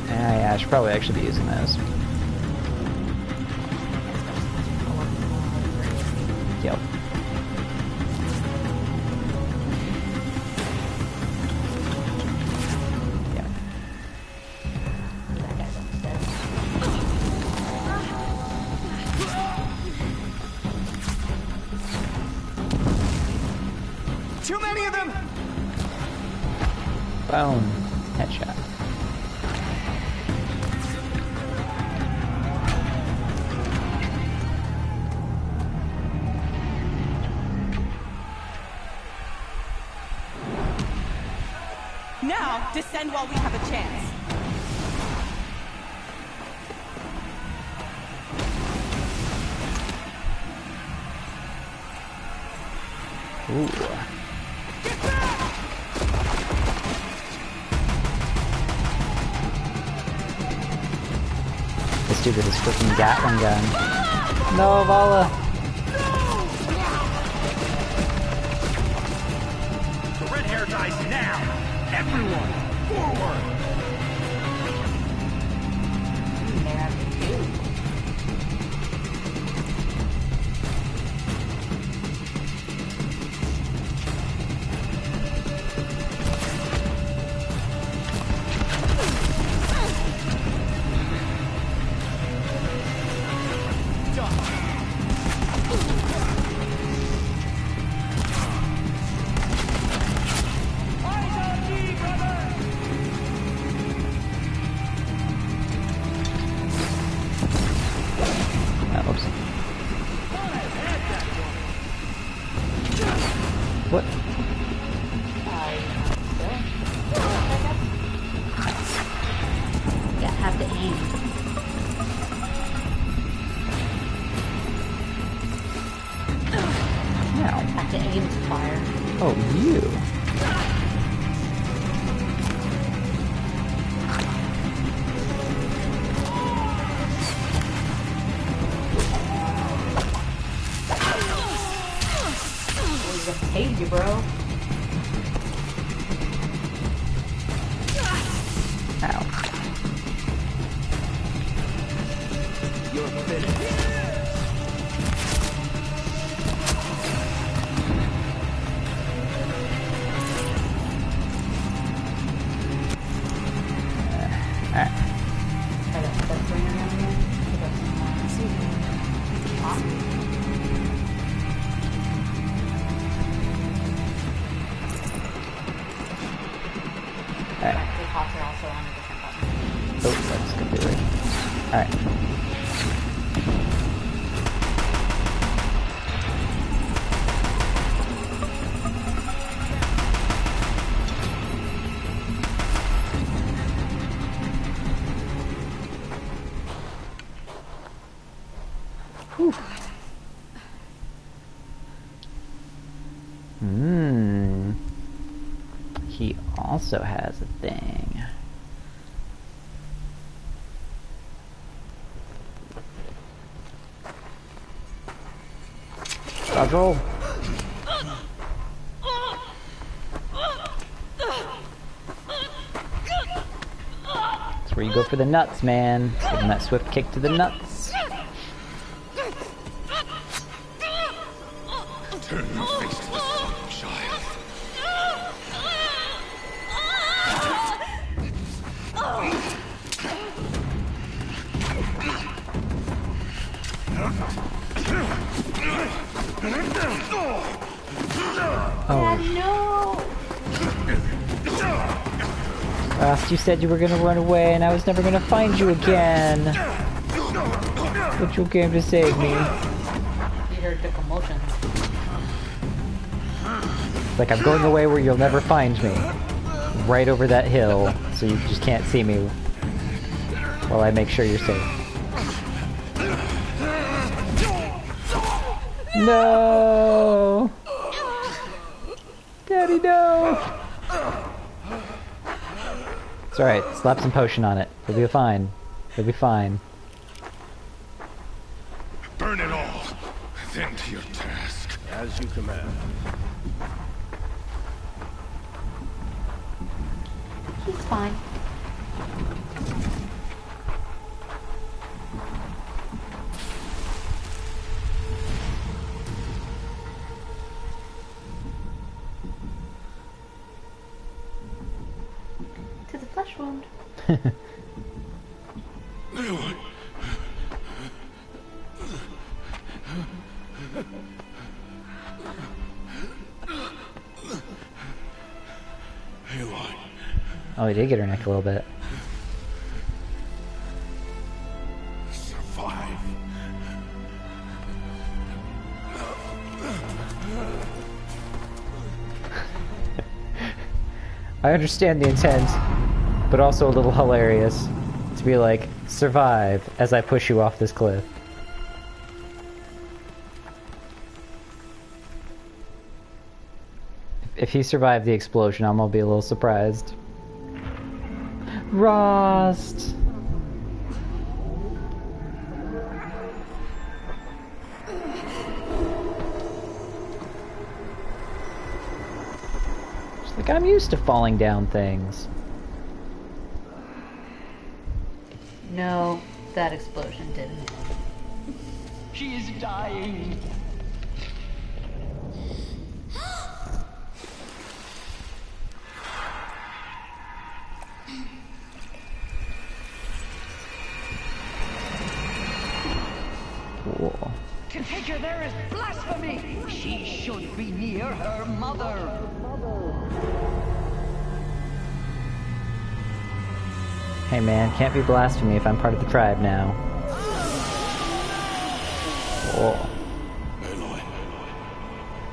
Yeah, I should probably actually be using those. Yep. Yep. That guy's almost dead. Too many of them! Boom. Headshot. Now, descend while we have a chance. Ooh. to with his freaking Gatling gun. No, Vala! The red hair dies now! Everyone, forward! What? Yeah, have to aim. Now. Have to aim to fire. Oh, you. Hate you, bro. Ow. You're finished. He also has a thing. Dodge roll. That's where you go for the nuts, man. Give him that swift kick to the nuts. Turn your face to the sun, child. Dad, no! Last you said you were gonna run away and I was never gonna find you again. But you came to save me. You heard the commotion. Like, I'm going away where you'll never find me. Right over that hill, so you just can't see me while I make sure you're safe. No! Daddy, no! It's alright, slap some potion on it. It'll be fine. It'll be fine. Burn it all, then to your task. As you command. He's fine. To the flesh wound. Aloy. Oh, he did get her neck a little bit. Survive. I understand the intent, but also a little hilarious to be like, survive as I push you off this cliff. If he survived the explosion, I'm gonna be a little surprised. Rost! Like, I'm used to falling down things. No, that explosion didn't. She is dying. Cool. To take her there is blasphemy. She should be near her mother. Hey man, can't be blasphemy if I'm part of the tribe now. Cool. Aloy,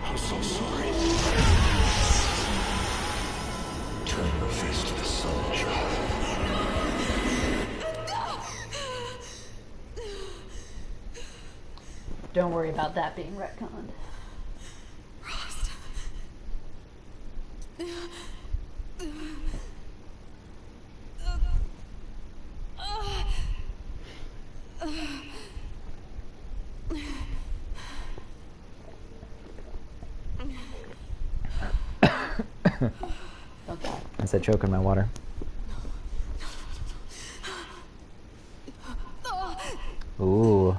I'm so sorry. Turn your face to the sun, child. Don't worry about that being retconned. I said choke on my water. Ooh.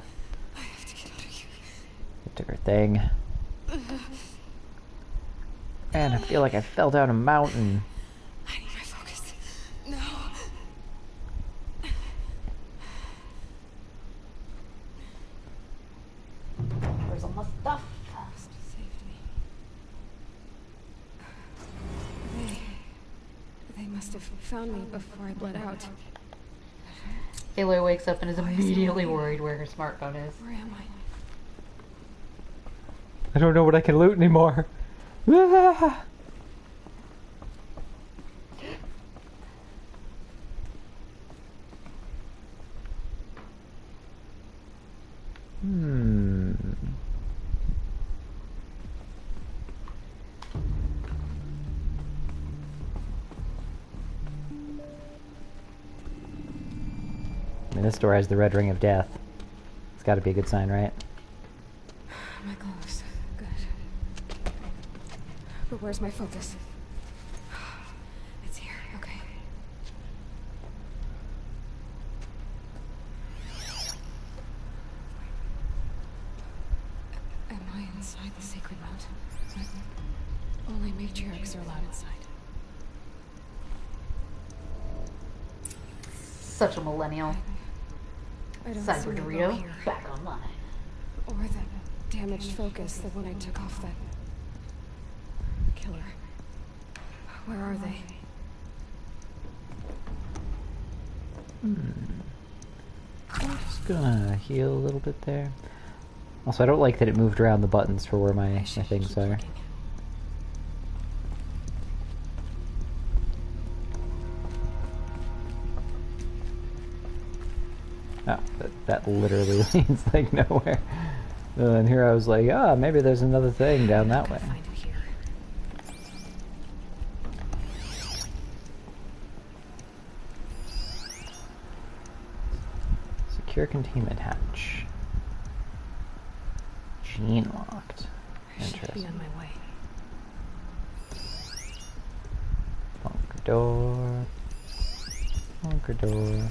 It took her thing. Man, I feel like I fell down a mountain. I need my focus. No. Where's all my stuff? They must have found me before I bled out. Aloy wakes up and is immediately worried where her smartphone is. Where am I? I don't know what I can loot anymore. I mean, this door has the red ring of death. It's got to be a good sign, right? My gloves. Good. But where's my focus? It's here. Okay. Am I inside the sacred mount? Only matriarchs are allowed inside. Such a millennial. I don't Cyber see my Dorito, bow here. back online. Or that damaged focus, the one I took off that killer. Where are they? I'm just gonna heal a little bit there. Also, I don't like that it moved around the buttons for where my things are. Oh, that literally leads like nowhere. And here I was like, maybe there's another thing down that way. Secure containment hatch. Gene locked. Interesting. Be on my way. Bunker door. Bunker door.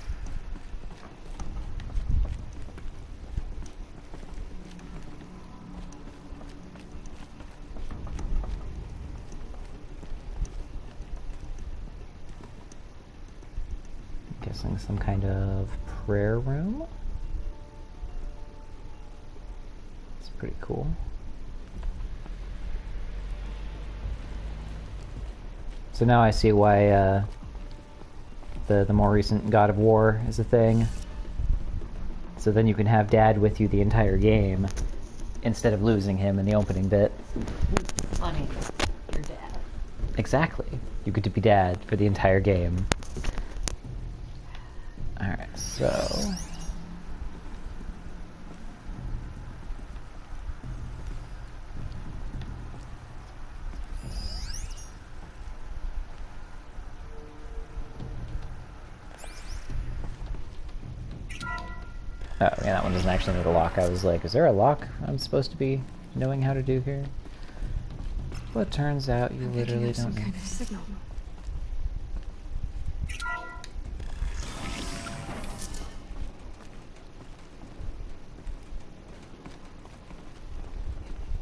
Guessing some kind of prayer room. It's pretty cool. So now I see why the more recent God of War is a thing. So then you can have Dad with you the entire game instead of losing him in the opening bit. I mean, your dad. Exactly. You get to be Dad for the entire game. Alright, so... Oh, yeah, that one doesn't actually need a lock. I was like, is there a lock I'm supposed to be knowing how to do here? But turns out you literally don't some need. kind of signal.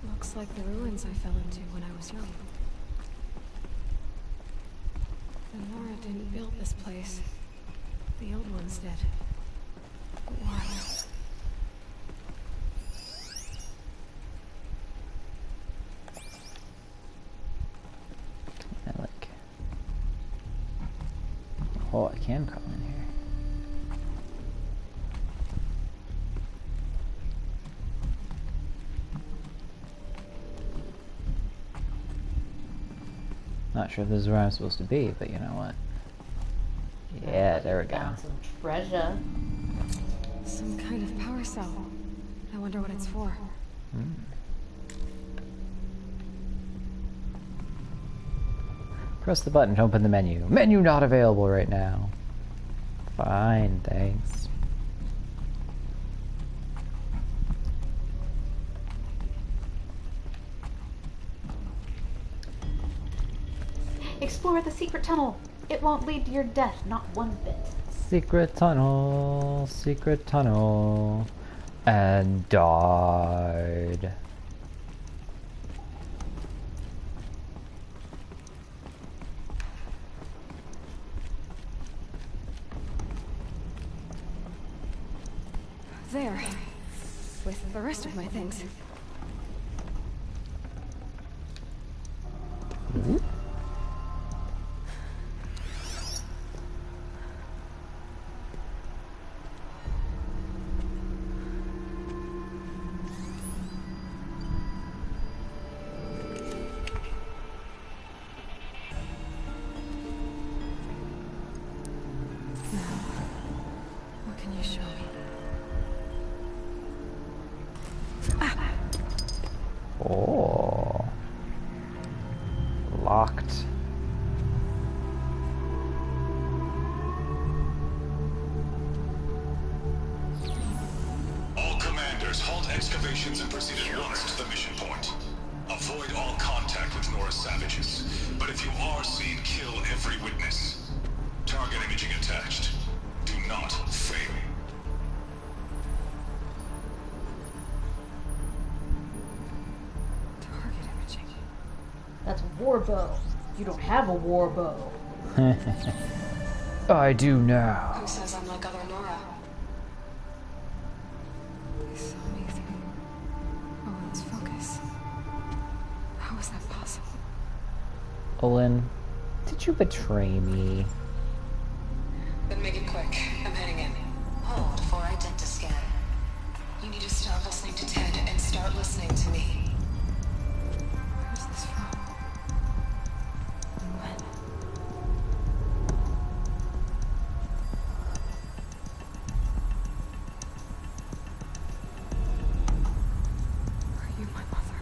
Looks like the ruins I fell into when I was young. The Nora didn't build this place. The old ones did. Why? I like. Oh, I can crawl in here. Not sure if this is where I'm supposed to be, but you know what? Yeah, there we go. Found some treasure. Some kind of power cell. I wonder what it's for. Press the button to open the menu. Menu not available right now. Fine, thanks. Explore the secret tunnel. It won't lead to your death, not one bit. Secret tunnel, and died. There. With the rest of my things. What can you show me? Oh. Locked. All commanders, halt excavations and proceed at once to the mission point. Avoid all contact with Nora's savages. But if you are seen, kill every witness. Target imaging attached. Do not fail. Target imaging. That's war bow. You don't have a war bow. I do now. Who says I'm like other Nora? They saw me through Owen's focus. How is that possible? Olin, did you betray me? Then make it quick. I'm heading in. Hold for identiscan. You need to stop listening to Ted and start listening to me. Where's this from? And when? Are you my mother?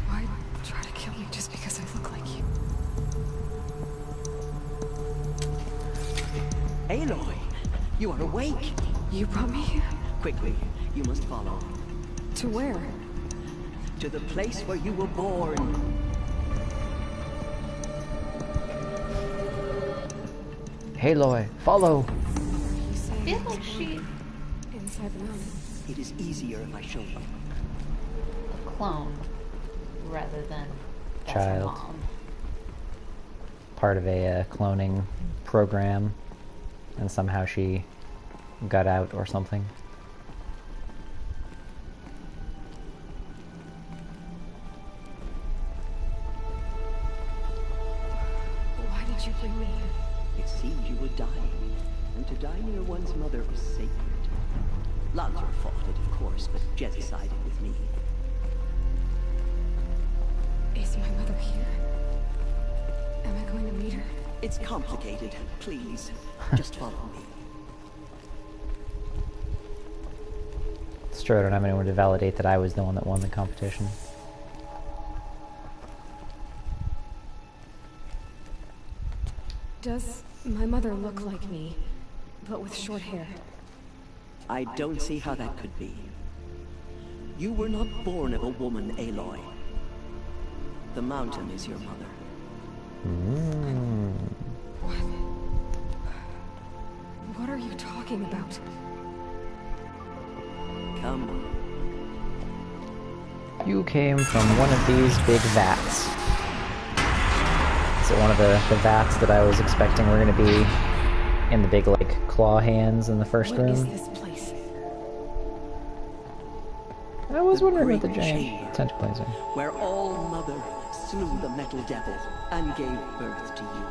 Why try to kill me just because I look like you? Aloy, you are awake. You brought me here? Quickly, you must follow. To where? To the place where you were born. Aloy, follow. You say I feel like she... inside the mountain. It is easier if I show you. a clone rather than that's her Child. mom. Part of a cloning program, and somehow she got out or something. Why did you bring me here? It seemed you were dying, and to die near one's mother was sacred. Lancer fought it, of course, but Jez sided with me. Is my mother here? Am I going to meet her? It's complicated. Please, just follow me. It's true, I don't have anyone to validate that I was the one that won the competition. Does my mother look like me, but with short hair? I don't see how that could be. You were not born of a woman, Aloy. The mountain is your mother. What are you talking about? Come. You came from one of these big vats. Is it one of the vats that I was expecting were going to be in the big, like, claw hands in the first room? What is this place? I was wondering what the Great giant chamber, tentacles are. where All Mother slew the metal devil and gave birth to you.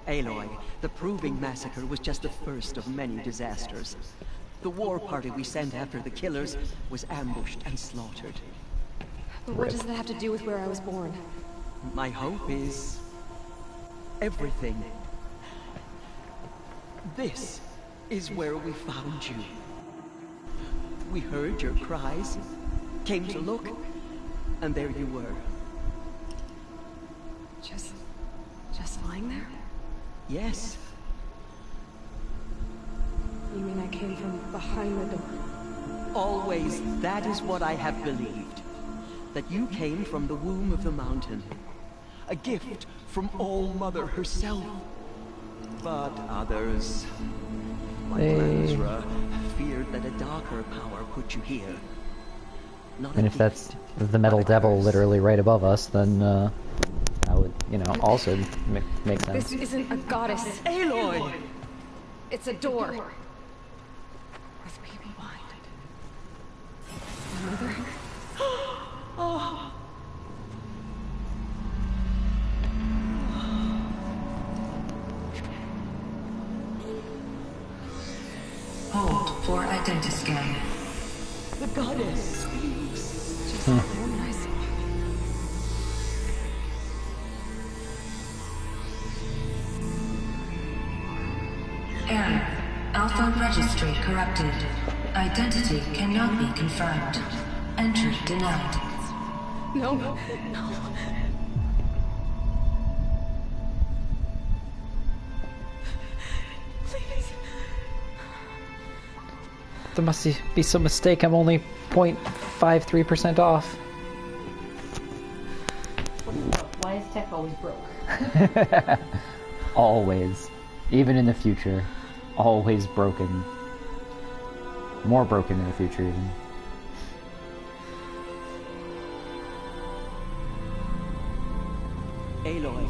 Aloy, the Proving Massacre was just the first of many disasters. The war party we sent after the killers was ambushed and slaughtered. But what does that have to do with where I was born? My hope is everything. This is where we found you. We heard your cries, came to look, and there you were. Just lying there? Yes. You mean I came from behind the door? Always, that is what I have believed. That you came from the womb of the mountain. A gift from All Mother herself. But others, like Lansra, feared that a darker power put you here. And if that's the metal devil literally right above us, then that would, you know, also make sense. This isn't a goddess. Aloy! It's a door. With people behind it. My mother? Oh. Hold for identiscan. The goddess speaks. Just the woman I saw. Error. Alpha registry corrupted. Identity cannot be confirmed. Entry denied. No. Please. There must be some mistake. I'm only 0.53% off. Why is tech always broke? Always. Even in the future. Always broken. More broken in the future, even. Aloy,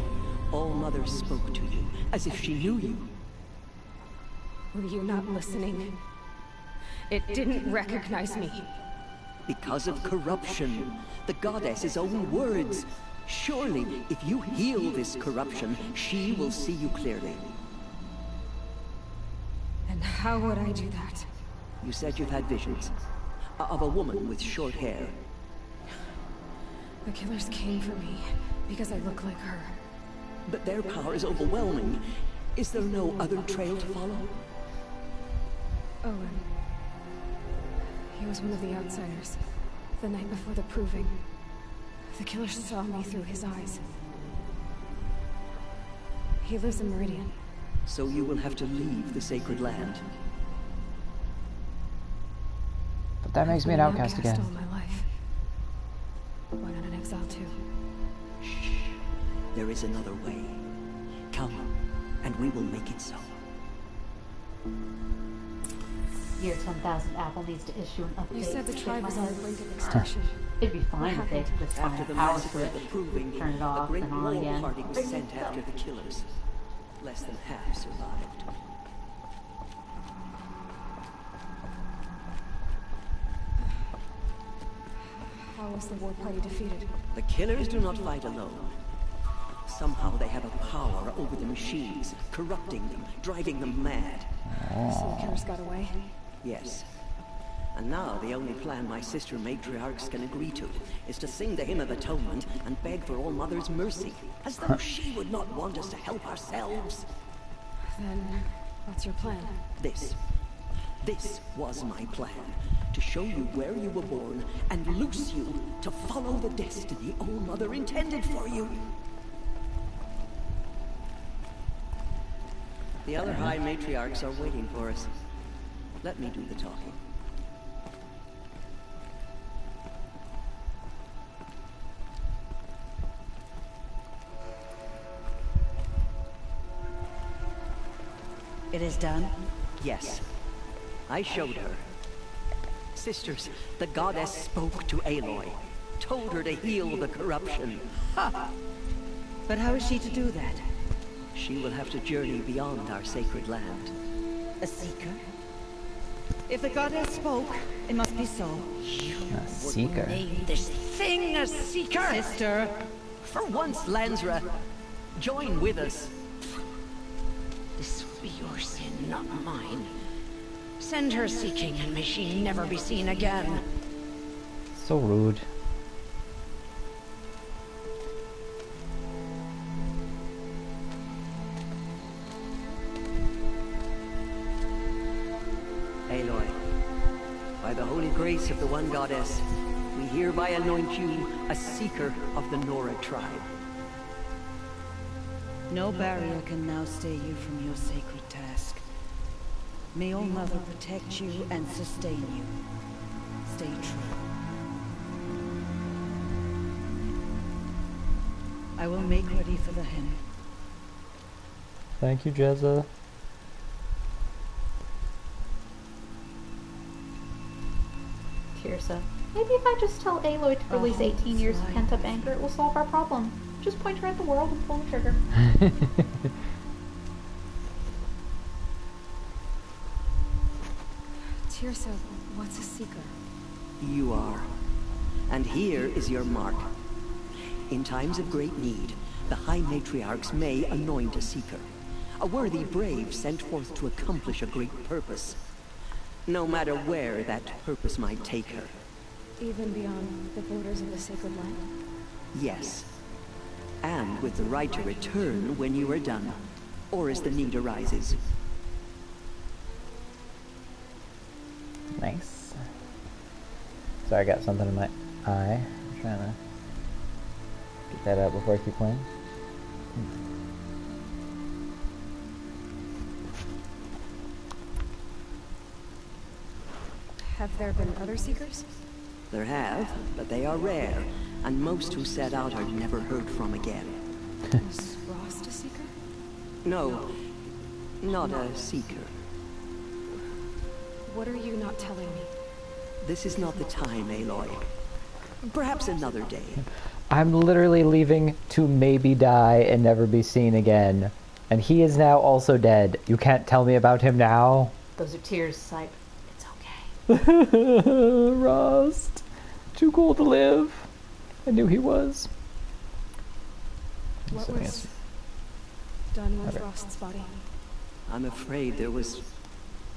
All Mother spoke to you, as if she knew you. Were you not listening? It didn't recognize me. Because of corruption. The goddess's own words. Surely, if you heal this corruption, she will see you clearly. And how would I do that? You said you've had visions. Of a woman with short hair. The killers came for me because I look like her. But their power is overwhelming. Is there no other trail to follow? Owen. He was one of the outsiders. The night before the Proving. The killer saw me through his eyes. He lives in Meridian. So you will have to leave the sacred land. But that makes me an outcast again. All my life. Why not an exile too? Shh. There is another way. Come, and we will make it so. Year 10,000 Apple needs to issue an update. You said the tribe was on the brink of Huh. extinction. It'd be fine if they could just find After a the power massacre switch, of the Proving, turn it a off great and on war again. party was sent after the killers. Less than half survived. How was the war party defeated? The killers do not fight alone. Somehow they have a power over the machines, corrupting them, driving them mad. So the killers got away? Yes. And now the only plan my sister matriarchs can agree to is to sing the Hymn of Atonement and beg for All Mother's mercy, as though she would not want us to help ourselves. Then, what's your plan? This was my plan. To show you where you were born and loose you to follow the destiny All Mother intended for you. The other High Matriarchs are waiting for us. Let me do the talking. It is done? Yes. I showed her. Sisters, the goddess spoke to Aloy. Told her to heal the corruption. Ha! But how is she to do that? She will have to journey beyond our sacred land. A seeker? If the goddess spoke, it must be so. A seeker. Name this thing a seeker! Sister, for once, Lansra, join with us. This will be your sin, not mine. Send her seeking, and may she never be seen again. So rude. Aloy, by the holy grace of the one goddess, we hereby anoint you a seeker of the Nora tribe. No barrier can now stay you from your sacred task. May All Mother protect you and sustain you. Stay true. I will make ready for the hymn. Thank you, Jezza. Tirsa, maybe if I just tell Aloy to release 18 years of pent-up anger, it will solve our problem. Just point her at the world and pull the trigger. Tirsa, what's a seeker? You are. And here is your mark. In times of great need, the High Matriarchs may anoint a seeker. A worthy brave sent forth to accomplish a great purpose. No matter where that purpose might take her. Even beyond the borders of the sacred land? Yes. And with the right to return when you are done, or as the need arises. Nice. Sorry, I got something in my eye. I'm trying to get that out before I keep playing. Have there been other seekers? There have, but they are rare, and most who set out are never heard from again. Was Rost a seeker? No, not a seeker. What are you not telling me? This is not the time, Aloy. Perhaps another day. I'm literally leaving to maybe die and never be seen again. And he is now also dead. You can't tell me about him now? Those are tears, Sipe. It's okay. Rust. Too cool to live. I knew he was. What was done with Rost's body? I'm afraid there was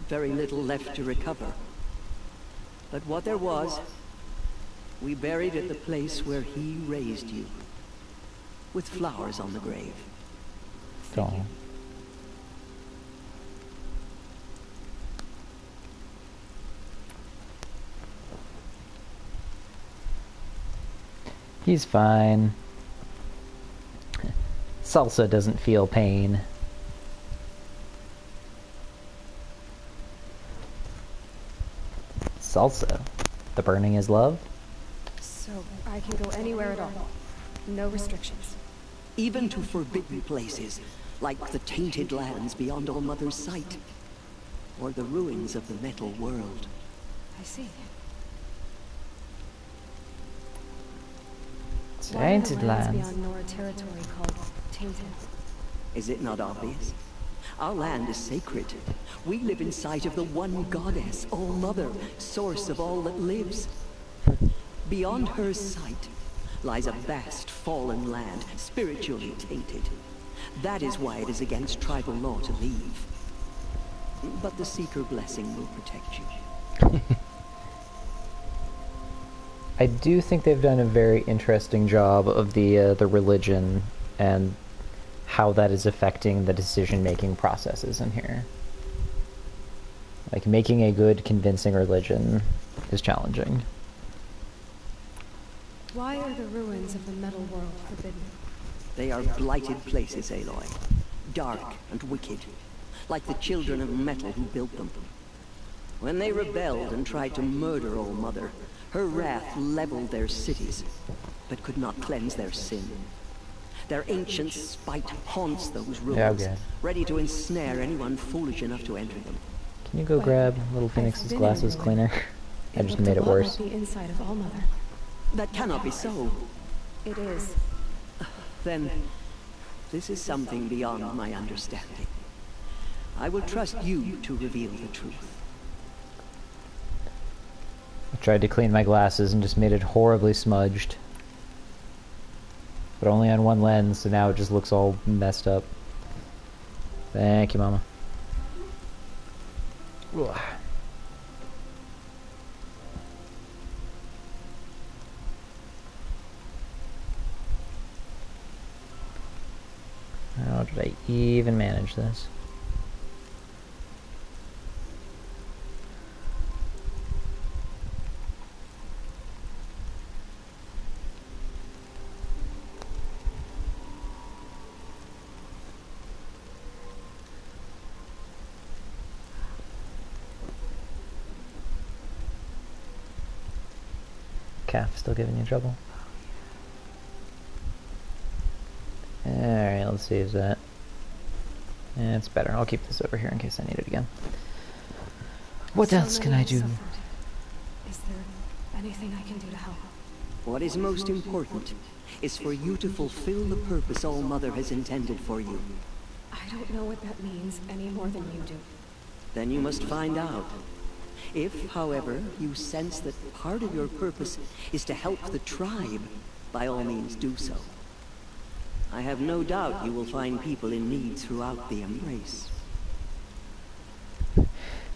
very little left to recover. But what there was, we buried at the place where he raised you. With flowers on the grave. Don't. He's fine. Salsa doesn't feel pain. Salsa? The burning is love? So I can go anywhere at all. No restrictions. Even to forbidden places, like the tainted lands beyond All Mother's sight. Or the ruins of the metal world. I see. Tainted lands. Beyond Nora territory called tainted. Is it not obvious? Our land is sacred. We live in sight of the one goddess, All Mother, source of all that lives. Beyond her sight lies a vast fallen land, spiritually tainted. That is why it is against tribal law to leave. But the Seeker blessing will protect you. I do think they've done a very interesting job of the religion and how that is affecting the decision-making processes in here. Like, making a good, convincing religion is challenging. Why are the ruins of the metal world forbidden? They are blighted places, Aloy. Dark and wicked. like the children of metal who built them. When they rebelled and tried to murder All Mother, her wrath leveled their cities, but could not cleanse their sin. Their ancient spite haunts those ruins, ready to ensnare anyone foolish enough to enter them. Can you go grab Little Phoenix's glasses cleaner? I just made it worse. Like the inside of All Mother. That cannot be so. It is. Then, this is something beyond my understanding. I will trust you to reveal the truth. I tried to clean my glasses and just made it horribly smudged. But only on one lens, so now it just looks all messed up. Thank you, Mama. Ugh. How did I even manage this? Calf still giving you trouble? Alright, let's see, is that... Yeah, it's better. I'll keep this over here in case I need it again. What else can I do? Is there anything I can do to help? What is most important is for you to fulfill the purpose All Mother has intended for you. I don't know what that means any more than you do. Then you must find out. If, however, you sense that part of your purpose is to help the tribe, by all means do so. I have no doubt you will find people in need throughout the Embrace.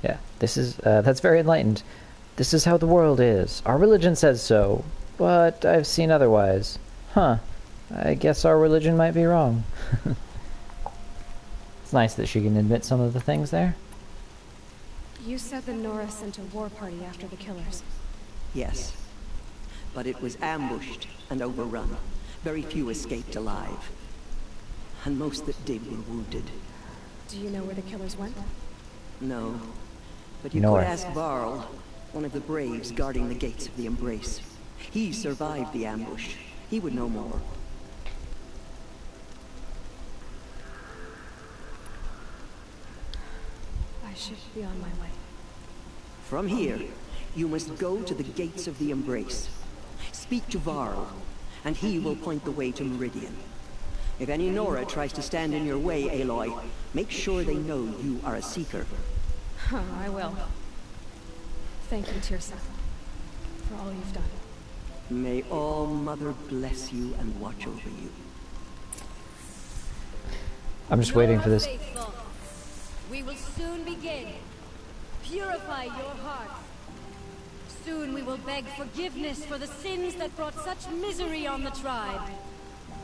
Yeah, this is, that's very enlightened. This is how the world is. Our religion says so, but I've seen otherwise. Huh. I guess our religion might be wrong. It's nice that she can admit some of the things there. You said the Nora sent a war party after the killers. Yes. But it was ambushed and overrun. Very few escaped alive. And most that did were wounded. Do you know where the killers went? No. But you could ask Varl, one of the braves guarding the gates of the Embrace. He survived the ambush. He would know more. I should be on my way. From here, you must go to the gates of the Embrace. Speak to Varl, and he will point the way to Meridian. If any Nora tries to stand in your way, Aloy, make sure they know you are a Seeker. I will. Thank you, Tirsa, for all you've done. May All Mother bless you and watch over you. I'm just waiting for this. Faithful, we will soon begin. Purify your hearts. Soon we will beg forgiveness for the sins that brought such misery on the tribe.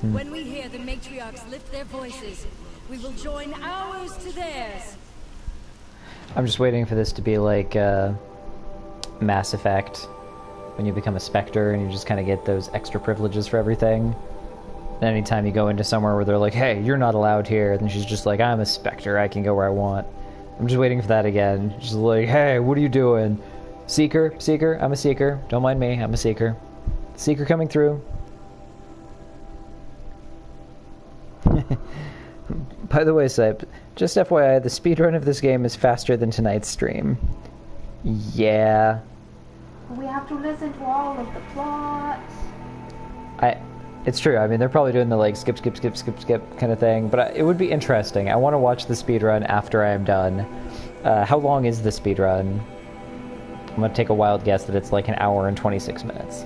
When we hear the matriarchs lift their voices, we will join ours to theirs. I'm just waiting for this to be like Mass Effect, when you become a Spectre and you just kind of get those extra privileges for everything. And anytime you go into somewhere where they're like, hey, you're not allowed here, then she's just like, I'm a Spectre, I can go where I want. I'm just waiting for that again. Just like, hey, what are you doing? Seeker, Seeker, I'm a Seeker. Don't mind me, I'm a Seeker. Seeker coming through. By the way, Sipe, just FYI, the speedrun of this game is faster than tonight's stream. Yeah. We have to listen to all of the plots. It's true. I mean, they're probably doing the like skip, skip, skip, skip, skip kind of thing, but it would be interesting. I want to watch the speedrun after I'm done. How long is the speedrun? I'm going to take a wild guess that it's like an hour and 26 minutes.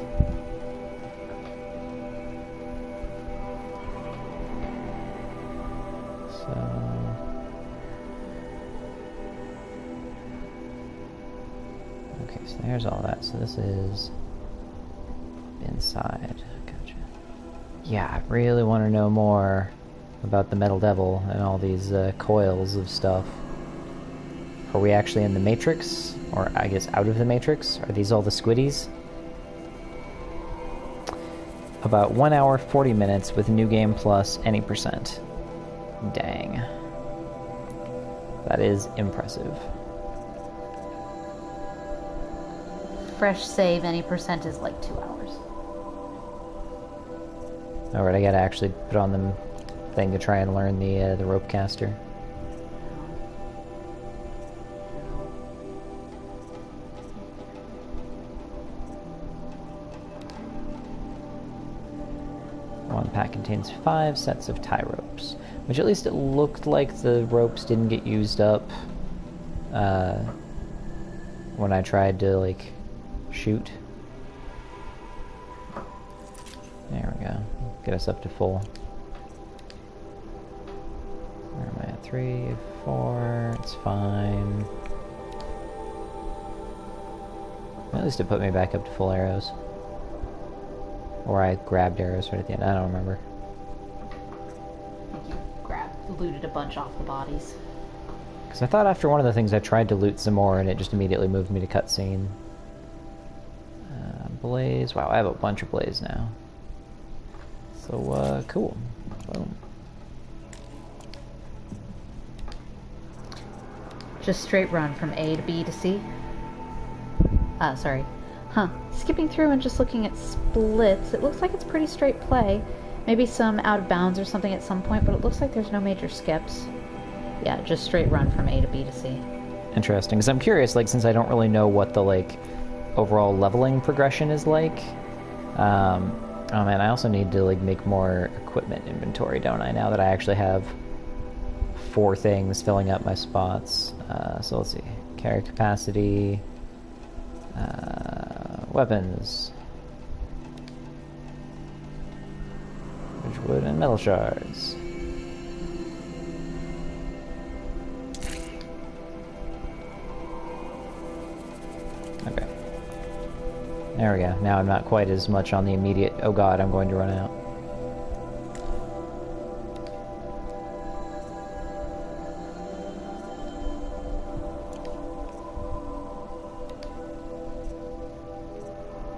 Okay, so there's all that. So this is inside. Gotcha. Yeah, I really want to know more about the Metal Devil and all these coils of stuff. Are we actually in the Matrix? Or, I guess, out of the Matrix? Are these all the squiddies? About 1 hour, 40 minutes with New Game Plus any %. Dang. That is impressive. Fresh save, any percent is like 2 hours. Alright, I gotta actually put on the thing to try and learn the rope caster. One pack contains 5 sets of tie ropes, which at least it looked like the ropes didn't get used up when I tried to, like, shoot. There we go. Get us up to full. Where am I at? 3, 4, it's fine. At least it put me back up to full arrows. Or I grabbed arrows right at the end. I don't remember. I think you looted a bunch off the bodies. Because I thought after one of the things I tried to loot some more and it just immediately moved me to cutscene. Blaze. Wow, I have a bunch of blaze now. So, cool. Boom. Just straight run from A to B to C? Sorry. Huh. Skipping through and just looking at splits, it looks like it's pretty straight play. Maybe some out of bounds or something at some point, but it looks like there's no major skips. Yeah, just straight run from A to B to C. Interesting, because I'm curious, like, since I don't really know what the, like, overall leveling progression is like. Oh man, I also need to, like, make more equipment inventory, don't I? Now that I actually have 4 things filling up my spots. So let's see. Carry capacity. Weapons. Ridgewood and metal shards. Okay. There we go. Now I'm not quite as much on the immediate, oh god, I'm going to run out.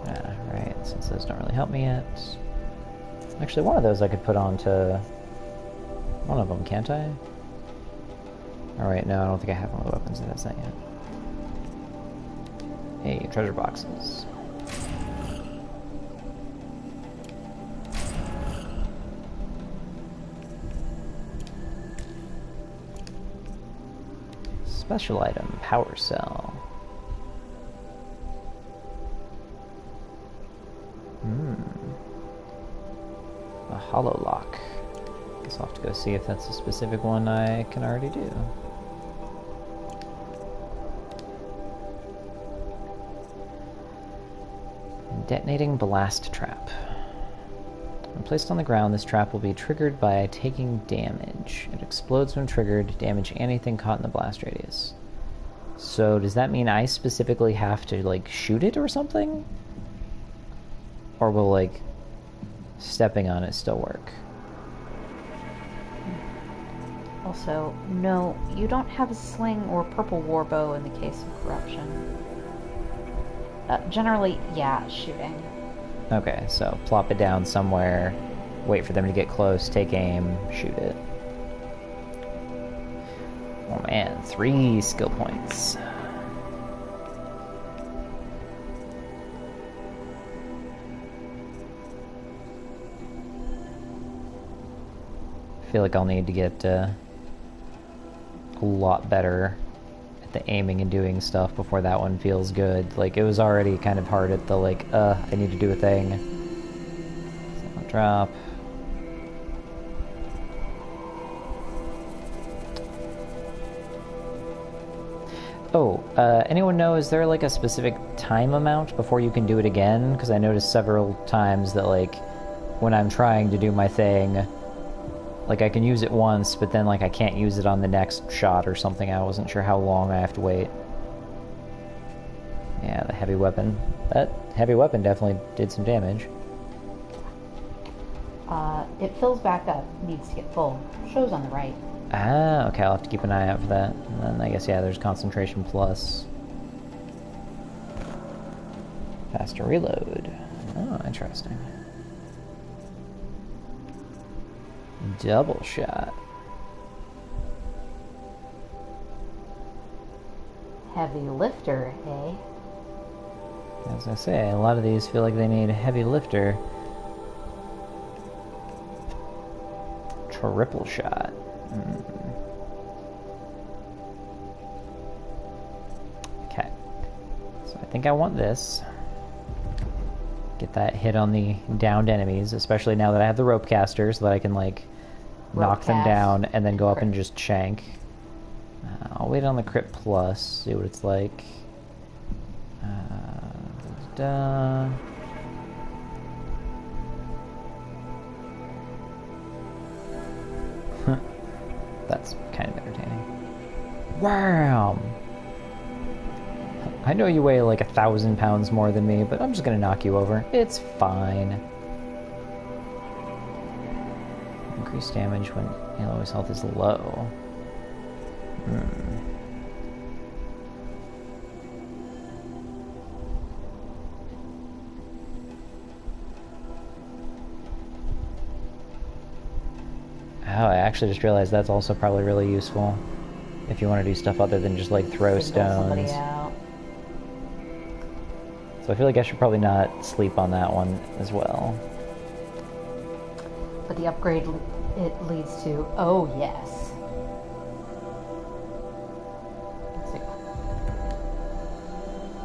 Alright, since those don't really help me yet. Actually, one of those I could put on to one of them, can't I? Alright, no, I don't think I have one of the weapons that has that yet. Hey, treasure boxes. Special item, power cell. A hollow lock. Guess I'll have to go see if that's a specific one I can already do. Detonating blast trap. When placed on the ground, this trap will be triggered by taking damage. It explodes when triggered, damage anything caught in the blast radius. So does that mean I specifically have to, like, shoot it or something? Or will, like, stepping on it still work? Also, no, you don't have a sling or purple warbow in the case of corruption. Generally, yeah, shooting. Okay, so plop it down somewhere, wait for them to get close, take aim, shoot it. Oh man, 3 skill points. I feel like I'll need to get a lot better at the aiming and doing stuff before that one feels good. Like, it was already kind of hard at the, like, I need to do a thing. So I'll drop. Oh, anyone know, is there, like, a specific time amount before you can do it again? Because I noticed several times that, like, when I'm trying to do my thing, like, I can use it once, but then, like, I can't use it on the next shot or something. I wasn't sure how long I have to wait. Yeah, the heavy weapon. That heavy weapon definitely did some damage. It fills back up. Needs to get full. Shows on the right. Ah, okay, I'll have to keep an eye out for that. And then I guess, yeah, there's concentration plus. Faster reload. Oh, interesting. Double shot. Heavy lifter, eh? As I say, a lot of these feel like they need a heavy lifter. Triple shot. Okay. So I think I want this. Get that hit on the downed enemies, especially now that I have the rope caster, so that I can, like, knock them down and then go up and just shank. I'll wait on the crit plus, see what it's like. That's kind of entertaining. Wham! I know you weigh like 1,000 pounds more than me, but I'm just gonna knock you over. It's fine. Increased damage when Aloy's health is low. Oh, I actually just realized that's also probably really useful if you want to do stuff other than just like throw stones. So I feel like I should probably not sleep on that one as well. But the upgrade it leads to, oh yes.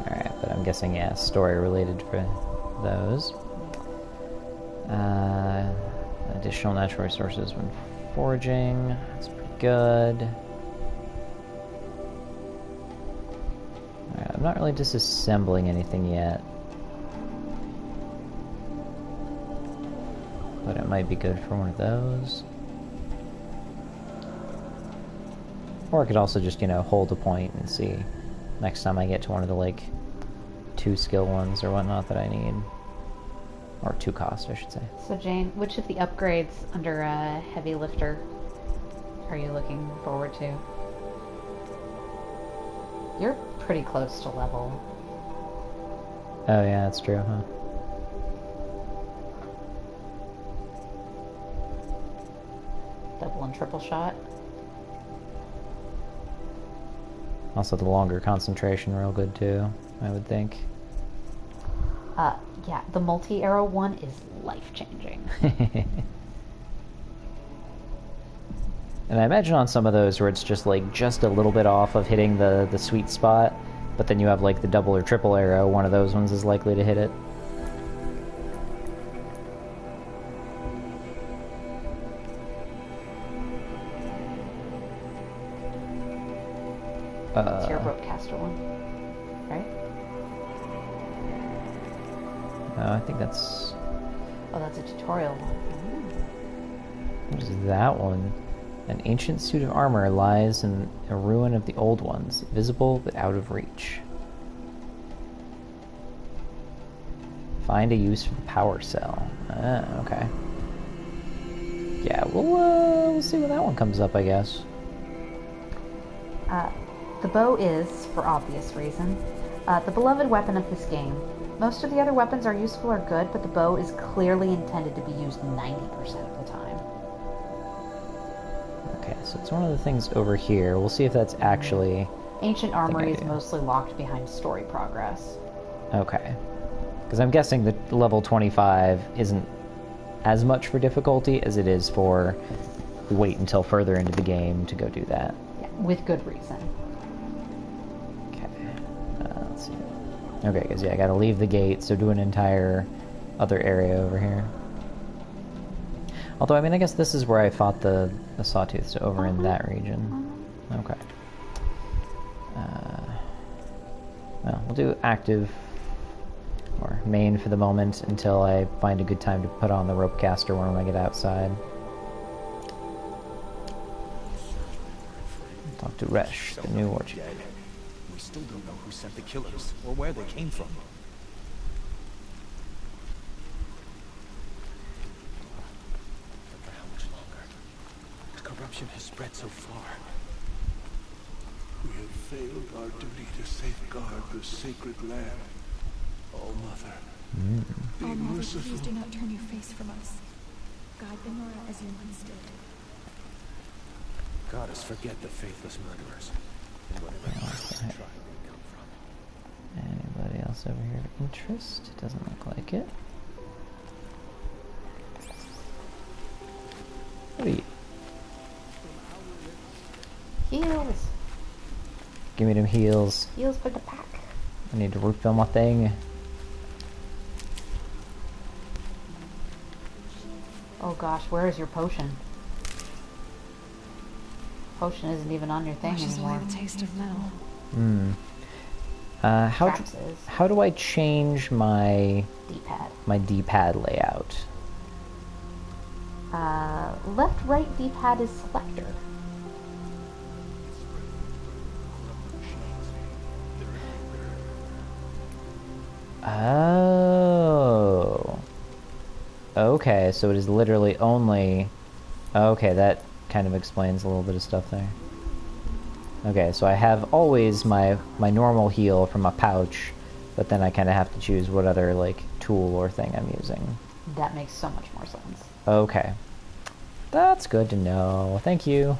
Alright, but I'm guessing, yeah, story related for those. Additional natural resources when foraging, that's pretty good. Alright, I'm not really disassembling anything yet. But it might be good for one of those. Or I could also just, you know, hold a point and see next time I get to one of the, like, 2 skill ones or whatnot that I need. Or 2 cost, I should say. So Jane, which of the upgrades under heavy lifter are you looking forward to? You're pretty close to level. Oh yeah, that's true, huh? Double and triple shot. Also the longer concentration real good too, I would think. Yeah, the multi-arrow one is life-changing. And I imagine on some of those where it's just like just a little bit off of hitting the sweet spot, but then you have like the double or triple arrow, one of those ones is likely to hit it. It's your rope caster one, right? I think that's... Oh, that's a tutorial one. What is that one? An ancient suit of armor lies in a ruin of the old ones, visible but out of reach. Find a use for the power cell. Ah, okay. Yeah, we'll see when that one comes up, I guess. The bow is, for obvious reason, the beloved weapon of this game. Most of the other weapons are useful or good, but the bow is clearly intended to be used 90% of the time. Okay, so it's one of the things over here. We'll see if that's actually... Ancient armory is mostly locked behind story progress. Okay. Because I'm guessing that level 25 isn't as much for difficulty as it is for wait until further into the game to go do that. Yeah, with good reason. Let's see. Okay, because yeah, I gotta leave the gate, so do an entire other area over here. Although, I mean, I guess this is where I fought the Sawtooths over in that region. Okay. Well, we'll do active or main for the moment until I find a good time to put on the rope caster when I get outside. Talk to Resh, the new warchief. We still don't know who sent the killers or where they came from. But for how much longer? The corruption has spread so far. We have failed our duty to safeguard the sacred land. All Mother, be All Mother, merciful. please do not turn your face from us. Guide the Nora as you once did. Goddess, forget the faithless murderers. And whatever else they try to else over here of interest? It doesn't look like it. What are you? Heals. Give me them heals. Heals for the pack. I need to refill my thing. Oh gosh, where is your potion? Potion isn't even on your thing Washes anymore. away the taste of metal. Hmm. How do I change my D-pad? My D-pad layout? Left, right D-pad is selector. Oh. Okay, so it is literally only... Okay, that kind of explains a little bit of stuff there. Okay, so I have always my normal heal from a pouch, but then I kind of have to choose what other, like, tool or thing I'm using. That makes so much more sense. Okay. That's good to know. Thank you.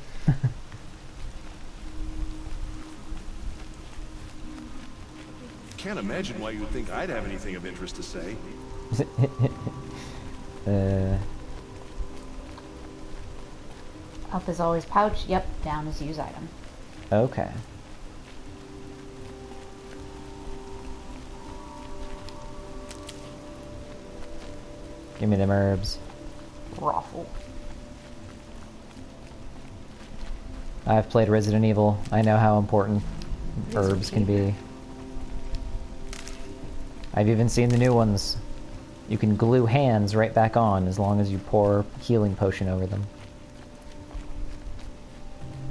Can't imagine why you'd think I'd have anything of interest to say. Up is always pouch. Yep, down is use item. Okay. Give me them herbs. Raffle. I've played Resident Evil. I know how important herbs can be. I've even seen the new ones. You can glue hands right back on as long as you pour healing potion over them.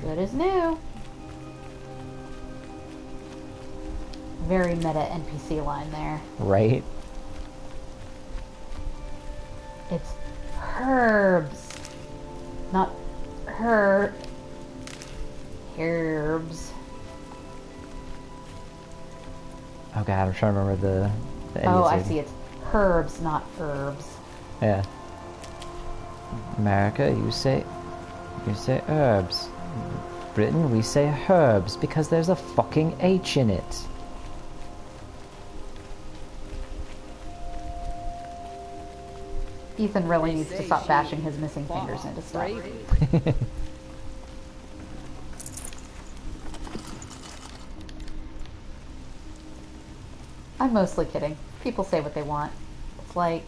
Good as new. Very meta NPC line there. Right? It's herbs. Not herbs. Oh god, I'm trying to remember the Oh, I idiocy. see. It's herbs, not herbs. Yeah. America, you say herbs. Britain, we say herbs because there's a fucking H in it. Ethan really needs to stop bashing his missing fingers into stuff. I'm mostly kidding. People say what they want. It's like...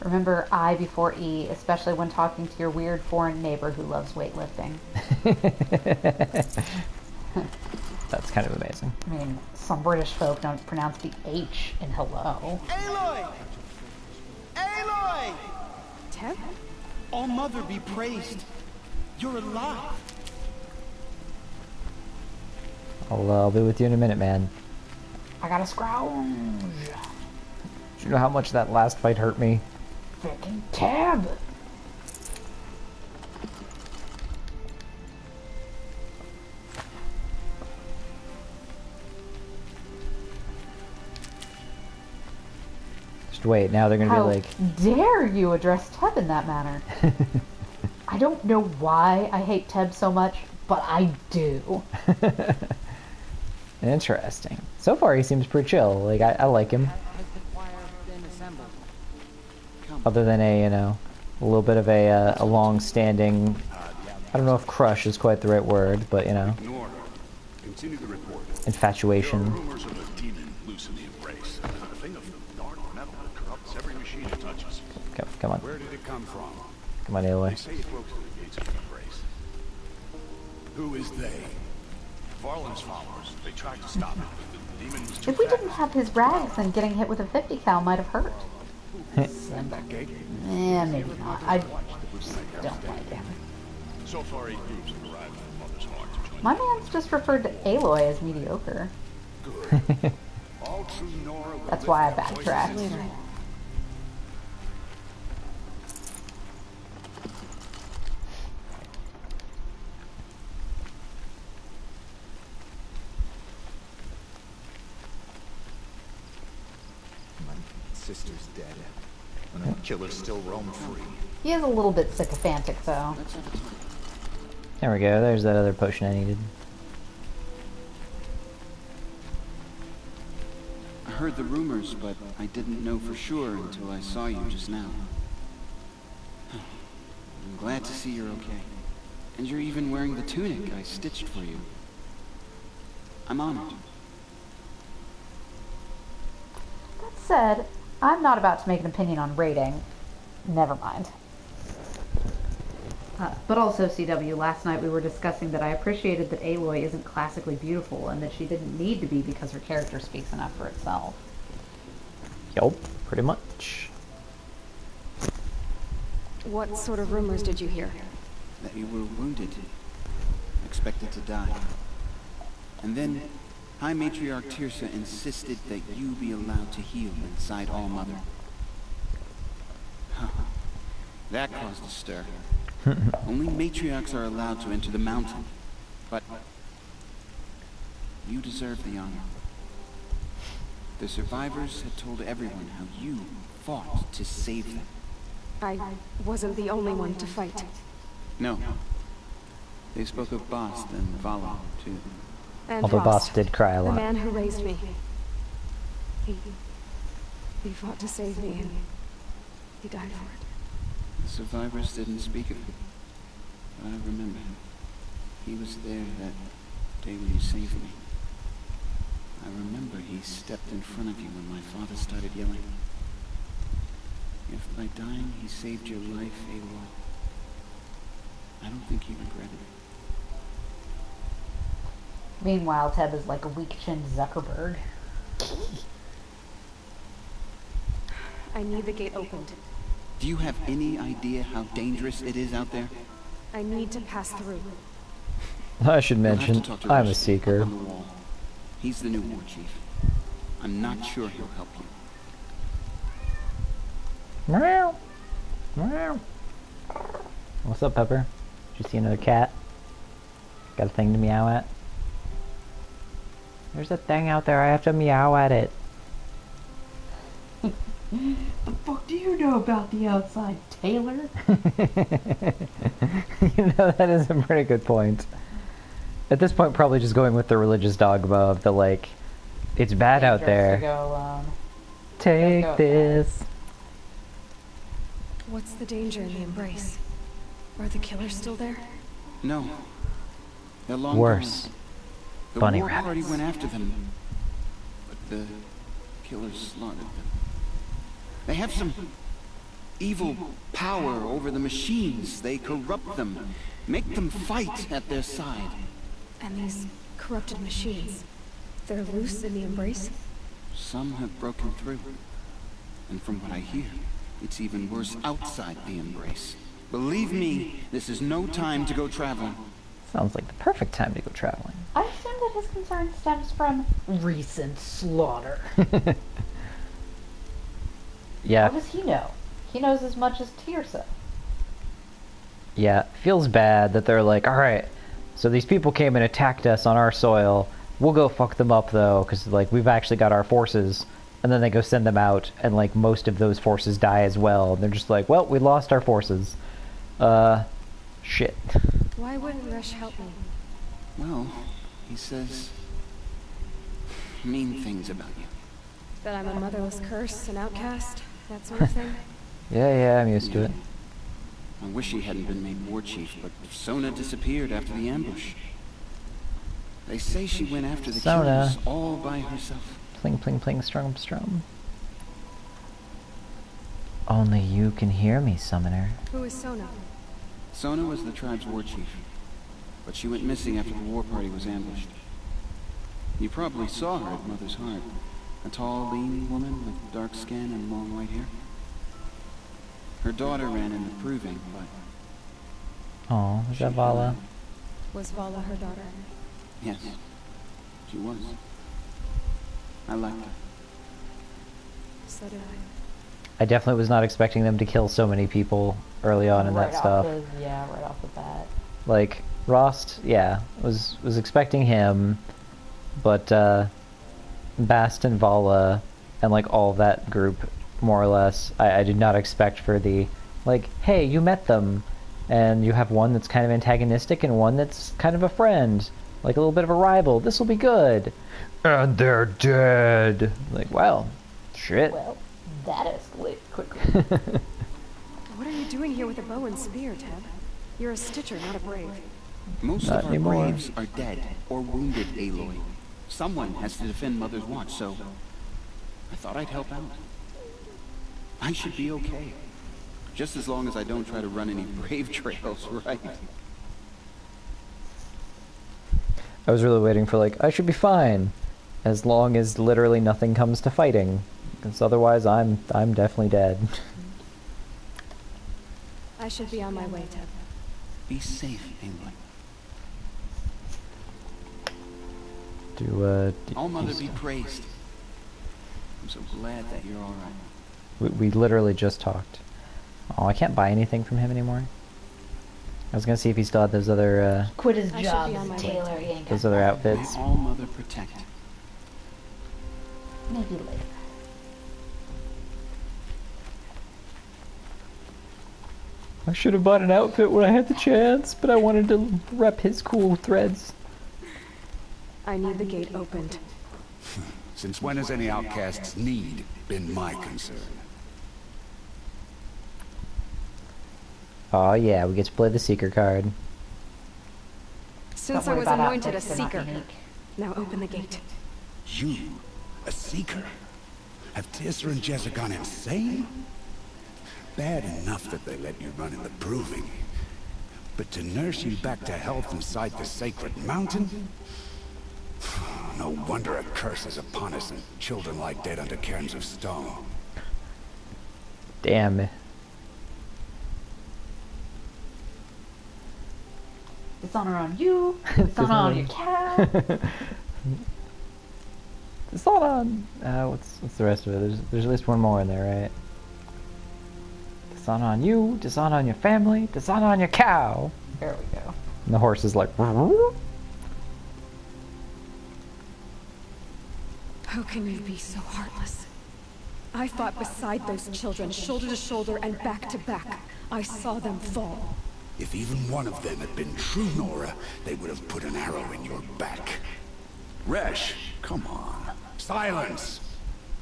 Remember I before E, especially when talking to your weird foreign neighbor who loves weightlifting. That's kind of amazing. I mean, some British folk don't pronounce the H in hello. Aloy! Aloy! Teb? All Mother be praised. You're alive. I'll be with you in a minute, man. I got a scrounge. Do you know how much that last fight hurt me? Frickin' Tab! Just wait, now they're gonna How be like... dare you address Teb in that manner? I don't know why I hate Teb so much, but I do. Interesting. So far he seems pretty chill. Like, I like him. Other than a, you know, a little bit of a long-standing... I don't know if crush is quite the right word, but, you know... Continue the report. Infatuation. There are rumors of a demon loose in the embrace. A thing of dark metal that corrupts every machine it touches. Come on. Where did it come from? Come on, Aloy. They say it broke through the gates of the embrace. Who is they? Varlin's followers. They tried to stop it, but the demon was too If we fast. didn't have his rags, then getting hit with a 50 cal might have hurt. That gate? Maybe not. I just don't like him. So far, 8 groups have arrived from Mother's Heart to join. My man's just referred to Aloy as mediocre. All true Nora will That's lift why I their voices backtracked. in sister's dead, and the killers still roam free. He is a little bit sycophantic, though. There we go, there's that other potion I needed. I heard the rumors, but I didn't know for sure until I saw you just now. I'm glad to see you're okay. And you're even wearing the tunic I stitched for you. I'm honored. That said, I'm not about to make an opinion on rating. Never mind. But also, CW, last night we were discussing that I appreciated that Aloy isn't classically beautiful and that she didn't need to be because her character speaks enough for itself. Yup, pretty much. What sort of rumors did you hear? That you were wounded. Expected to die. And then, High Matriarch Tirsa insisted that you be allowed to heal inside All Mother. Huh. That caused a stir. Only matriarchs are allowed to enter the mountain. But you deserve the honor. The survivors had told everyone how you fought to save them. I wasn't the only one to fight. No. They spoke of Bast and Vala, too. And Although Rost, Boss did cry a lot. the man who raised me. He fought to save me, and he died for it. The survivors didn't speak of him. But I remember. He was there that day when you saved me. I remember he stepped in front of you when my father started yelling. If by dying he saved your life, Aloy, I don't think he regretted it. Meanwhile, Teb is like a weak-chinned Zuckerberg. I need the gate opened. Do you have any idea how dangerous it is out there? I need to pass through. I should You'll have mention, to talk to I'm a Rush seeker. up on the wall. He's the new war chief. I'm not sure he'll help you. Meow. Meow. What's up, Pepper? Did you see another cat? Got a thing to meow at? There's a thing out there, I have to meow at it. The fuck do you know about the outside, Taylor? You know, that is a pretty good point. At this point, probably just going with the religious dogma of the, like, it's bad out there. To go alone. Take Go this. What's the danger in the embrace? Are the killers still there? No. They're long Worse. gone. The Bunny war party rabbits. went after them, but the killers slaughtered them. They have some evil power over the machines. They corrupt them, make them fight at their side. And these corrupted machines, they're loose in the embrace? Some have broken through. And from what I hear, it's even worse outside the embrace. Believe me, this is no time to go traveling. Sounds like the perfect time to go traveling. I assume that his concern stems from recent slaughter. Yeah. What does he know? He knows as much as Tirsa. Yeah, feels bad that they're like, alright, so these people came and attacked us on our soil. We'll go fuck them up, though, because, like, we've actually got our forces. And then they go send them out, and, like, most of those forces die as well. And they're just like, well, we lost our forces. Shit. Why wouldn't Rush help me? Well, he says mean things about you. That I'm a motherless curse, an outcast, that sort of thing? Yeah, I'm used to it. I wish he hadn't been made war chief, but Sona disappeared after the ambush. They say she went after the Sona. killers all by herself. Pling, pling, pling, strum, strum. Only you can hear me, Summoner. Who is Sona? Sona was the tribe's war chief, but she went missing after the war party was ambushed. You probably saw her at Mother's Heart. A tall, lean woman with dark skin and long white hair. Her daughter ran in the proving, but... Oh, is that Vala? Was Vala her daughter? Yes, she was. I liked her. So did I definitely was not expecting them to kill so many people early on in that stuff. Right off the bat. Like, Rost, yeah, was expecting him, but Bast and Vala and, like, all of that group more or less. I did not expect for the, like, hey, you met them, and you have one that's kind of antagonistic and one that's kind of a friend. Like a little bit of a rival. This will be good. And they're dead. Like, well, shit. Well, that escalated quickly. What are you doing here with a bow and spear, Teb? You're a Stitcher, not a Brave. Most Not of our anymore. braves are dead or wounded, Aloy. Someone has to defend Mother's watch, so I thought I'd help out. I should be okay. Just as long as I don't try to run any brave trails, right? I was really waiting for, like, I should be fine. As long as literally nothing comes to fighting. Because otherwise I'm definitely dead. I should be on my way, Teb. Be safe, Aloy. All Mother be praised. I'm so glad that you're alright. We literally just talked. Oh, I can't buy anything from him anymore. I was gonna see if he still had those other, Quit his I should job be as on a my tailor. way. He ain't got those other outfits. May All Mother protect. maybe later. I should have bought an outfit when I had the chance, but I wanted to rep his cool threads. I need the gate opened. Since when has any outcast's need been my concern? Oh yeah, we get to play the Seeker card. Since Don't I worry was about anointed a outfits, they're not Seeker, unique. now open the gate. You, a Seeker? Have Tissa and Jezza gone insane? Bad enough that they let you run in the Proving. But to nurse you back to health inside the sacred mountain? No wonder a curse is upon us and children lie dead under cairns of stone. Damn. Dishonor on you. Dishonor on your cow. Dishonor on... what's the rest of it? There's at least one more in there, right? Dishonor on you, dishonor on your family, dishonor on your cow. There we go. And the horse is like... How can you be so heartless? I fought beside those children, shoulder to shoulder and back to back. I saw them fall. If even one of them had been true Nora, they would have put an arrow in your back. Resh, come on. Silence!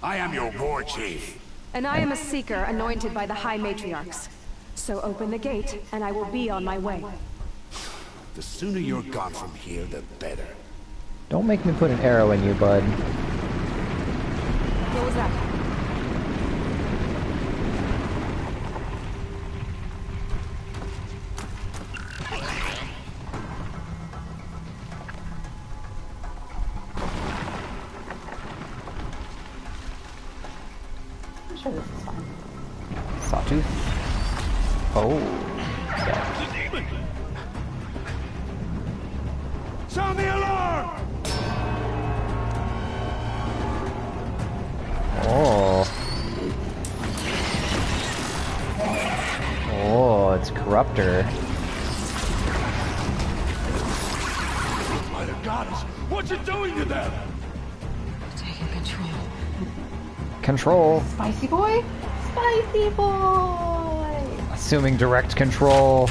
I am your war chief. And I am a Seeker anointed by the High Matriarchs. So open the gate, and I will be on my way. The sooner you're gone from here, the better. Don't make me put an arrow in you, bud. What was that? I'm sure this is fine. Sawtooth. Oh. It's a demon! Sound the alarm! Oh. Oh, it's Corruptor. By the goddess, what you doing to them? Taking control. Control. Spicy boy? Spicy boy! Assuming direct control.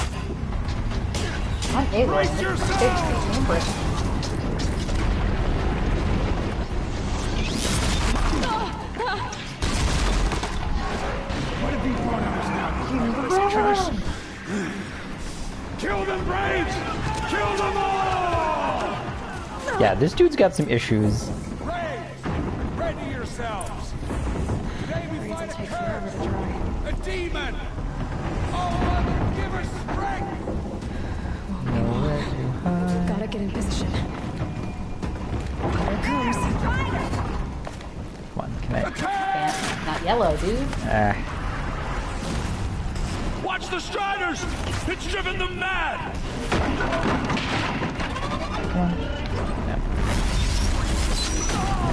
I'm Aloy. Brace yourselves! What have you brought on us now? Clean this curse? Kill them, Braves! Kill them all! Yeah, this dude's got some issues. Braves, ready yourselves! Today we fight a curse! A demon! Oh, Mother, give us strength! Gotta get in position. Here it comes. Come on, can I... Yeah, not yellow, dude. Watch the Striders! It's driven them mad!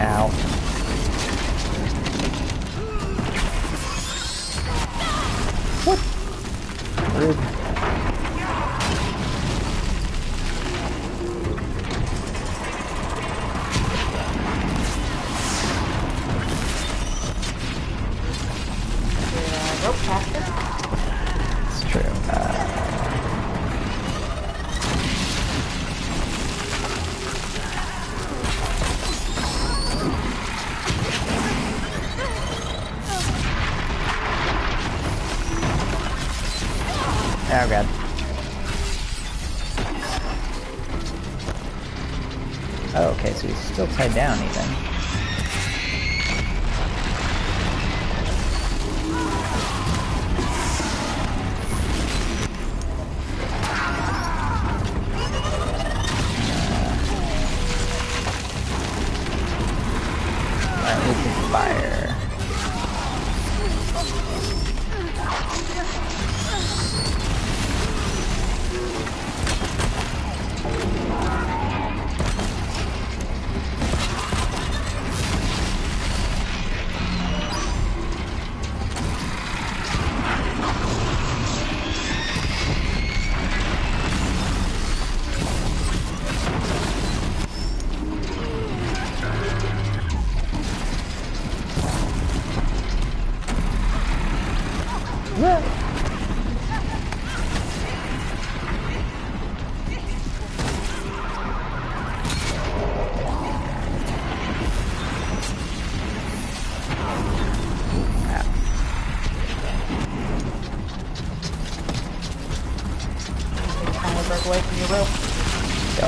Ow. What? Rude. Oh, okay, so he's still tied down even. Alright, we can fire. Break away from your rope. Go.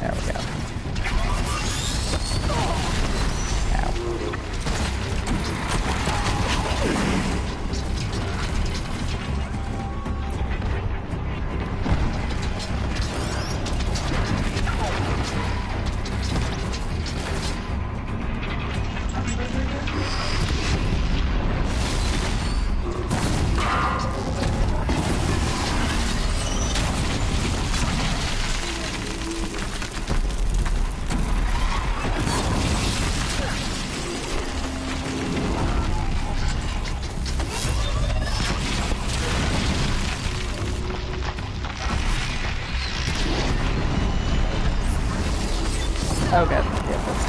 There we go. Okay. Yeah, that's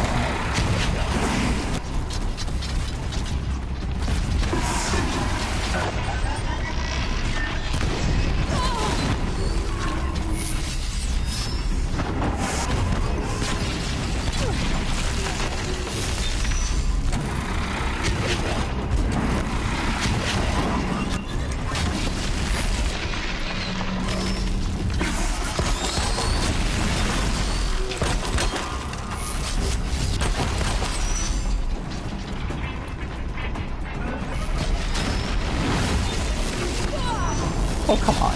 oh, come on.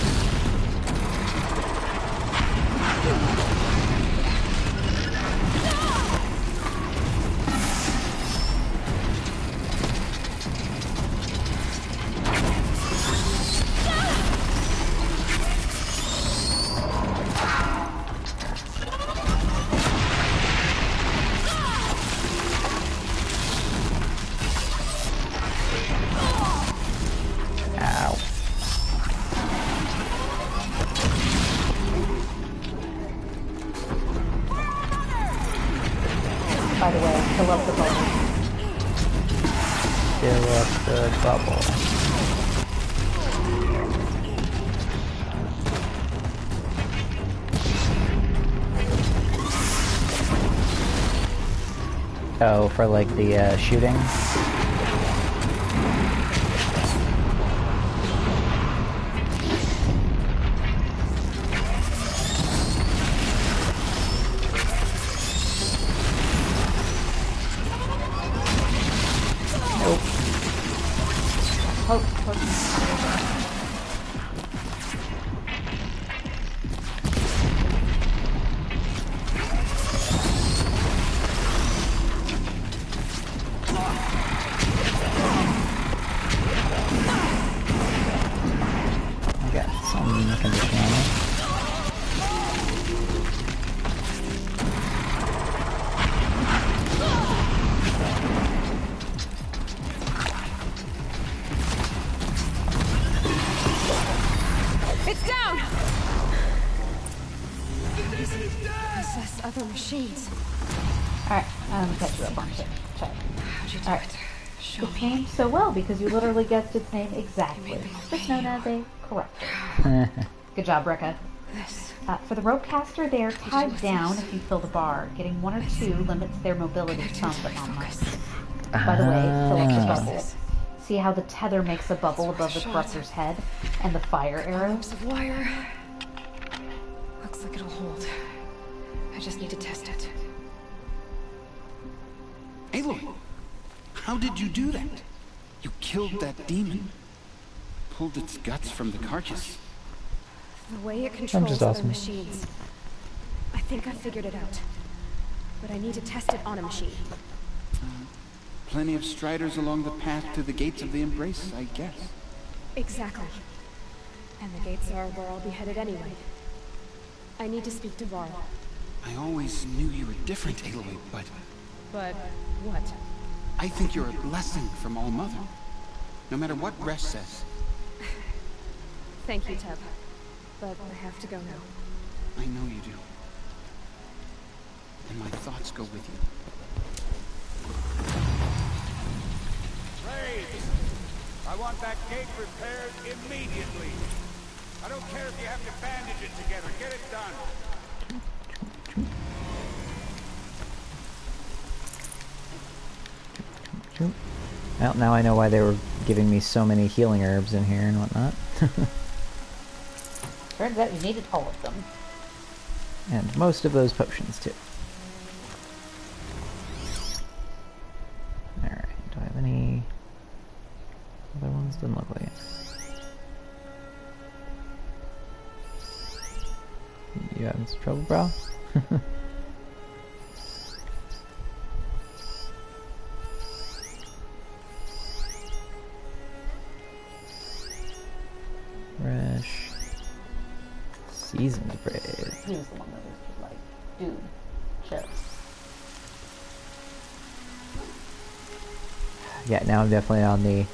Ow. By the way, fill up the bubble. Fill up the bubble. Oh, for like the shooting? Other machines. Alright, I'm catch you up on it. Check. How'd you do it? Show It came so well because you literally guessed its name exactly. It's known as a corruptor. Good job, Brecca. This For the rope caster, they are tied down if you fill the bar. Getting 1 or 2 limits their mobility some, but not much. By the way, fill up the bubble. See how the tether makes a bubble above the corruptor's head? And the fire arrows? Of wire. Looks like it'll hold. I just need to test it. Aloy, how did you do that? You killed that demon. Pulled its guts from the carcass. The way it controls just other awesome. machines. I think I figured it out. But I need to test it on a machine. Plenty of striders along the path to the gates of the Embrace, I guess. Exactly. And the gates are where I'll be headed anyway. I need to speak to Varl. I always knew you were different, Aloy, but... But what? I think you're a blessing from All Mother. No matter what Resh says. Thank you, Teb. But I have to go now. I know you do. And my thoughts go with you. Raise! I want that gate repaired immediately. I don't care if you have to bandage it together. Get it done. Well, now I know why they were giving me so many healing herbs in here and whatnot. Turns out you needed all of them. And most of those potions, too. Alright, do I have any other ones? Doesn't look like it. You having some trouble, bro? Fresh. Seasoned bread. He was the one that was just like, dude, chill. Yeah, now I'm definitely on the...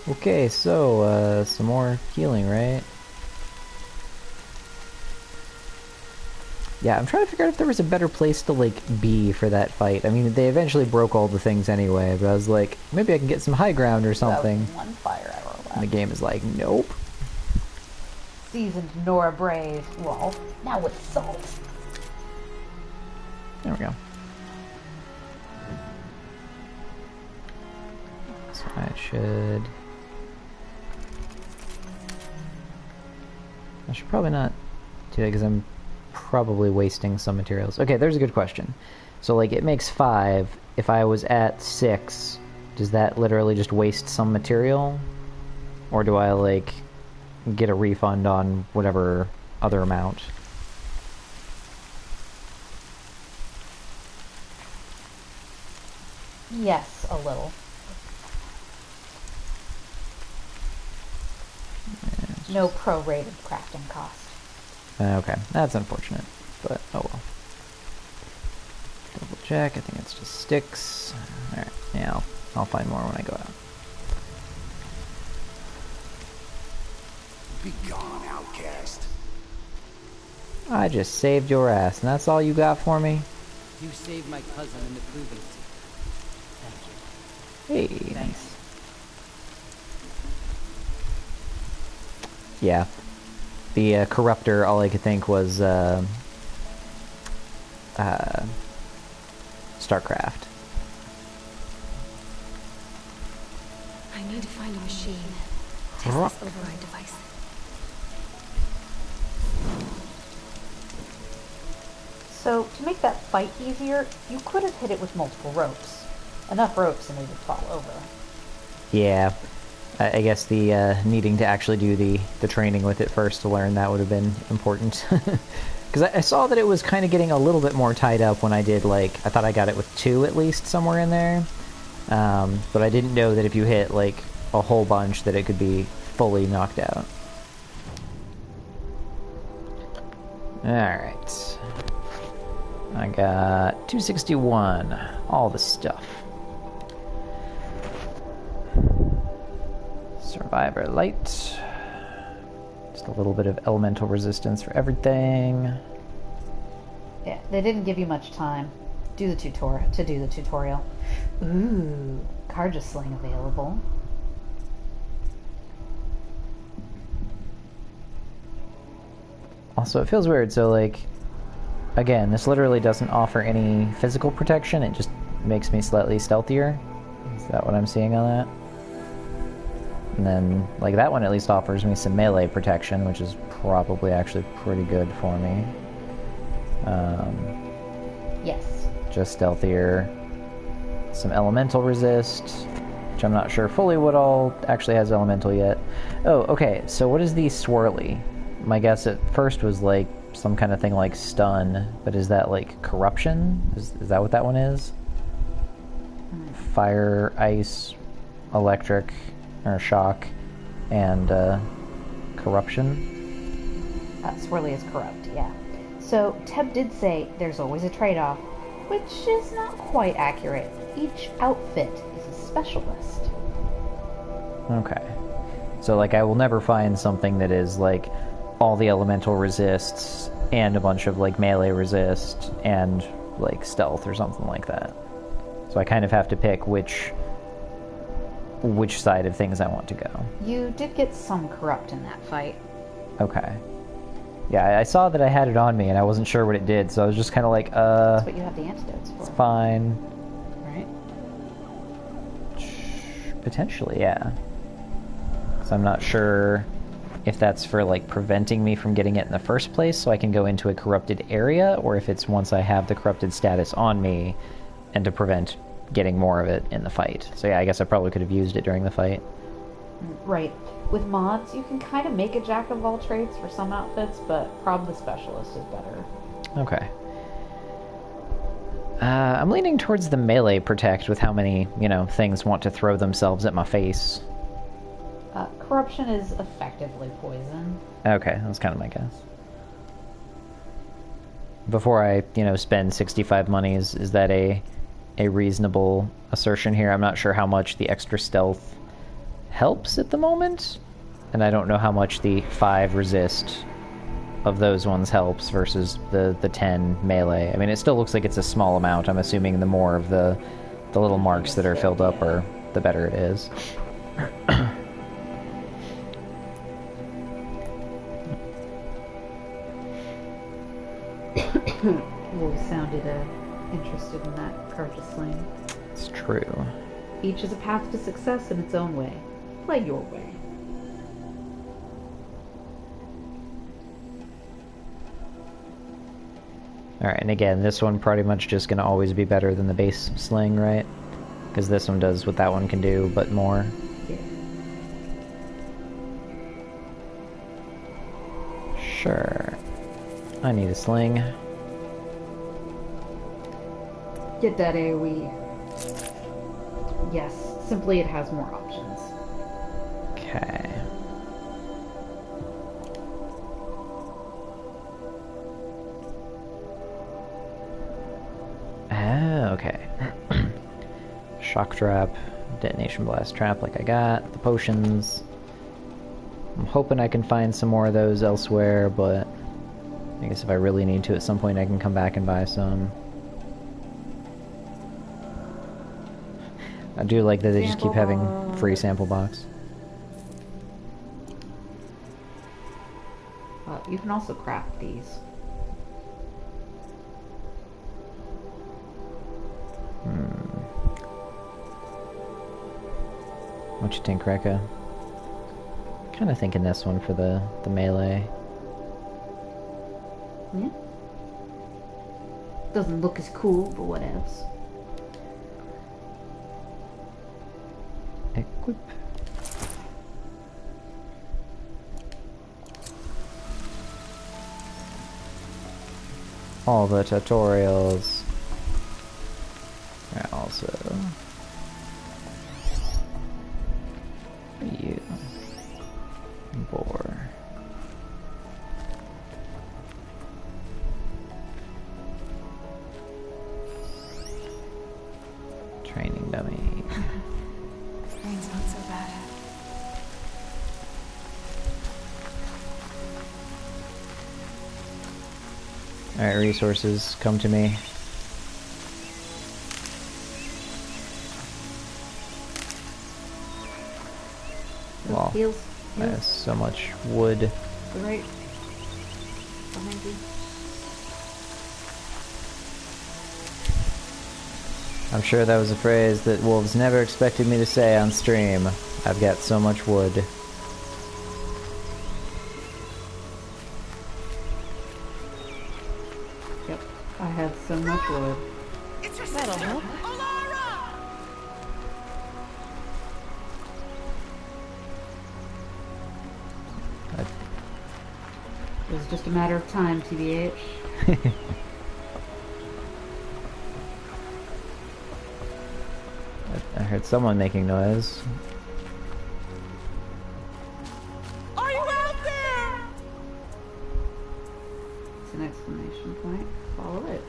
Okay, so, some more healing, right? Yeah, I'm trying to figure out if there was a better place to, like, be for that fight. I mean, they eventually broke all the things anyway, but I was like, maybe I can get some high ground or something. One fire arrow left. And the game is like, nope. Seasoned Nora Brave. Well, now with salt. There we go. So I should probably not do that because I'm probably wasting some materials. Okay, there's a good question. So, like, it makes 5. If I was at 6, does that literally just waste some material? Or do I, like, get a refund on whatever other amount? Yes, a little. No prorated crafting cost. Okay, that's unfortunate, but oh well. Double check, I think it's just sticks. Alright, yeah, I'll find more when I go out. Be gone, outcast. I just saved your ass, and that's all you got for me? You saved my cousin in the proving seat. Hey, nice. Yeah. The corruptor, all I could think was StarCraft. I need to find a machine. Test this override device. So, to make that fight easier, you could have hit it with multiple ropes. Enough ropes and it would fall over. Yeah. I guess the needing to actually do the training with it first to learn that would have been important. Because I saw that it was kind of getting a little bit more tied up when I did, like, I thought I got it with 2 at least somewhere in there. But I didn't know that if you hit, like, a whole bunch that it could be fully knocked out. Alright. I got 261. All the stuff. Survivor light. Just a little bit of elemental resistance for everything. Yeah, they didn't give you much time. Do the tutorial. Ooh, Karja Sling available. Also, it feels weird, so like, again, this literally doesn't offer any physical protection, it just makes me slightly stealthier. Is that what I'm seeing on that? And then, like, that one at least offers me some melee protection, which is probably actually pretty good for me. Yes. Just stealthier. Some elemental resist, which I'm not sure fully what all actually has elemental yet. Oh, okay, so what is the swirly? My guess at first was like some kind of thing like stun, but is that like corruption? Is that what that one is? Fire, ice, electric, or shock, and corruption? Swirly is corrupt, yeah. So, Teb did say there's always a trade-off, which is not quite accurate. Each outfit is a specialist. Okay. So, like, I will never find something that is, like, all the elemental resists, and a bunch of, like, melee resist, and, like, stealth or something like that. So I kind of have to pick which side of things I want to go. You did get some corrupt in that fight. Okay. Yeah, I saw that I had it on me, and I wasn't sure what it did, so I was just kind of like, That's what you have the antidotes for. It's fine. Right? Potentially, yeah. So I'm not sure if that's for, like, preventing me from getting it in the first place so I can go into a corrupted area, or if it's once I have the corrupted status on me and to prevent getting more of it in the fight. So yeah, I guess I probably could have used it during the fight. Right. With mods, you can kind of make a jack of all trades for some outfits, but probably specialist is better. Okay. I'm leaning towards the melee protect with how many, things want to throw themselves at my face. Corruption is effectively poison. Okay, that's kind of my guess. Before I, spend 65 money, is that a reasonable assertion here? I'm not sure how much the extra stealth helps at the moment, and I don't know how much the 5 resist of those ones helps versus the 10 melee. I mean, it still looks like it's a small amount. I'm assuming the more of the little marks that are filled up are, the better it is. Always sounded interested in that cartridge sling. It's true. Each is a path to success in its own way. Play your way. Alright, and again, this one pretty much just gonna always be better than the base sling, right? Because this one does what that one can do, but more. Yeah. Sure. I need a sling. Get that AoE. Yes, simply it has more options. Okay. Okay. Shock trap, detonation blast trap like I got, the potions. I'm hoping I can find some more of those elsewhere, but I guess if I really need to at some point I can come back and buy some. I do like that they just keep having free sample box. You can also craft these. What you think, Rekka? Kind of thinking this one for the melee. Yeah. Doesn't look as cool, but what else? Equip. All the tutorials. And also you. Boar. Training dummy. Rain's not so bad. Alright, resources, come to me. Well, Heals. I have so much wood. Right. behind you. I'm sure that was a phrase that wolves never expected me to say on stream. I've got so much wood. Yep, I have so much wood. That'll help. It was just a matter of time, TBH. I heard someone making noise. Are you out there? It's an exclamation point. Follow it.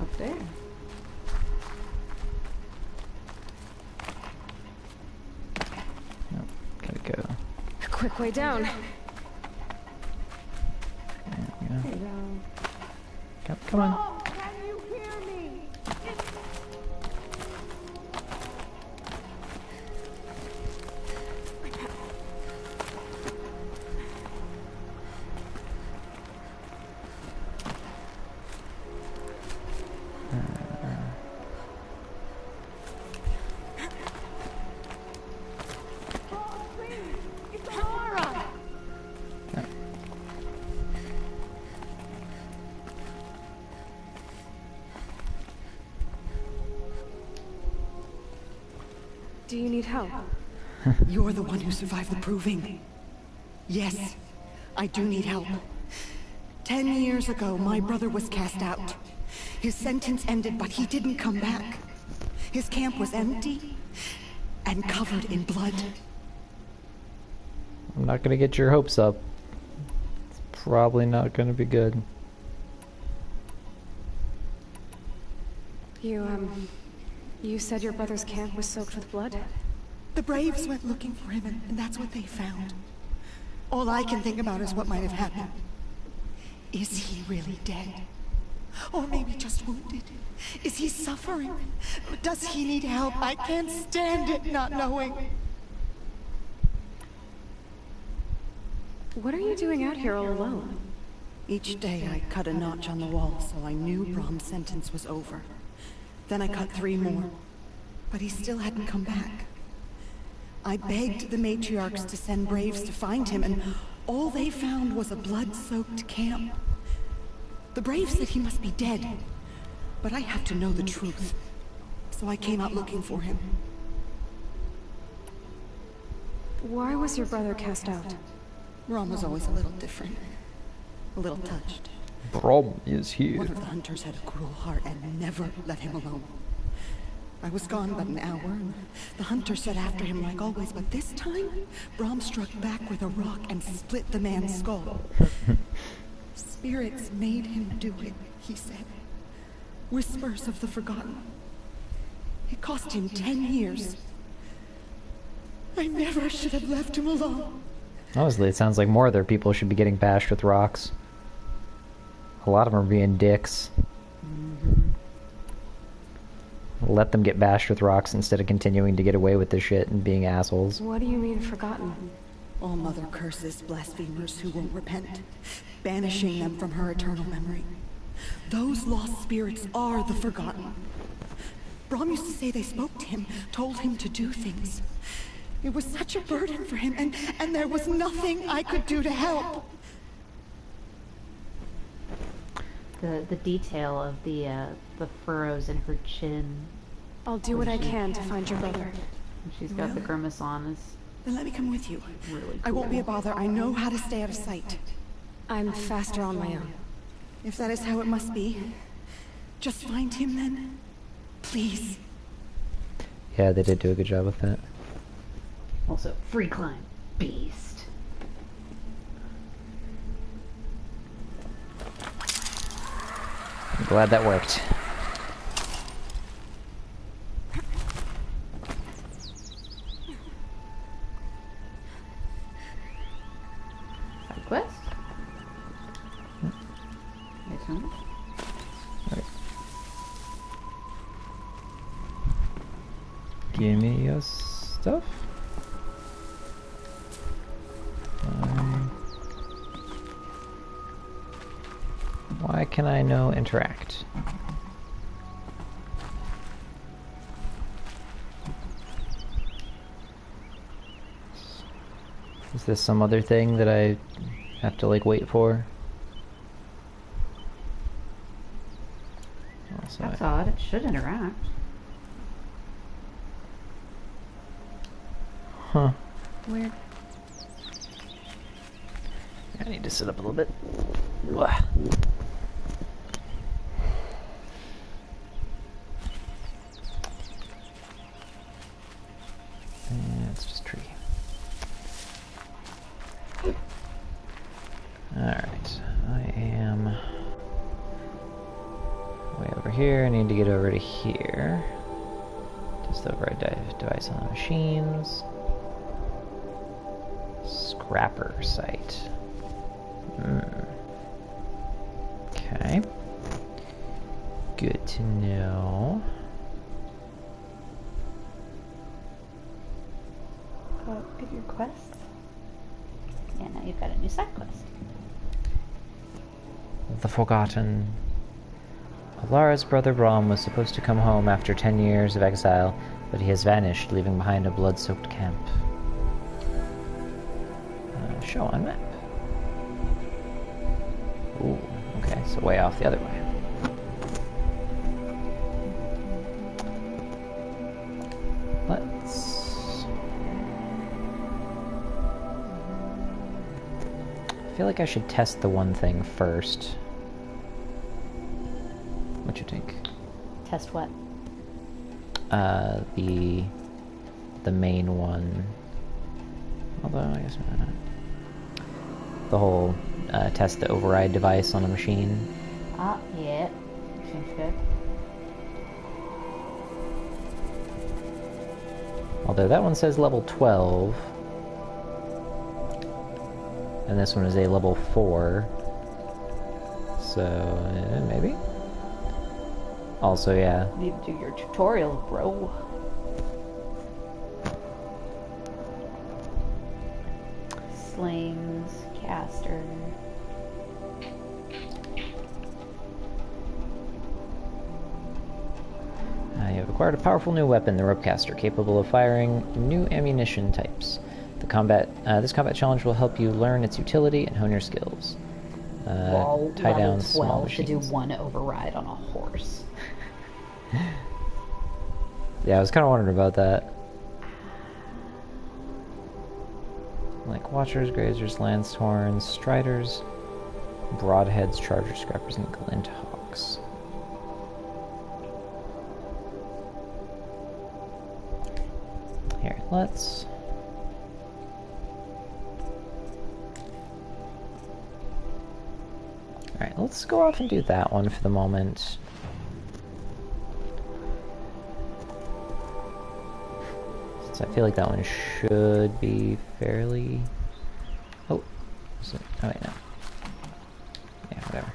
Up there. Oh, gotta go. A quick way down. There we There you go. Come on. Do you need help? You're the one who survived the proving. Yes, I do need help. 10 years ago, my brother was cast out. His sentence ended, but he didn't come back. His camp was empty and covered in blood. I'm not gonna get your hopes up. It's probably not gonna be good. You said your brother's camp was soaked with blood? The Braves went looking for him, and that's what they found. All I can think about is what might have happened. Is he really dead? Or maybe just wounded? Is he suffering? Does he need help? I can't stand it not knowing. What are you doing out here all alone? Each day I cut a notch on the wall, so I knew Brahm's sentence was over. Then I cut 3 more, but he still hadn't come back. I begged the matriarchs to send braves to find him, and all they found was a blood-soaked camp. The braves said he must be dead, but I have to know the truth, so I came out looking for him. Why was your brother cast out? Brahm was always a little different, a little touched. Brahm is here. One of the hunters had a cruel heart and never let him alone. I was gone but an hour, and the hunter set after him like always, but this time, Brahm struck back with a rock and split the man's skull. Spirits made him do it, he said. Whispers of the forgotten. It cost him 10 years. I never should have left him alone. Honestly, it sounds like more of their people should be getting bashed with rocks. A lot of them are being dicks. Let them get bashed with rocks instead of continuing to get away with this shit and being assholes. What do you mean, forgotten? All Mother curses blasphemers who won't repent, banishing them from her eternal memory. Those lost spirits are the forgotten. Brahm used to say they spoke to him, told him to do things. It was such a burden for him, and there was nothing I could do to help. The detail of the furrows in her chin. I'll do what I can to find your brother. And she's got the grimace on. Is Then let me come with you. really cool. I won't be a bother. I know how to stay out of sight. I'm faster on my own. If that is how it must be, just find him then. Please. Yeah, they did do a good job with that. Also, free climb. Beast. I'm glad that worked. Side quest? My turn? Alright. Give me your stuff. Fine. can I no interact? Is this some other thing that I have to like wait for? Also, That's odd. It should interact. Huh. Weird. I need to sit up a little bit. Ugh. It's just tree. Alright, I am way over here. I need to get over to here. Just override device on the machines. Scrapper site. Okay. Good to know. Get your quest. Yeah, now you've got a new side quest. The Forgotten. Alara's brother Brahm was supposed to come home after 10 years of exile, but he has vanished, leaving behind a blood-soaked camp. Show on map. Ooh, okay, so way off the other way. I feel like I should test the one thing first. What you think? Test what? The main one. Although I guess not. The whole test the override device on a machine. Ah, yeah. Seems good. Although that one says level 12. And this one is a level 4. So, maybe? Also, yeah. You need to do your tutorial, bro. Slings, caster. You have acquired a powerful new weapon, the Ropecaster, capable of firing new ammunition types. This combat challenge will help you learn its utility and hone your skills. Tie down small machines. To do one override on a horse. Yeah, I was kind of wondering about that. Like Watchers, Grazers, Landstorns, Striders, Broadheads, Chargers, Scrappers, and Glinthawks. Here, let's... Alright, let's go off and do that one for the moment. Since I feel like that one should be fairly... Oh, is it? Oh wait, no. Yeah, whatever.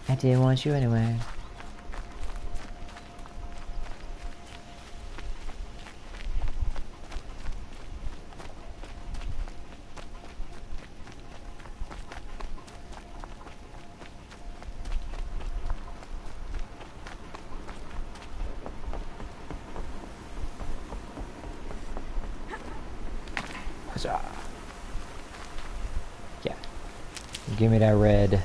I didn't want you anyway. Yeah. Give me that red.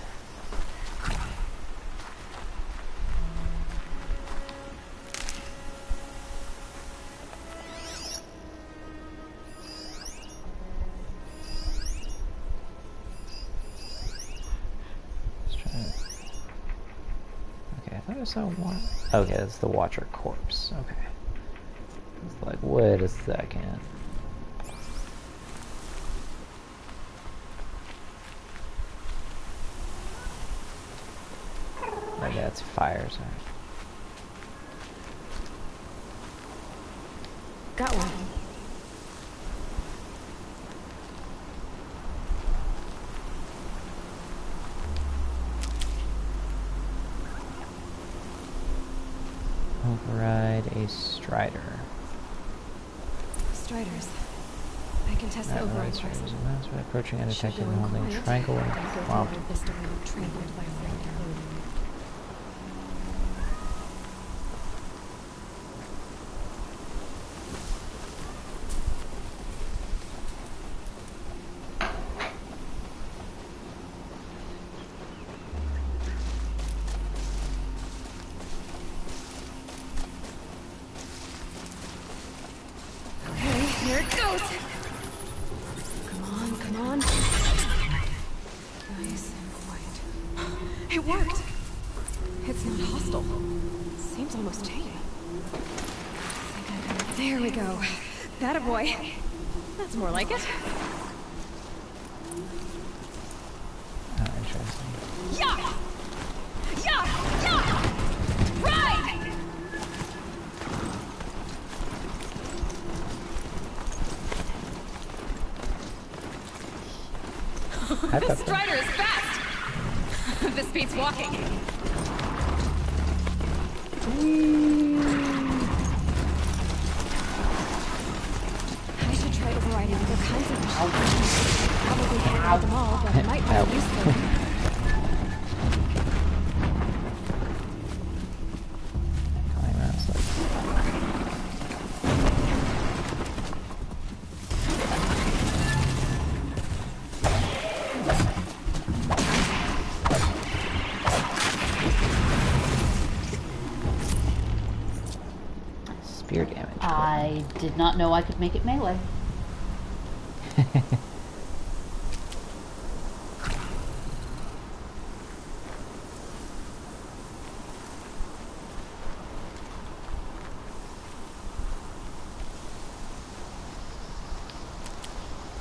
Okay, I thought I saw one. Okay, that's the Watcher corpse. Okay. It's like, wait a second. Oh, yeah, it's fire, sorry. Got one. Override a Strider. Striders. I can test the override quest. Approaching undetected Should and you holding inquire, triangle then and go through prompt. our vista window trampled by a friend herd. Okay, here it goes. Come on, come on. Nice and quiet. It worked. It's not hostile. Seems almost tame. There we go. That a boy. That's more like it. Oh, interesting. Yeah! Yeah! Yeah! Ride! This strider is fast! This beats walking. I should try overriding other kinds of machines. Probably can't ride them all, but it might be useful. Spear damage. I did not know I could make it melee.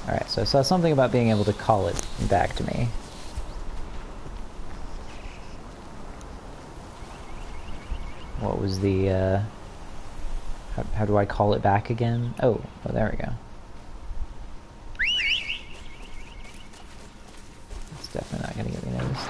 Alright, so I saw something about being able to call it back to me. What was the, how do I call it back again? Oh, there we go. It's definitely not gonna get me noticed.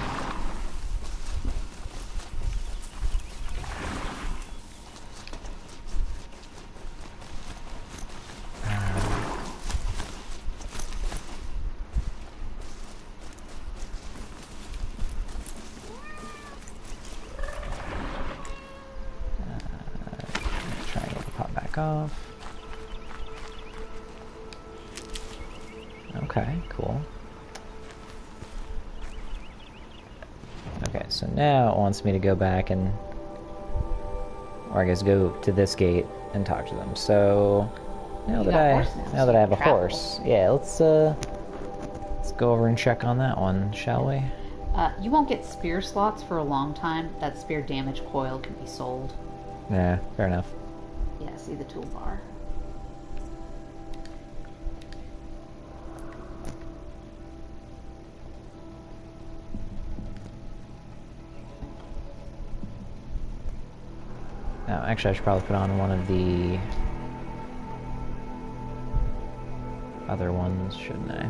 Off. Okay, cool. Okay, so now it wants me to go back and, or I guess go to this gate and talk to them. So now that I have a horse, yeah, let's go over and check on that one, shall we? You won't get spear slots for a long time. That spear damage coil can be sold. Yeah, fair enough. Yeah, see the toolbar. Oh, actually I should probably put on one of the other ones, shouldn't I?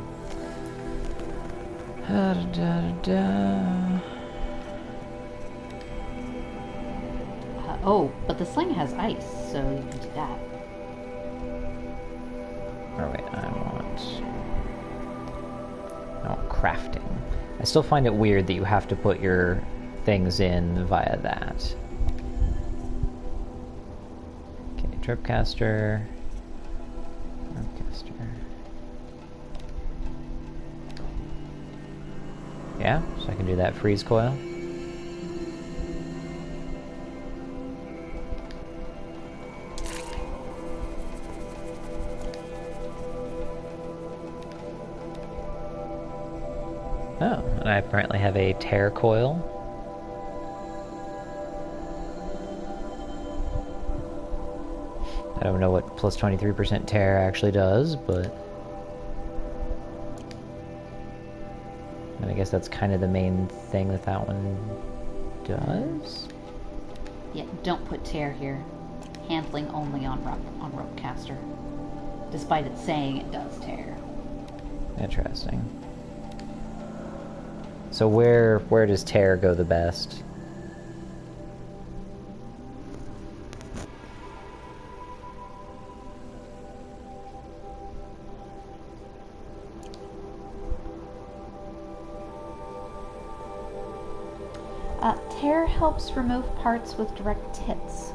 Oh, but the sling has ice, so you can do that. Oh wait, I want crafting. I still find it weird that you have to put your things in via that. Okay, Tripcaster. Yeah, so I can do that freeze coil. Oh, and I apparently have a tear coil. I don't know what plus 23% tear actually does, but I guess that's kind of the main thing that that one does. Yeah, don't put tear here. Handling only on rope caster. Despite it saying it does tear. Interesting. So where does tear go the best? Tear helps remove parts with direct hits.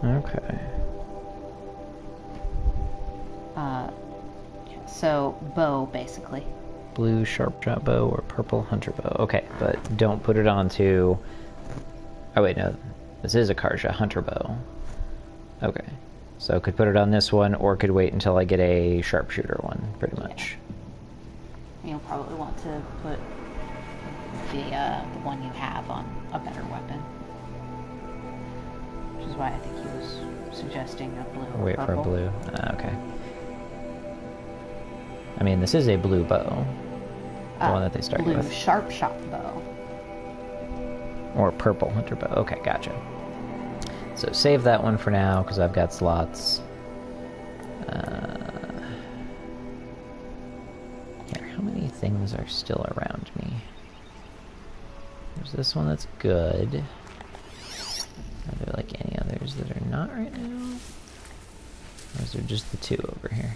Okay. So, bow, basically. Blue sharp shot bow or purple hunter bow. Okay, but don't put it onto... Oh wait, no. This is a Karja hunter bow. Okay. So could put it on this one, or could wait until I get a sharpshooter one, pretty much. Yeah. You'll probably want to put the one you have on a better weapon. Which is why I think he was suggesting a blue or Wait purple. for a blue. Okay. I mean, this is a blue bow. The one that they started blue with. Blue sharp shot bow. Or purple hunter bow. Okay, gotcha. So save that one for now, because I've got slots. Here, how many things are still around me? There's this one that's good. Are there like any others that are not right now? Or is there just the two over here?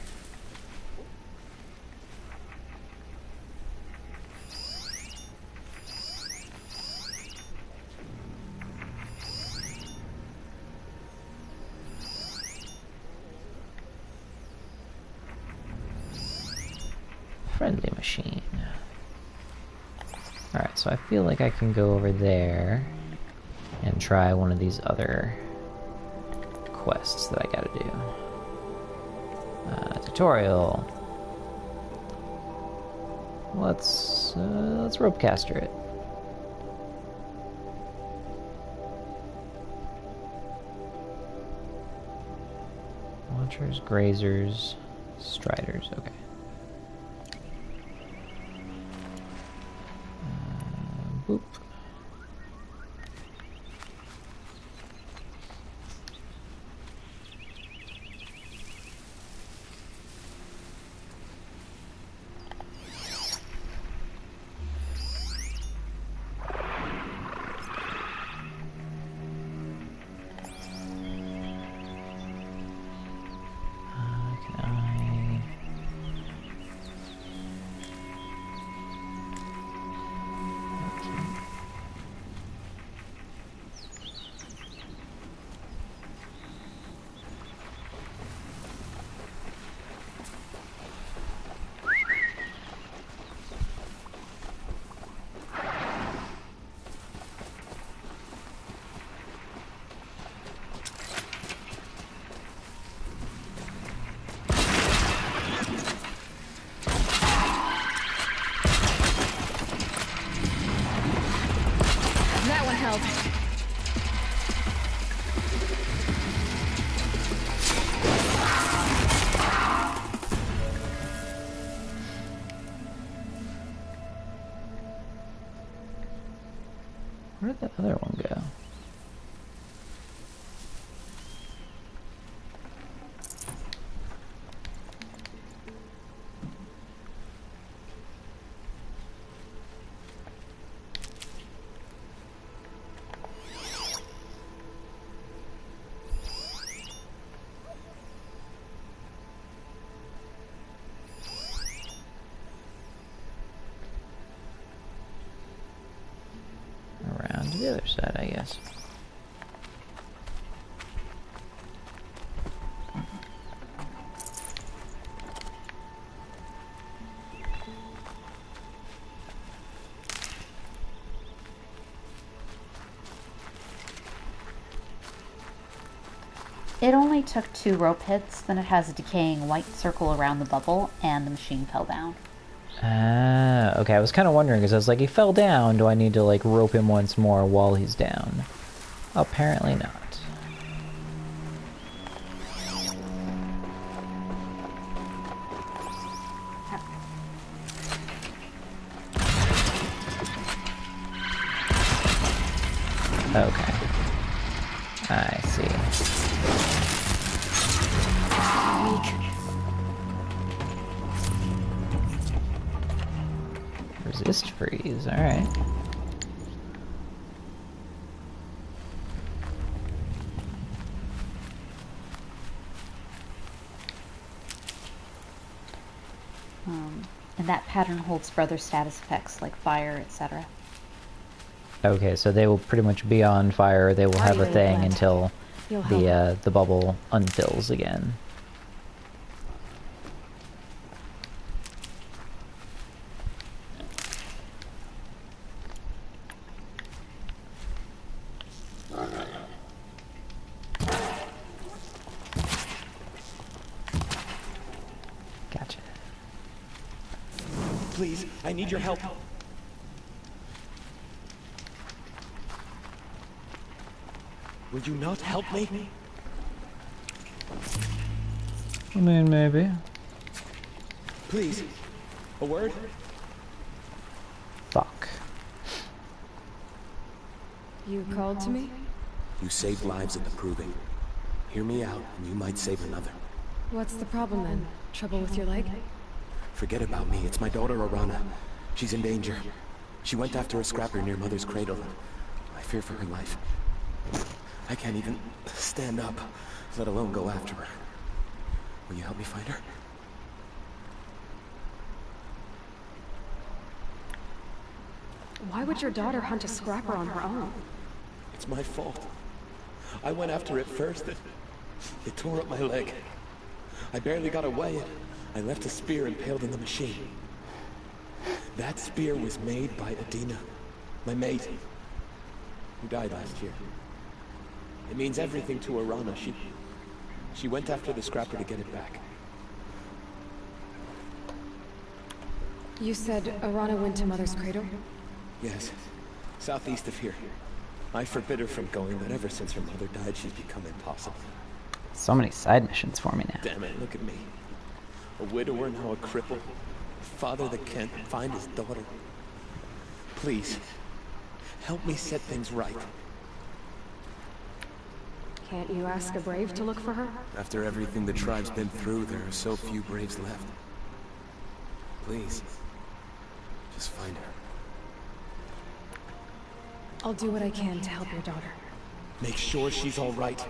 Friendly machine. Alright, so I feel like I can go over there and try one of these other quests that I gotta do. Tutorial. Let's ropecaster it. Watchers, grazers, striders. Okay. Boop. That one helped. Where did the other one go? Around to the other side, I guess. It only took 2 rope hits, then it has a decaying white circle around the bubble, and the machine fell down. Ah, okay, I was kind of wondering, because I was like, he fell down, do I need to, like, rope him once more while he's down? Apparently not. Okay. I see. Resist freeze, alright. And that pattern holds for other status effects like fire, etc. Okay, so they will pretty much be on fire. They will have a thing until the bubble unfills again. Gotcha. Please, I need your help. Will you not help me? I mean, maybe. Please, a word? Fuck. You called to me? You saved lives at the Proving. Hear me out, and you might save another. What's the problem then? Trouble with your leg? Forget about me. It's my daughter, Arana. She's in danger. She went after a scrapper near Mother's cradle. I fear for her life. I can't even stand up, let alone go after her. Will you help me find her? Why would your daughter hunt a scrapper on her own? It's my fault. I went after it first. It tore up my leg. I barely got away. I left a spear impaled in the machine. That spear was made by Adina, my mate, who died last year. It means everything to Arana. She went after the scrapper to get it back. You said Arana went to Mother's cradle? Yes, southeast of here. I forbid her from going, but ever since her mother died, she's become impossible. So many side missions for me now. Damn it, look at me. A widower, now a cripple. A father that can't find his daughter. Please, help me set things right. Can't you ask a brave to look for her? After everything the tribe's been through, there are so few braves left. Please, just find her. I'll do what I can to help your daughter. Make sure she's all right.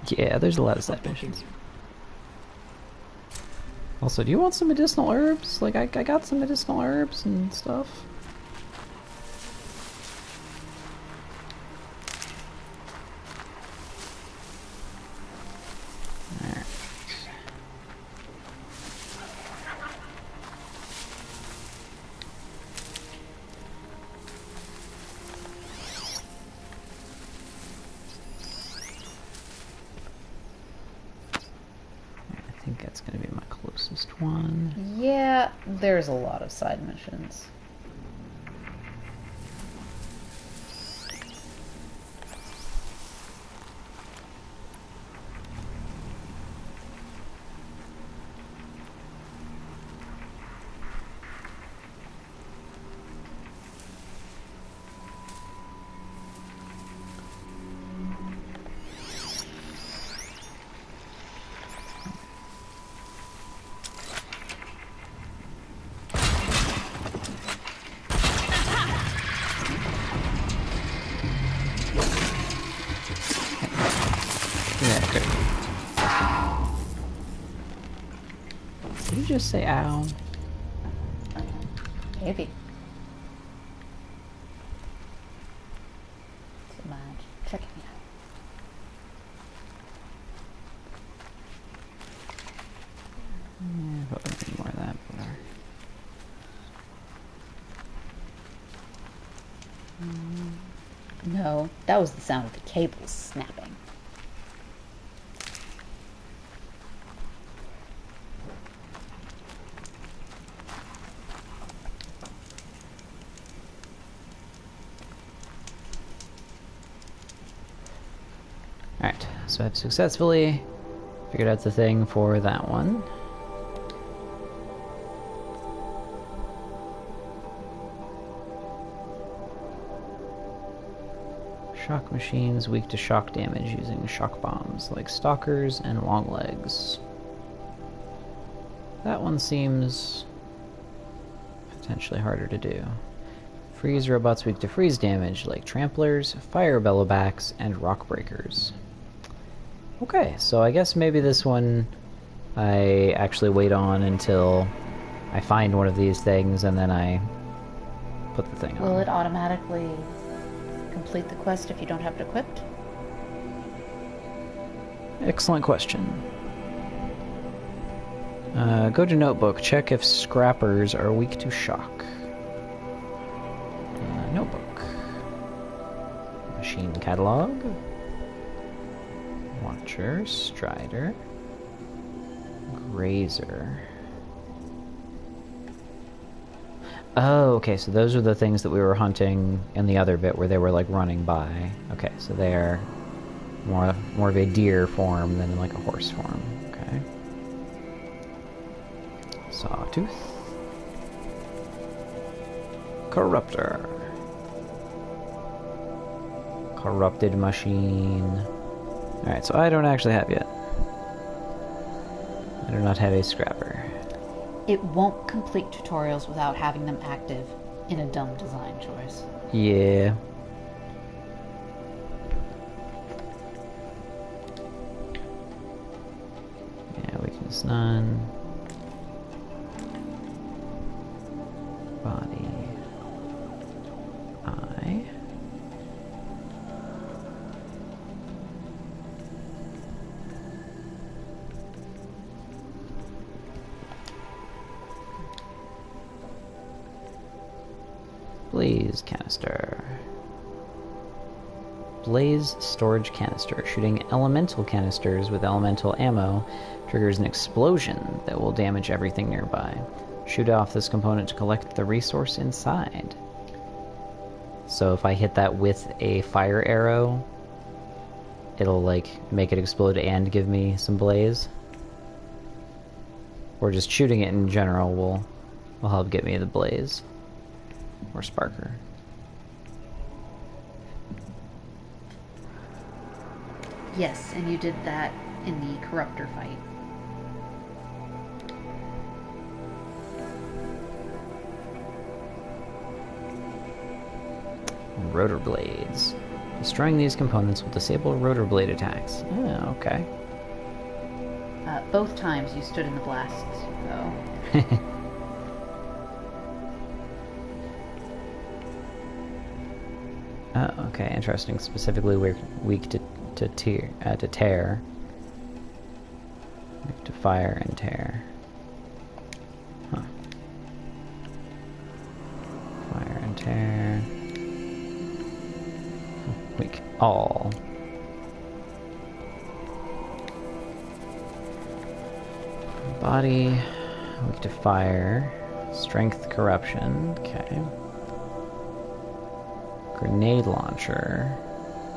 Yeah, there's a lot of side missions. Also, do you want some medicinal herbs? Like, I got some medicinal herbs and stuff. Alright. I think that's going to be my closest one. Yeah, there's a lot of side missions. Did you just say ow? Maybe. So much. Check it out. Yeah, probably need more of that. No, that was the sound of the cables snapping. Alright, so I've successfully figured out the thing for that one. Shock machines weak to shock damage using shock bombs, like stalkers and long legs. That one seems potentially harder to do. Freeze robots weak to freeze damage, like tramplers, fire bellowbacks, and rock breakers. Okay, so I guess maybe this one I actually wait on until I find one of these things and then I put the thing on. Will it automatically complete the quest if you don't have it equipped? Excellent question. Go to notebook. Check if scrappers are weak to shock. Notebook. Machine catalog. Watcher. Strider. Grazer. Oh, okay, so those are the things that we were hunting in the other bit where they were like running by. Okay, so they're more of a deer form than like a horse form. Okay. Sawtooth. Corruptor. Corrupted machine. Alright, so I don't actually have yet. I do not have a scrapper. It won't complete tutorials without having them active in a dumb design choice. Yeah. Yeah, weakness none. Body. Eye. Blaze canister. Blaze storage canister. Shooting elemental canisters with elemental ammo triggers an explosion that will damage everything nearby. Shoot off this component to collect the resource inside. So if I hit that with a fire arrow, it'll like make it explode and give me some blaze. Or just shooting it in general will help get me the blaze. Or sparker. Yes, and you did that in the corruptor fight. Rotor blades. Destroying these components will disable rotor blade attacks. Oh, okay. Both times you stood in the blast, though. Oh, okay, interesting. Specifically, we're weak to tear. Weak to fire and tear. Huh. Fire and tear. Weak all. Body. Weak to fire. Strength corruption. Okay. Grenade launcher.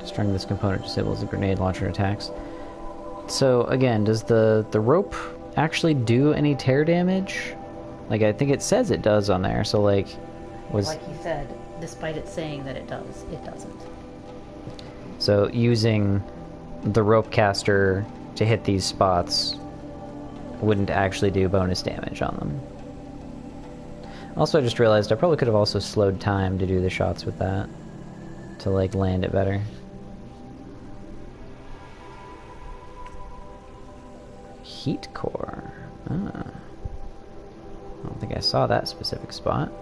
Destroying this component disables the grenade launcher attacks. So again, does the rope actually do any tear damage? Like, I think it says it does on there, so like Like he said, despite it saying that it does, it doesn't. So using the rope caster to hit these spots wouldn't actually do bonus damage on them. Also, I just realized I probably could have also slowed time to do the shots with that. To, like, land it better. Heat core. Ah. I don't think I saw that specific spot.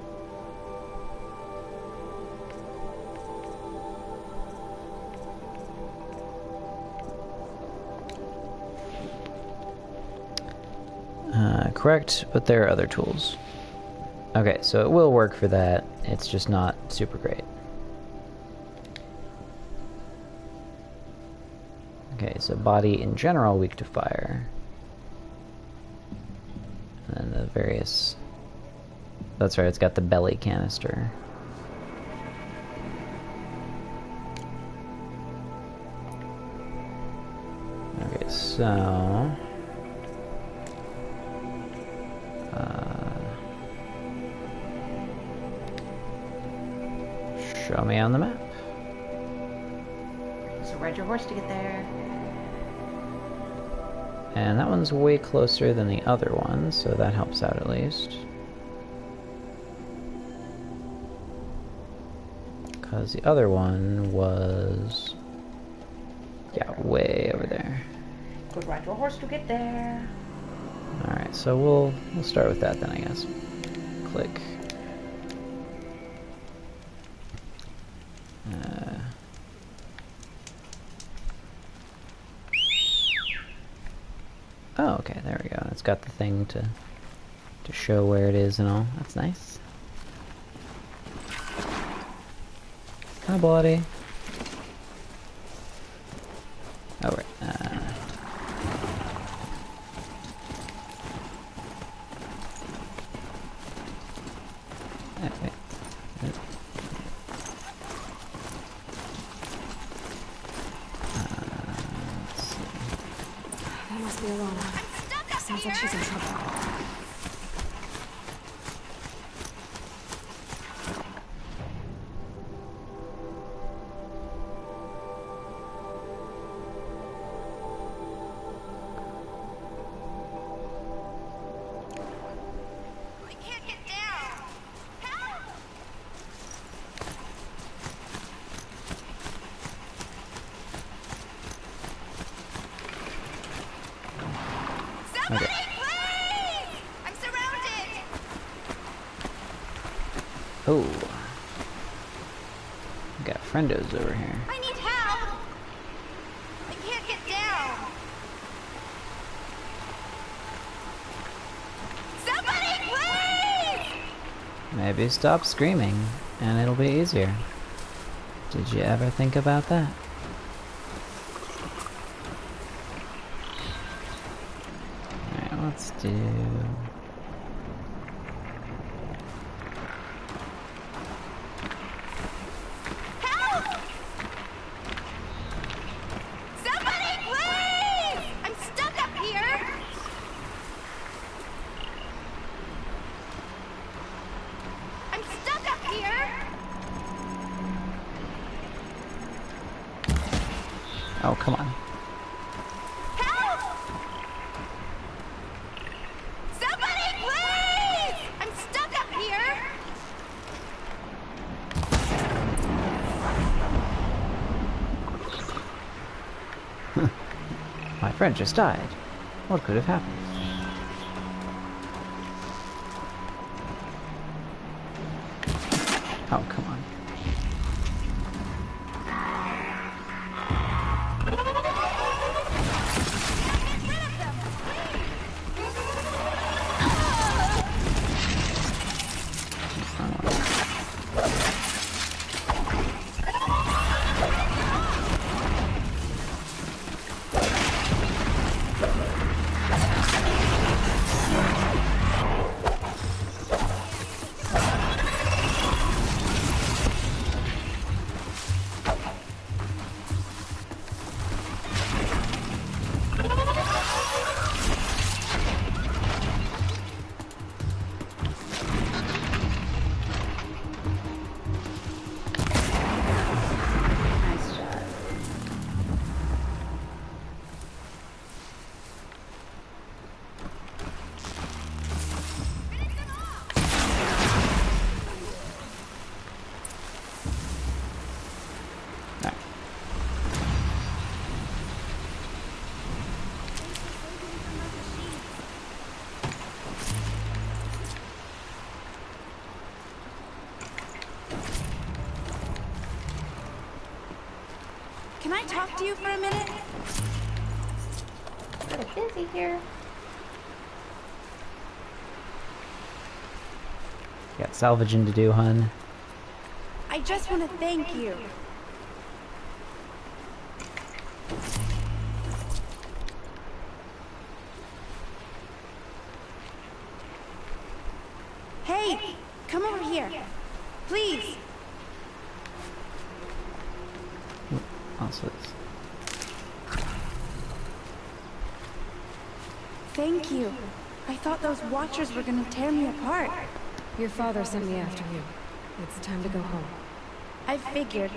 Correct, but there are other tools. Okay, so it will work for that. It's just not super great. Okay, so body in general weak to fire. And then the various... That's right, it's got the belly canister. Okay, so... show me on the map. So ride your horse to get there. And that one's way closer than the other one, so that helps out at least. Because the other one was... yeah, way over there. Good, ride your horse to get there. Alright, so we'll start with that then, I guess. Click. Okay, there we go. It's got the thing to show where it is and all. That's nice. Kind of bloody. Oh, right. Wait. Let's see. That must be Alana. Sounds like she's in trouble. Okay. I'm surrounded! Oh. We got friendos over here. I need help! I can't get down! Somebody, please! Maybe stop screaming, and it'll be easier. Did you ever think about that? Alright, let's do... Help! Somebody, please! I'm stuck up here! I'm stuck up here! Oh, come on. Help! Somebody, please! I'm stuck up here! My friend just died. What could have happened? Oh, come on. Can I talk to you for a minute? Pretty busy here. Got salvaging to do, hun. I just want to thank you. Hey, come over here. Please. Also, Thank you. I thought those Watchers were gonna tear me apart. Your father sent me after you. It's time to go home. I figured.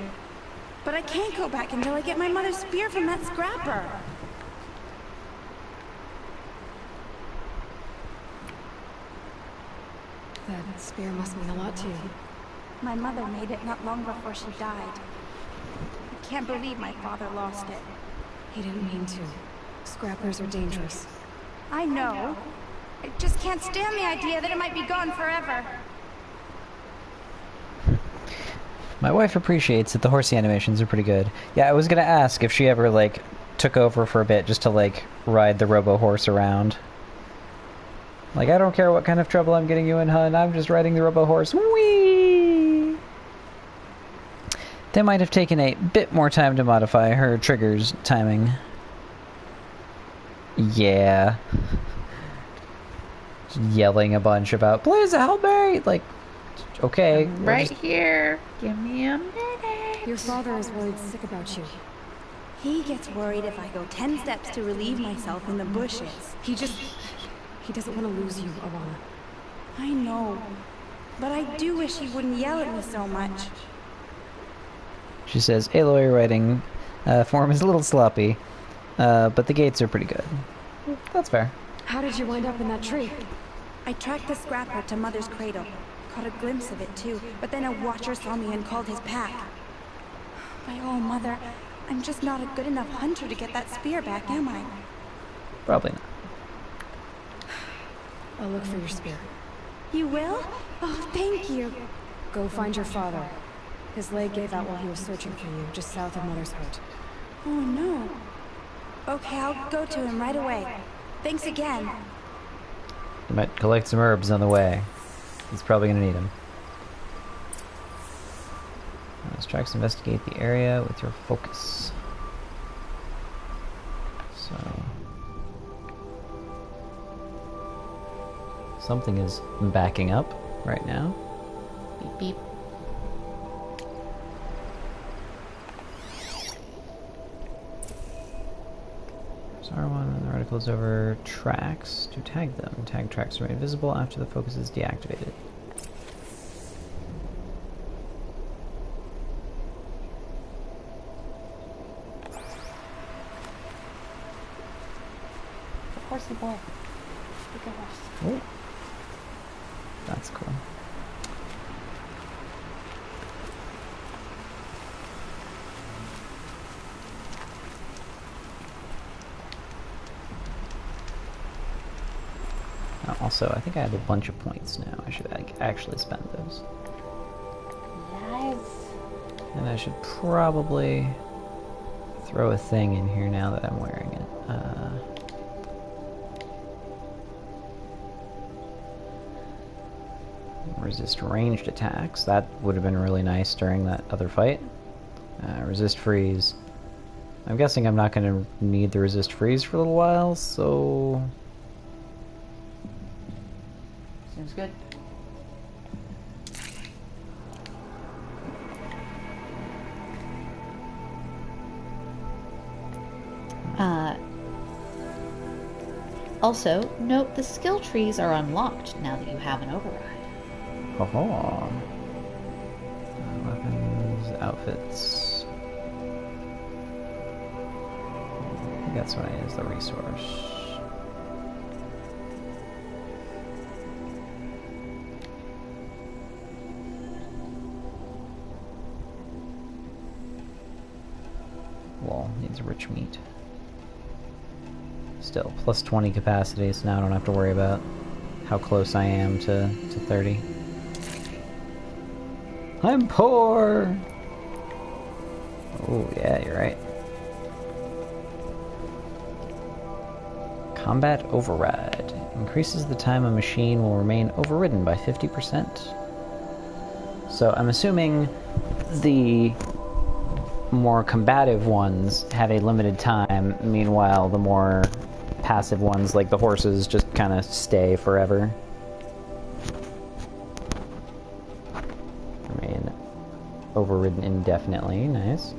But I can't go back until I get my mother's spear from that scrapper. That spear must mean a lot to you. My mother made it not long before she died. I can't believe my father lost it. He didn't mean to. Scrappers are dangerous. I know. I just can't stand the idea that it might be gone forever. my wife appreciates that the horsey animations are pretty good. Yeah, I was gonna ask if she ever, like, took over for a bit just to, like, ride the robo-horse around. Like, I don't care what kind of trouble I'm getting you in, hun. I'm just riding the robo-horse. Whee! They might have taken a bit more time to modify her trigger's timing. Yeah. Just yelling a bunch about, please help me! Like, okay. I'm right here. Give me a minute. Your father is worried sick about you. He gets worried if I go 10 steps to relieve myself in the bushes. He doesn't want to lose you, Alana. I know, but I do wish he wouldn't yell at me so much. She says, Aloy writing form is a little sloppy, but the gates are pretty good. That's fair. How did you wind up in that tree? I tracked the scrapper to Mother's cradle. Caught a glimpse of it too, but then a watcher saw me and called his pack. By all, Mother, I'm just not a good enough hunter to get that spear back, am I? Probably not. I'll look for your spear. You will? Oh, thank you. Go find your father. His leg gave out while he was searching for you, just south of Mother's Hut. Oh, no. Okay, I'll go to him right away. Thanks again. You might collect some herbs on the way. He's probably gonna need them. Let's try to investigate the area with your focus. So... something is backing up right now. Beep beep. R1, the article is over tracks. To tag them. Tag tracks remain visible after the focus is deactivated. Horsey boy. Look at horse. Ooh. That's cool. Also, I think I have a bunch of points now. I should actually spend those. Nice. And I should probably throw a thing in here now that I'm wearing it. Resist ranged attacks. That would have been really nice during that other fight. Resist freeze. I'm guessing I'm not going to need the resist freeze for a little while, so... Seems good. Also, note the skill trees are unlocked now that you have an override. Oh. Weapons, outfits. I think that's what I use, the resource. Wall needs rich meat. Still, plus 20 capacity, so now I don't have to worry about how close I am to 30. I'm poor! Oh, yeah, you're right. Combat Override. Increases the time a machine will remain overridden by 50%. So I'm assuming the more combative ones have a limited time, meanwhile the more passive ones, like the horses, just kind of stay forever. Remain overridden indefinitely. Nice.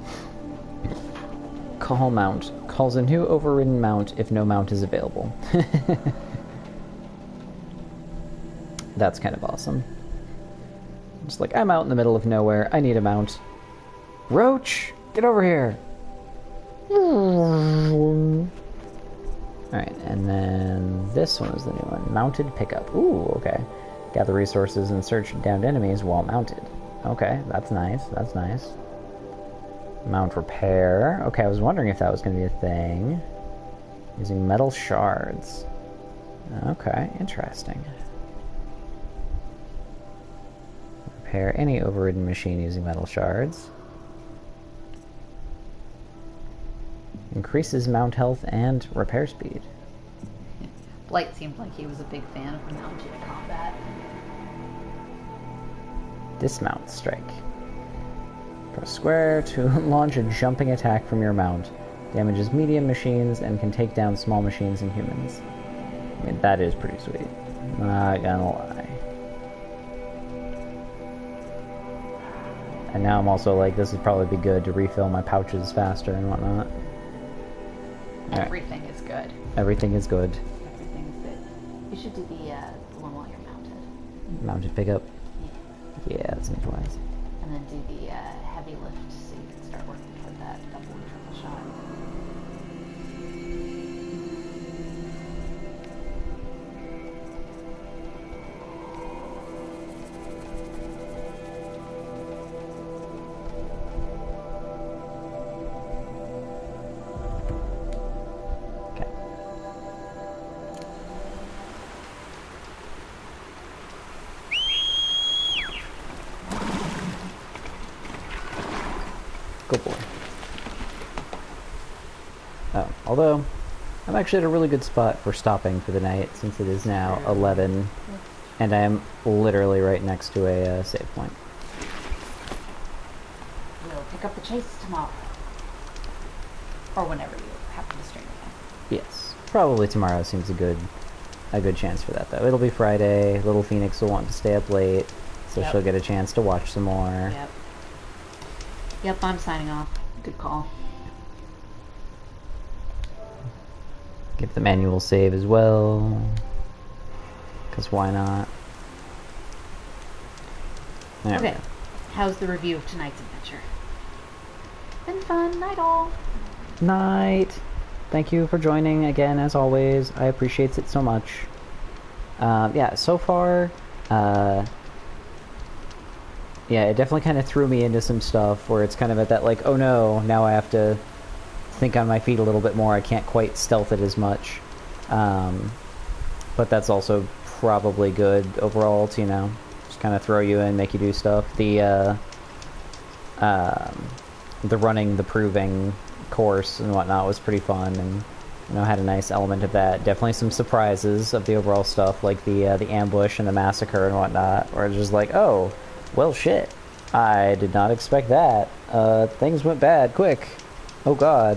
Call mount. Calls a new overridden mount if no mount is available. That's kind of awesome. Just like, I'm out in the middle of nowhere, I need a mount. Roach! Get over here! Alright, and then this one is the new one. Mounted pickup. Ooh, okay. Gather resources and search downed enemies while mounted. Okay, that's nice, that's nice. Mount repair. Okay, I was wondering if that was going to be a thing. Using metal shards. Okay, interesting. Repair any overridden machine using metal shards. Increases mount health and repair speed. Blight seemed like he was a big fan of mounted combat. Dismount strike. Press square to launch a jumping attack from your mount. Damages medium machines and can take down small machines and humans. I mean, that is pretty sweet. Not gonna lie. And now I'm also like, this would probably be good to refill my pouches faster and whatnot. Everything is good. Everything is good. Everything is good. You should do the one while you're mounted. Mounted pickup? Yeah, that seems wise. And then do the heavy lift so you can start working toward that double and triple shot. Good boy. Oh, although, I'm actually at a really good spot for stopping for the night, since it is now 11, and I am literally right next to a save point. We'll pick up the chase tomorrow. Or whenever you happen to stream again. Yes, probably tomorrow seems a good chance for that, though. It'll be Friday, Little Phoenix will want to stay up late, so she'll get a chance to watch some more. Yep, I'm signing off. Good call. Get the manual save as well, because why not? There we Okay, how's the review of tonight's adventure? Been fun, night all. Night. Thank you for joining again, as always. I appreciate it so much. Yeah, so far, yeah, it definitely kind of threw me into some stuff where it's kind of at that, like, oh no, now I have to think on my feet a little bit more. I can't quite stealth it as much. But that's also probably good overall to, you know, just kind of throw you in, make you do stuff. The running, the proving course and whatnot was pretty fun, and, you know, had a nice element of that. Definitely some surprises of the overall stuff, like the ambush and the massacre and whatnot, where it's just like, oh, well, shit. I did not expect that. Things went bad quick. Oh, God.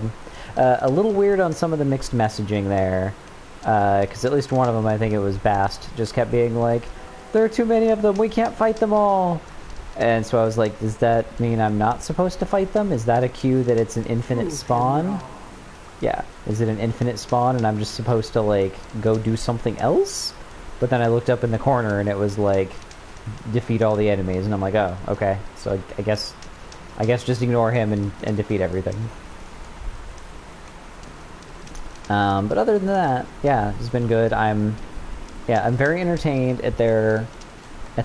A little weird on some of the mixed messaging there. Because at least one of them, I think it was Bast, just kept being like, there are too many of them, we can't fight them all. And so I was like, does that mean I'm not supposed to fight them? Is that a cue that it's an infinite spawn? Yeah. Is it an infinite spawn and I'm just supposed to, like, go do something else? But then I looked up in the corner and it was like, defeat all the enemies, and I'm like, oh, okay. So I guess just ignore him and defeat everything. But other than that, yeah, it's been good. I'm very entertained at their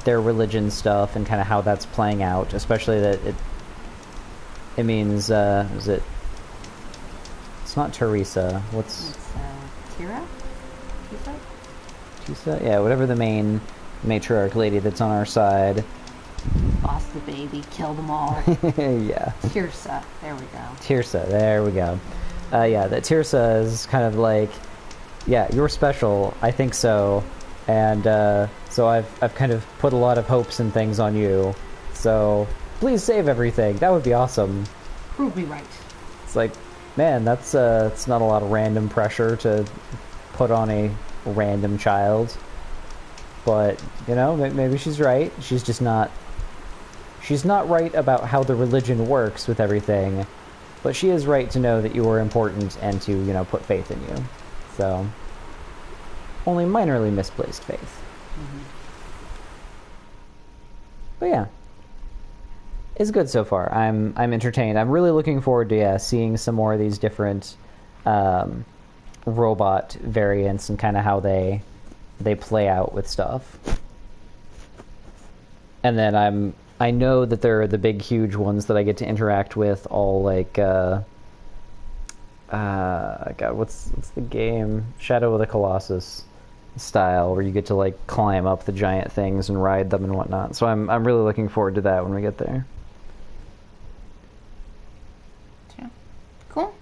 religion stuff and kind of how that's playing out, especially that it means is it? It's not Teresa. What's? It's Tira? Tisa? Tisa? Yeah, whatever the main matriarch lady that's on our side. Lost the baby, killed them all. Yeah. Tirsa, there we go. Tirsa, there we go. Yeah, that Tirsa is kind of like, yeah, you're special, I think so, and so I've kind of put a lot of hopes and things on you, so please save everything, that would be awesome. Prove me right. It's like, man, that's it's not a lot of random pressure to put on a random child. But, you know, maybe she's right. She's just not... She's not right about how the religion works with everything. But she is right to know that you are important and to, you know, put faith in you. So... Only minorly misplaced faith. But yeah. It's good so far. I'm entertained. I'm really looking forward to, yeah, seeing some more of these different robot variants and kind of how they play out with stuff. And then I know that there are the big huge ones that I get to interact with, all like God, what's the game? Shadow of the Colossus style, where you get to like climb up the giant things and ride them and whatnot. So I'm really looking forward to that when we get there. Cool.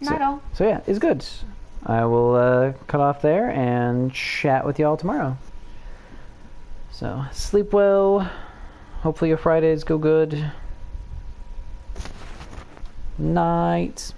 Night all. So yeah, it's good. I will cut off there and chat with y'all tomorrow. So sleep well. Hopefully your Fridays go good. Night.